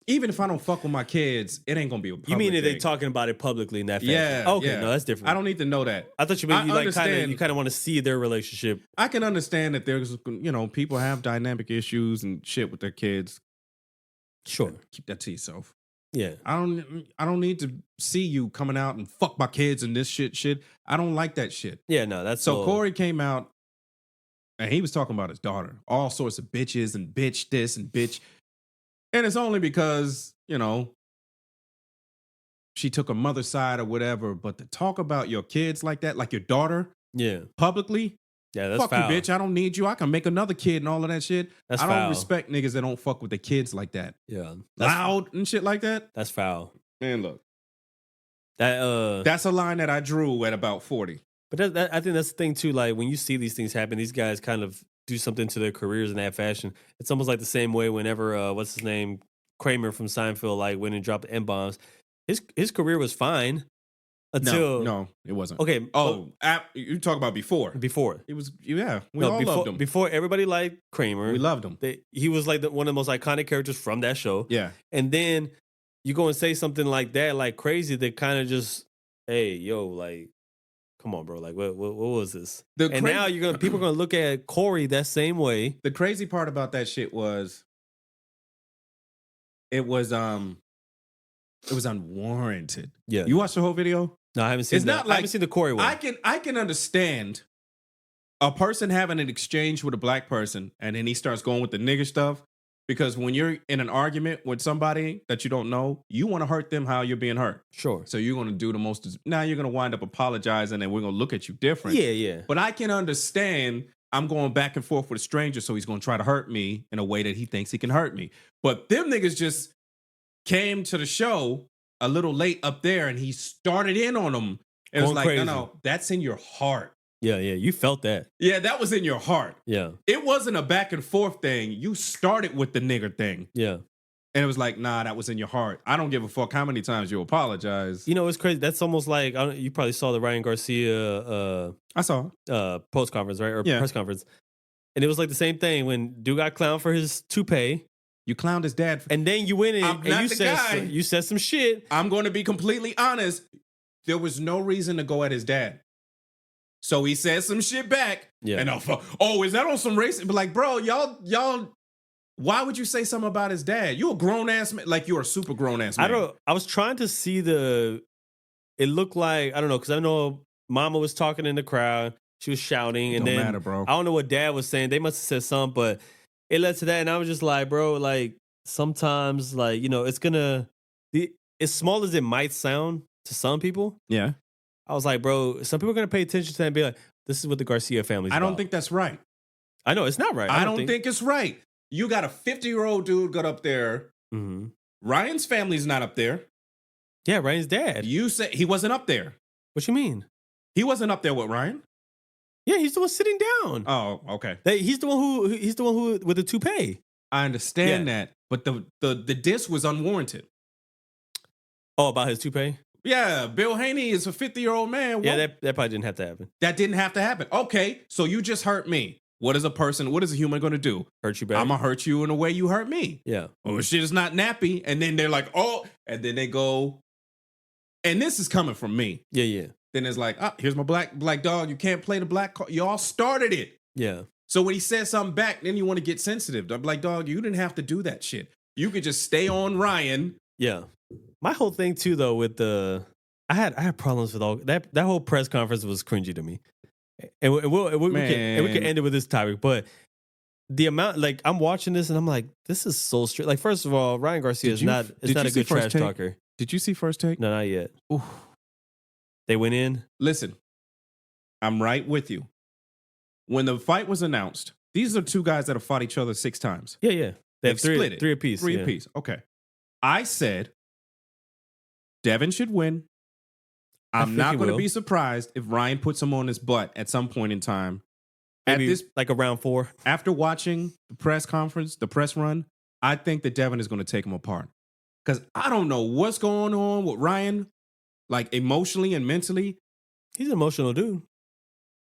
Even if I don't fuck with my kids, it ain't gonna be a public You mean that they thing. talking about it publicly in that fashion? Yeah. Okay, yeah. no, that's different. I don't need to know that. I thought you meant I you like understand. you kind of want to see their relationship. I can understand that there's, you know, people have dynamic issues and shit with their kids. Sure. Keep that to yourself. Yeah. I don't need to see you coming out and fuck my kids and this shit. I don't like that shit. Yeah, no, that's So all- Corey came out and he was talking about his daughter, all sorts of bitches and bitch this and bitch. And it's only because, you know, she took her mother's side or whatever. But to talk about your kids like that, like your daughter Yeah. publicly, Yeah, that's fuck foul. you, bitch. I don't need you. I can make another kid and all of that shit. That's I don't foul. respect niggas that don't fuck with their kids like that. Yeah. Loud and shit like that. That's foul. Man, look. That That's a line that I drew at about 40. But I think that's the thing too. Like when you see these things happen, these guys kind of do something to their careers in that fashion. It's almost like the same way whenever what's his name, Kramer from Seinfeld, like went and dropped N bombs. His career was fine until No, it wasn't. okay. Oh, you talk about before. Before It was, yeah, we no, all before, loved him. Before everybody liked Kramer, We loved him. He was like one of the most iconic characters from that show. Yeah. And then you go and say something like that, like crazy, that kind of just, hey, yo, like, come on, bro, like, what was this? And now people are gonna look at Corey that same way. The crazy part about that shit was it was unwarranted. Yeah, You watched the whole video? no, I haven't seen. It's not I like- haven't seen the Corey one. I can understand a person having an exchange with a black person and then he starts going with the nigger stuff because when you're in an argument with somebody that you don't know, you want to hurt them how you're being hurt. Sure. So you're going to do the most. Now you're going to wind up apologizing and we're going to look at you different. Yeah. But I can understand I'm going back and forth with a stranger, so he's going to try to hurt me in a way that he thinks he can hurt me. But them niggas just came to the show a little late up there and he started in on them. It was Going like, crazy. no, that's in your heart. Yeah. You felt that. Yeah, that was in your heart. Yeah. It wasn't a back and forth thing. You started with the nigger thing. Yeah. And it was like, nah, that was in your heart. I don't give a fuck how many times you apologize. You know, it's crazy. That's almost like you probably saw the Ryan Garcia I saw. post conference, right, or Yeah. press conference, and it was like the same thing when dude got clowned for his toupee. You clowned his dad. And then you went in I'm and not you the said guy. you said some shit. I'm going to be completely honest. There was no reason to go at his dad. So he said some shit back. Yeah. And is that on some racist? But like, bro, y'all, why would you say something about his dad? You a grown ass man. Like you're a super grown ass man. I was trying to see it looked like, I don't know, because I know mama was talking in the crowd. She was shouting. And Don't then matter, bro. I don't know what dad was saying. They must have said something, but it led to that. And I was just like, bro, like sometimes, like, you know, it's gonna, as small as it might sound to some people, Yeah. I was like, bro, some people are gonna pay attention to that and be like, this is what the Garcia family's I don't about. think that's right. I know it's not right. I don't think it's right. You got a 50-year-old dude got up there. Mm-hmm. Ryan's family's not up there. Yeah, Ryan's dad. You said he wasn't up there. What you mean? He wasn't up there with Ryan. Yeah, he's the one sitting down. Oh, okay. He's the one who with the toupee. I understand that, but the diss was unwarranted. Oh, about his toupee? Yeah, Bill Haney is a 50-year-old man. Yeah, that probably didn't have to happen. That didn't have to happen. Okay, so you just hurt me. What is a human going to do? Hurt you back? I'm going to hurt you in a way you hurt me. Yeah. Oh, shit is not nappy. And then they're like, oh, and then they go, and this is coming from me. Yeah. Then it's like, here's my black dog. You can't play the black card. Y'all started it. Yeah. So when he says something back, then you want to get sensitive. I'm like, dog, you didn't have to do that shit. You could just stay on Ryan. Yeah. My whole thing too, though, with I had problems with all that. That whole press conference was cringy to me, and we can Man. end it with this topic. But the amount, like, I'm watching this and I'm like, this is so straight. Like, first of all, Ryan Garcia is not did not you a see good First trash Take? talker. Did you see First Take? No, not yet. Ooh. They went in. Listen, I'm right with you. When the fight was announced, these are two guys that have fought each other 6 times. Yeah, yeah. They have They've split it. three apiece. Three yeah. apiece. Okay. I said Devin should win. I I'm think not he going to will. be surprised if Ryan puts him on his butt at some point in time. Maybe At this, like around 4. after watching the press conference, the press run, I think that Devin is going to take him apart. Because I don't know what's going on with Ryan, like emotionally and mentally. He's an emotional dude.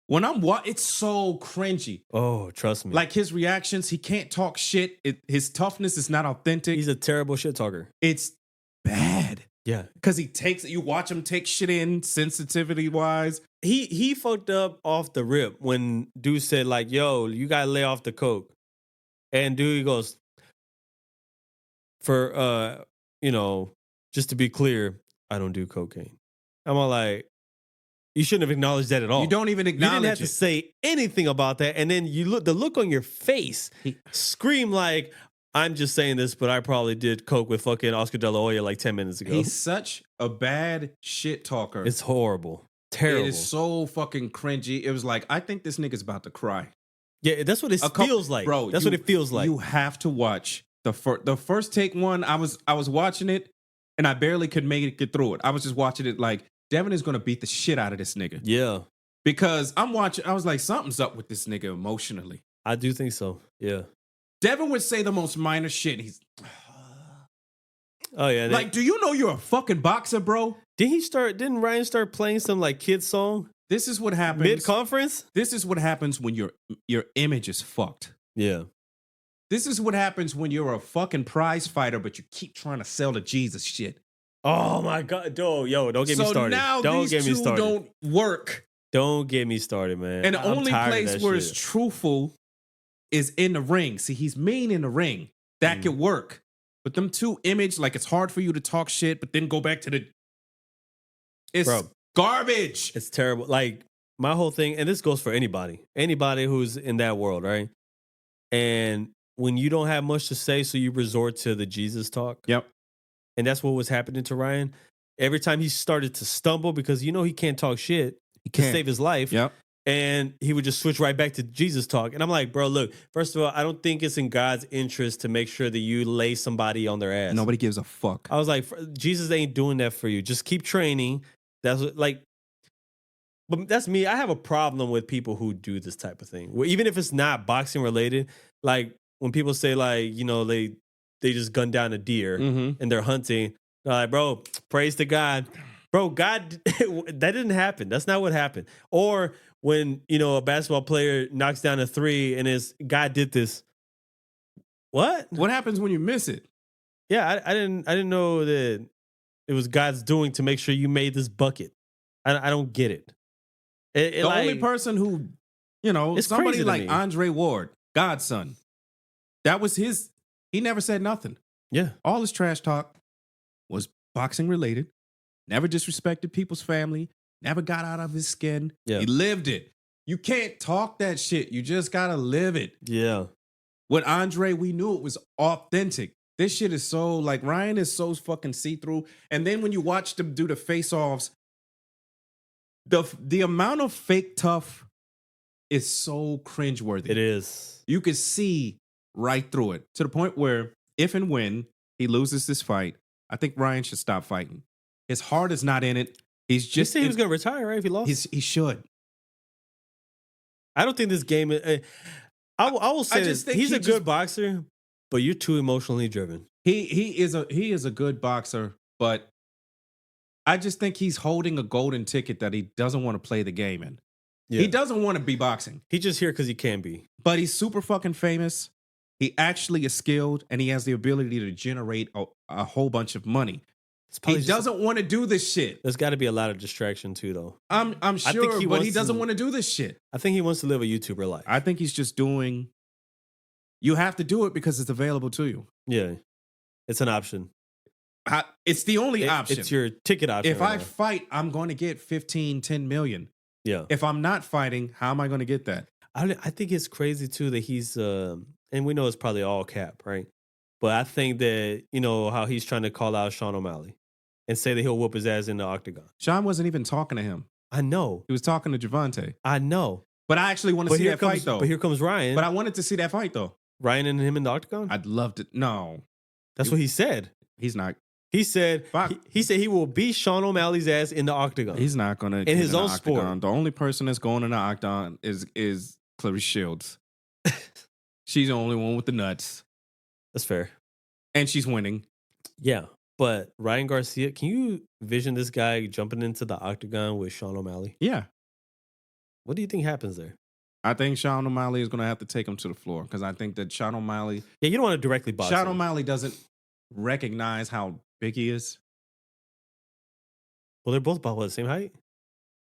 When it's so cringy. Oh, trust me. Like his reactions, he can't talk shit. His toughness is not authentic. he's a terrible shit talker. It's bad. Yeah. Because you watch him take shit in sensitivity wise. He fucked up off the rip when dude said, like, yo, you gotta lay off the coke. And dude goes, for just to be clear, I don't do cocaine. I'm all like, you shouldn't have acknowledged that at all. You don't even You didn't acknowledge have to it. say anything about that. And then the look on your face, scream like, I'm just saying this, but I probably did coke with fucking Oscar De La Hoya like 10 minutes ago. He's such a bad shit talker. It's horrible. Terrible. It is so fucking cringy. It was like, I think this nigga's about to cry. Yeah, that's what it feels like. Bro, That's what it feels like. You have to watch the First Take one. I was watching it and I barely could make it through it. I was just watching it like, Devin is going to beat the shit out of this nigga. Yeah. Because I was like, something's up with this nigga emotionally. I do think so. Yeah. Devin would say the most minor shit. He's Oh yeah. like, do you know you're a fucking boxer, bro? Didn't Ryan start playing some like kid song This is what happens. mid-conference? This is what happens when your image is fucked. Yeah. This is what happens when you're a fucking prize fighter, but you keep trying to sell the Jesus shit. Oh my God. Don't get me So started. now Don't these get me two started. don't work. Don't get me started, man. And the I'm only tired of place that where shit. it's truthful is in the ring. See, he's mean in the ring. That could work. But them two image, like it's hard for you to talk shit, but then go back to the. It's Bro. garbage. It's terrible. Like my whole thing, and this goes for anybody who's in that world, right? And when you don't have much to say, so you resort to the Jesus talk. Yep. And that's what was happening to Ryan. Every time he started to stumble because he can't talk shit to can't. save his life. Yep. And he would just switch right back to Jesus talk. And I'm like, bro, look, first of all, I don't think it's in God's interest to make sure that you lay somebody on their ass. Nobody gives a fuck. I was like, Jesus ain't doing that for you. Just keep training. That's what, like, but that's me. I have a problem with people who do this type of thing. Well, even if it's not boxing related, like when people say like, they just gun down a deer Mm-hmm. and they're hunting. They're like, bro, praise to God. Bro, God, that didn't happen. That's not what happened. Or when, a basketball player knocks down a 3 and God did this. What? What happens when you miss it? Yeah, I didn't know that it was God's doing to make sure you made this bucket. I don't get it. The only person who, It's somebody crazy to like me. Andre Ward, Godson, that was his. He never said nothing. Yeah. All his trash talk was boxing related. Never disrespected people's family. Never got out of his skin. Yeah. He lived it. You can't talk that shit. You just gotta live it. Yeah. With Andre, we knew it was authentic. This shit is so like Ryan is so fucking see-through. And then when you watch them do the face-offs, the amount of fake tough is so cringeworthy. It is. You could see right through it to the point where if and when he loses this fight, I think Ryan should stop fighting. His heart is not in it. He's You just said he was going to retire, right? If he lost? he should. I don't think this game. I will say just this. think He's he a good just- boxer, but you're too emotionally driven. He is a good boxer, but I just think he's holding a golden ticket that he doesn't want to play the game in. Yeah. He doesn't want to be boxing, He's just here because he can be. but he's super fucking famous. He actually is skilled, and he has the ability to generate a whole bunch of money. It's He probably just- doesn't want to do this shit. There's got to be a lot of distraction too, though. I'm think sure, he but he wants doesn't to- want to do this shit. I think he wants to live a YouTuber life. I think he's just doing. You have to do it because it's available to you. Yeah, it's an option. It's the only option. It's your ticket option. If I fight, I'm going to get 15, 10 million. Yeah. If I'm not fighting, how am I going to get that? I think it's crazy too that he's and we know it's probably all cap, right? But I think that how he's trying to call out Sean O'Malley and say that he'll whoop his ass in the octagon. Sean wasn't even talking to him. I know. He was talking to Javante. I know. But I actually want to see that fight though. But here comes Ryan. But I wanted to see that fight though. Ryan and him in the octagon? I'd love to. No. That's what he said. He's not. He said he said he will beat Sean O'Malley's ass in the octagon. He's not going to in his own octagon. sport. The only person that's going in the octagon is Clarice Shields. She's the only one with the nuts. That's fair. And she's winning. Yeah. But Ryan Garcia, can you vision this guy jumping into the octagon with Sean O'Malley? Yeah. What do you think happens there? I think Sean O'Malley is going to have to take him to the floor because I think that Sean O'Malley... Yeah, you don't want to directly box Sean him. O'Malley doesn't recognize how big he is. Well, they're both about the same height.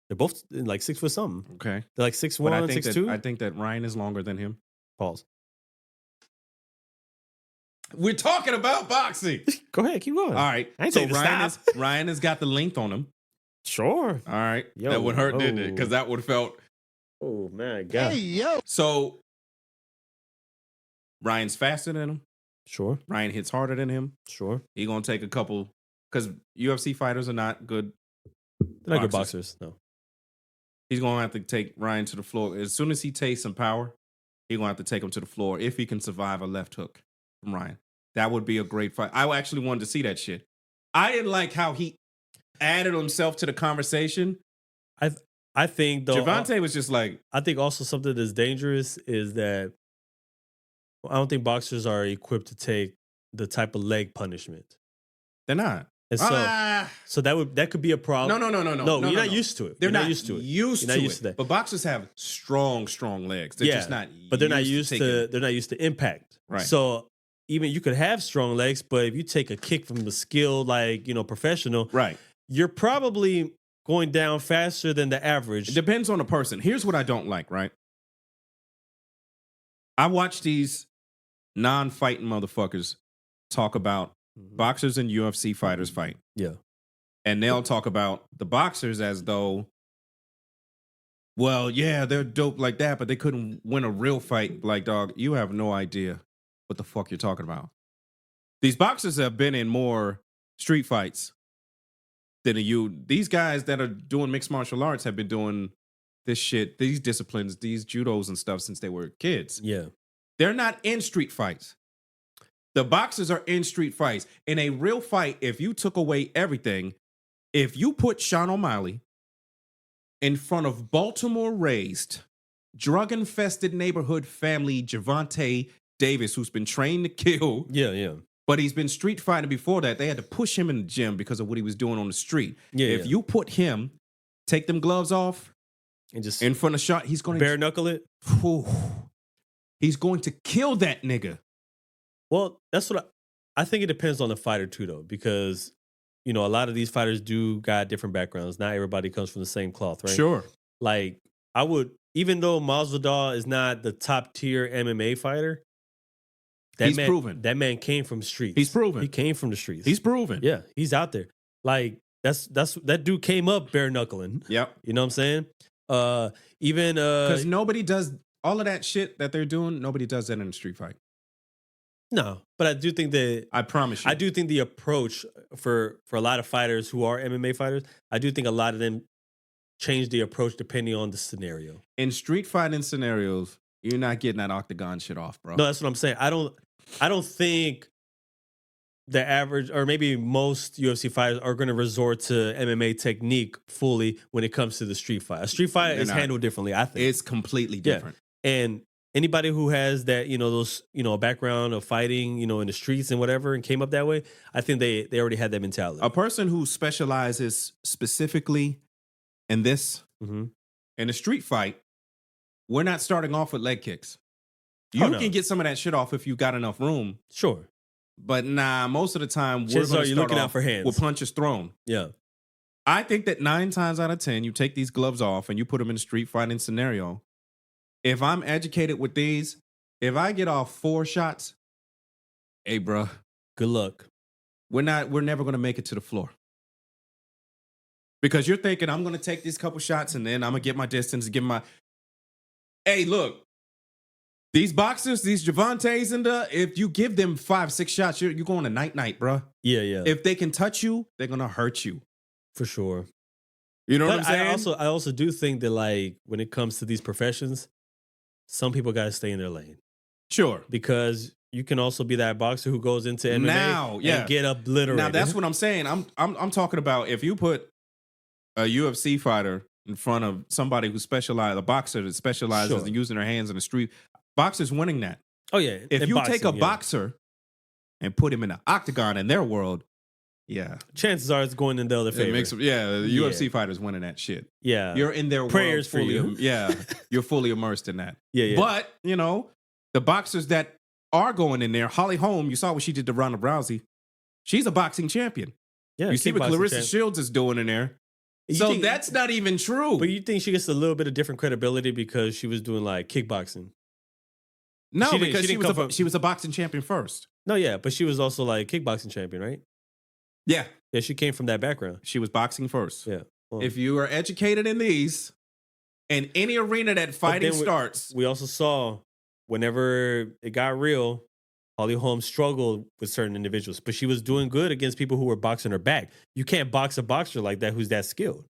They're both like 6 foot something. Okay. They're like 6'1", But I think 6'2". I think that Ryan is longer than him. Pause. We're talking about boxing. Go ahead, keep going. All right. I ain't So saying to stop. Ryan has got the length on him. Sure. All right. Yo, that would hurt, didn't it? Because that would have felt... Oh, man. God. Hey, yo. So Ryan's faster than him. Sure. Ryan hits harder than him. Sure. He gonna take a couple because UFC fighters are not good. They're not good boxers. No. He's gonna have to take Ryan to the floor as soon as he takes some power. He's gonna have to take him to the floor if he can survive a left hook from Ryan. That would be a great fight. I actually wanted to see that shit. I didn't like how he added himself to the conversation. I think though Javante was just like, I think also something that's dangerous is that I don't think boxers are equipped to take the type of leg punishment. they're not. And so that could be a problem. No. No, you're not used to it. They're You're not used to it. Used You're to not used it. to that. But boxers have strong legs. They're just not. But they're not used they're not used to impact. Right. So even you could have strong legs, but if you take a kick from a skilled professional, right, you're probably going down faster than the average. It depends on the person. Here's what I don't like, right? I watch these non-fighting motherfuckers talk about boxers and UFC fighters fight. Yeah. And they'll talk about the boxers as though, well, yeah, they're dope like that, but they couldn't win a real fight. Like, dog, you have no idea what the fuck you're talking about. These boxers have been in more street fights than you. These guys that are doing mixed martial arts have been doing this shit, these disciplines, these judos and stuff since they were kids. Yeah. They're not in street fights. The boxers are in street fights. In a real fight, if you took away everything, if you put Sean O'Malley in front of Baltimore-raised, drug-infested neighborhood family Javante Davis, who's been trained to kill. Yeah. But he's been street fighting before that. They had to push him in the gym because of what he was doing on the street. Yeah. If you put him, take them gloves off, And just in front of Sean, he's going to... bare knuckle it. He's going to kill that nigga. Well, that's what I think. It depends on the fighter too, though, because a lot of these fighters do got different backgrounds. Not everybody comes from the same cloth, right? Sure. Like I would, even though Masvidal is not the top tier MMA fighter, He's proven. That man came from streets. He's proven. He came from the streets. He's proven. Yeah, he's out there. Like that dude came up bare knuckling. Yep. You know what I'm saying? Even because nobody does all of that shit that they're doing. Nobody does that in a street fight. No, but I do think that I promise you. I do think the approach for a lot of fighters who are MMA fighters, I do think a lot of them change the approach depending on the scenario. In street fighting scenarios, you're not getting that octagon shit off, bro. No, that's what I'm saying. I don't think the average or maybe most UFC fighters are going to resort to MMA technique fully when it comes to the street fight. A street fight is handled differently, I think. It's completely different. Yeah. And anybody who has that, those, a background of fighting, in the streets and whatever, and came up that way, I think they already had that mentality. A person who specializes specifically in this, Mhm. in a street fight, we're not starting off with leg kicks. You can get some of that shit off if you got enough room. Sure. But nah, most of the time, we're Chances going are to you're start looking out off for hands. with punches thrown. Yeah. I think that 9 times out of 10, you take these gloves off and you put them in a street fighting scenario. If I'm educated with these, if I get off 4 shots, hey, bro, Good luck. we're never going to make it to the floor. Because you're thinking, I'm going to take these couple shots and then I'm going to get my distance, hey, look, these boxers, these Javantes, if you give them 5-6 shots, you're going to night, bro. Yeah. If they can touch you, they're going to hurt you. For sure. You know but what I'm saying? I also do think that, like, when it comes to these professions, some people got to stay in their lane. Sure. Because you can also be that boxer who goes into MMA and get obliterated. Now, that's what I'm saying. I'm talking about if you put a UFC fighter in front of somebody a boxer that specializes in using their hands in the street, boxers winning that. Oh, yeah. If you take a boxer and put him in an octagon in their world, chances are it's going in the other favor. The UFC fighters winning that shit. Yeah. You're in their prayers world for you. You're fully immersed in that. Yeah. But, the boxers that are going in there, Holly Holm, you saw what she did to Ronda Rousey. She's a boxing champion. Yeah. You see what Clarissa Shields is doing in there. That's not even true. But you think she gets a little bit of different credibility because she was doing like kickboxing? No, because she was a boxing champion first. No, yeah, but she was also like kickboxing champion, right? Yeah. Yeah, she came from that background. She was boxing first. Yeah. Well, if you are educated in these, in any arena that fighting starts. We also saw whenever it got real, Holly Holm struggled with certain individuals, but she was doing good against people who were boxing her back. You can't box a boxer like that who's that skilled.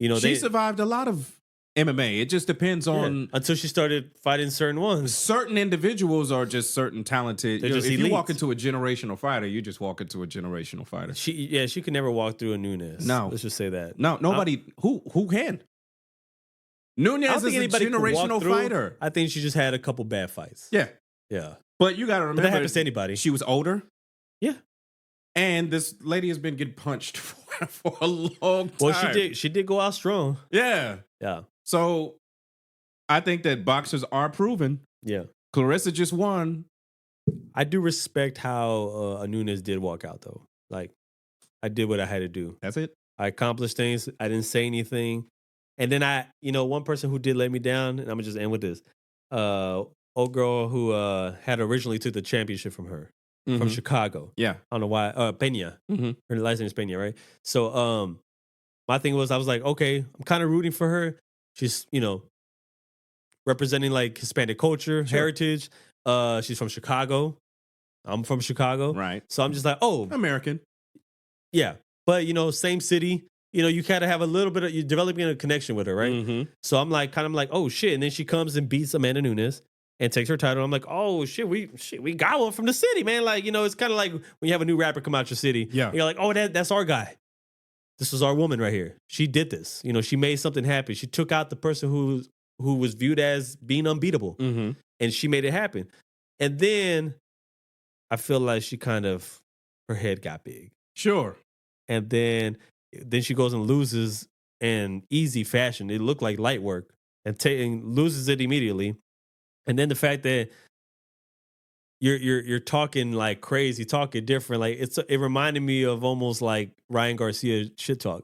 She survived a lot of MMA. It just depends on until she started fighting certain ones. Certain individuals are just certain talented. They're just if elite. you walk into a generational fighter, you just walk into a generational fighter. She could never walk through a Nunes. No, let's just say that. No, nobody who can. Nunes is a generational fighter. I think she just had a couple bad fights. Yeah. But you got to remember, that happens to anybody. She was older. Yeah. And this lady has been getting punched for a long time. Well, she did go out strong. Yeah. So I think that boxers are proven. Yeah. Clarissa just won. I do respect how Nunes did walk out, though. Like, I did what I had to do. That's it. I accomplished things. I didn't say anything. And then one person who did let me down, and I'm going to just end with this. Old girl who had originally took the championship from her, from Chicago. Yeah. I don't know why. Peña. Mm-hmm. Her last name is Peña, right? So my thing was, I was like, okay, I'm kind of rooting for her. She's, representing like Hispanic culture, heritage. She's from Chicago. I'm from Chicago. Right. So I'm just like, oh. American. Yeah. But, same city. You kind of have a little bit of, you're developing a connection with her, right? Mm-hmm. So I'm like, kind of like, oh shit. And then she comes and beats Amanda Nunes and takes her title. I'm like, oh shit, we got one from the city, man. Like, it's kind of like when you have a new rapper come out your city. Yeah. You're like, oh, that's our guy. This was our woman right here. She did this. She made something happen. She took out the person who was viewed as being unbeatable. Mm-hmm. And she made it happen. And then I feel like her head got big. Sure. And then she goes and loses in easy fashion. It looked like light work and loses it immediately. And then the fact that you're talking like crazy, talking different, like it reminded me of almost like Ryan Garcia shit talk.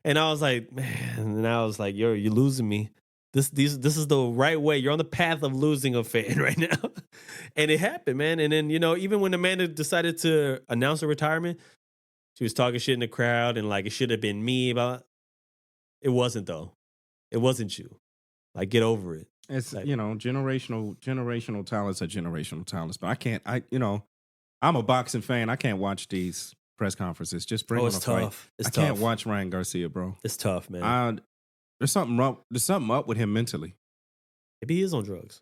And I was like, man, and I was like, you're losing me. This is the right way. You're on the path of losing a fan right now. And it happened, man. And then, even when Amanda decided to announce her retirement, she was talking shit in the crowd and like, it should have been me. But it wasn't, though. It wasn't you. Like, get over it. It's, like, generational talents are generational talents. But I'm a boxing fan. I can't watch these press conferences. Just bring on a fight. It's I tough. can't watch Ryan Garcia, bro. It's tough, man. There's something wrong. There's something up with him mentally. Maybe he is on drugs.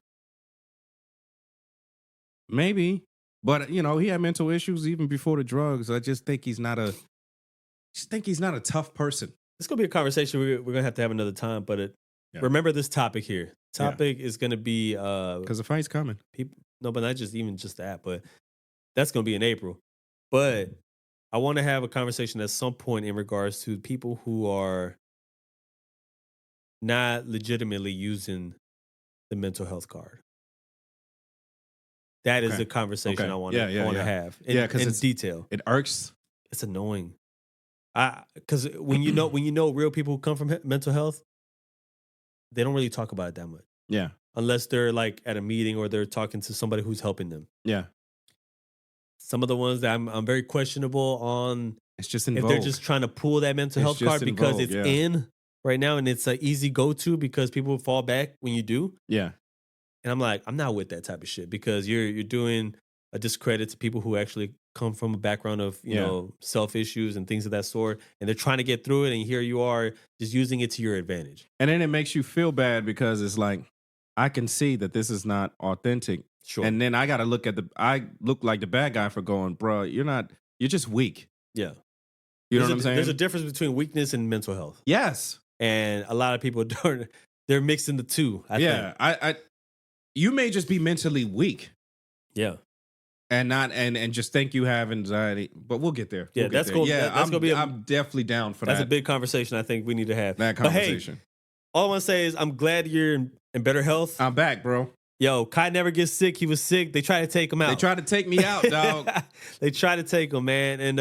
Maybe. But, he had mental issues even before the drugs. I just think he's not a tough person. It's going to be a conversation we're going to have another time. But remember this topic here. Topic is going to be... Because the fight's coming. No, but not just that. But that's going to be in April. But I want to have a conversation at some point in regards to people who are not legitimately using the mental health card. That is the conversation I want to have in detail. It irks. It's annoying. Because when you know real people who come from mental health, they don't really talk about it that much. Yeah. Unless they're like at a meeting or they're talking to somebody who's helping them. Yeah. Some of the ones that I'm very questionable on It's just in if vogue. they're just trying to pull that mental It's health just card in because vogue, it's yeah. in right now and it's an easy go-to because people fall back when you do. Yeah. And I'm like, I'm not with that type of shit because you're doing a discredit to people who actually come from a background of, you Yeah. know, self issues and things of that sort. And they're trying to get through it. And here you are just using it to your advantage. And then it makes you feel bad because it's like, I can see that this is not authentic. Sure. And then I got to I look like the bad guy for going, bro, you're just weak. Yeah. You know what I'm saying? There's a difference between weakness and mental health. Yes. And a lot of people they're mixing the two. I think. You may just be mentally weak Yeah. and not and just think you have anxiety, but we'll get there. Yeah, We'll get that's there. cool. Yeah, That's gonna be I'm definitely down for That's that. a big conversation I think we need to have. that But hey, conversation. all I want to say is I'm glad you're in better health. I'm back, bro. Yo, Kai never gets sick. He was sick. They tried to take him out. They tried to take me out, dog. They tried to take him, man. And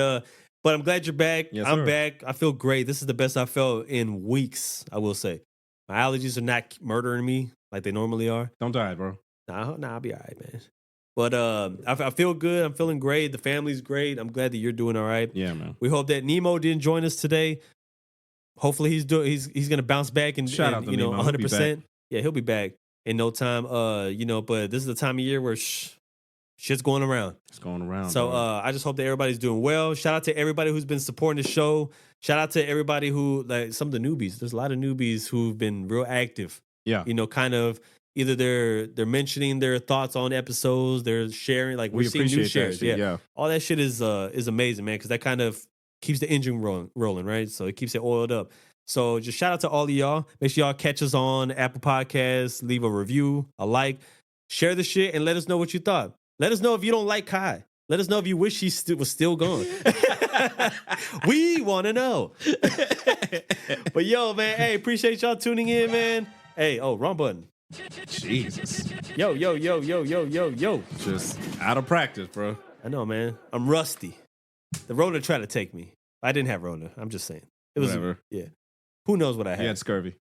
but I'm glad you're back. Yes, I'm sir. back. I feel great. This is the best I felt in weeks, I will say. My allergies are not murdering me like they normally are. Don't die, bro. Nah, I'll be all right, man. But I feel good. I'm feeling great. The family's great. I'm glad that you're doing all right. Yeah, man. We hope that Nemo didn't join us today. Hopefully he's gonna bounce back and Shout out to you know Nemo. He'll be 100%. Yeah, he'll be back in no time. You know, but this is the time of year where shit's going around. It's going around. So bro. I just hope that everybody's doing well. Shout out to everybody who's been supporting the show. Shout out to everybody who, like some of the newbies. There's a lot of newbies who've been real active. Yeah. You know, kind of either they're mentioning their thoughts on episodes, they're sharing, like we're We seeing new appreciate that shares. shit, Yeah. yeah. All that shit is amazing, man, because that kind of keeps the engine rolling, right? So it keeps it oiled up. So just shout out to all of y'all. Make sure y'all catch us on Apple Podcasts, leave a review, a like, share the shit, and let us know what you thought. Let us know if you don't like Kai. Let us know if you wish he was still gone. We want to know. But yo, man, hey, appreciate y'all tuning in, man. Hey, wrong button. Jesus. Yo. Just out of practice, bro. I know, man. I'm rusty. The Rona tried to take me. I didn't have Rona. I'm just saying. It was, Whatever. yeah. Who knows what I had? He had scurvy.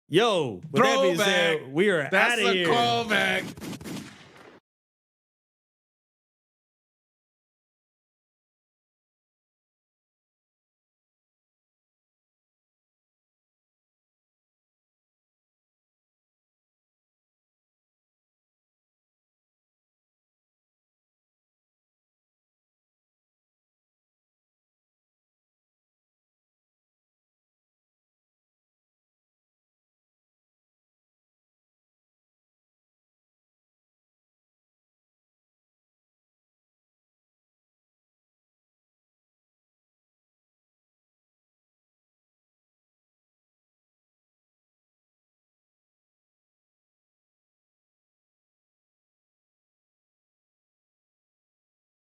Yo, with that being Throwback. said, we are out That's of a here. callback.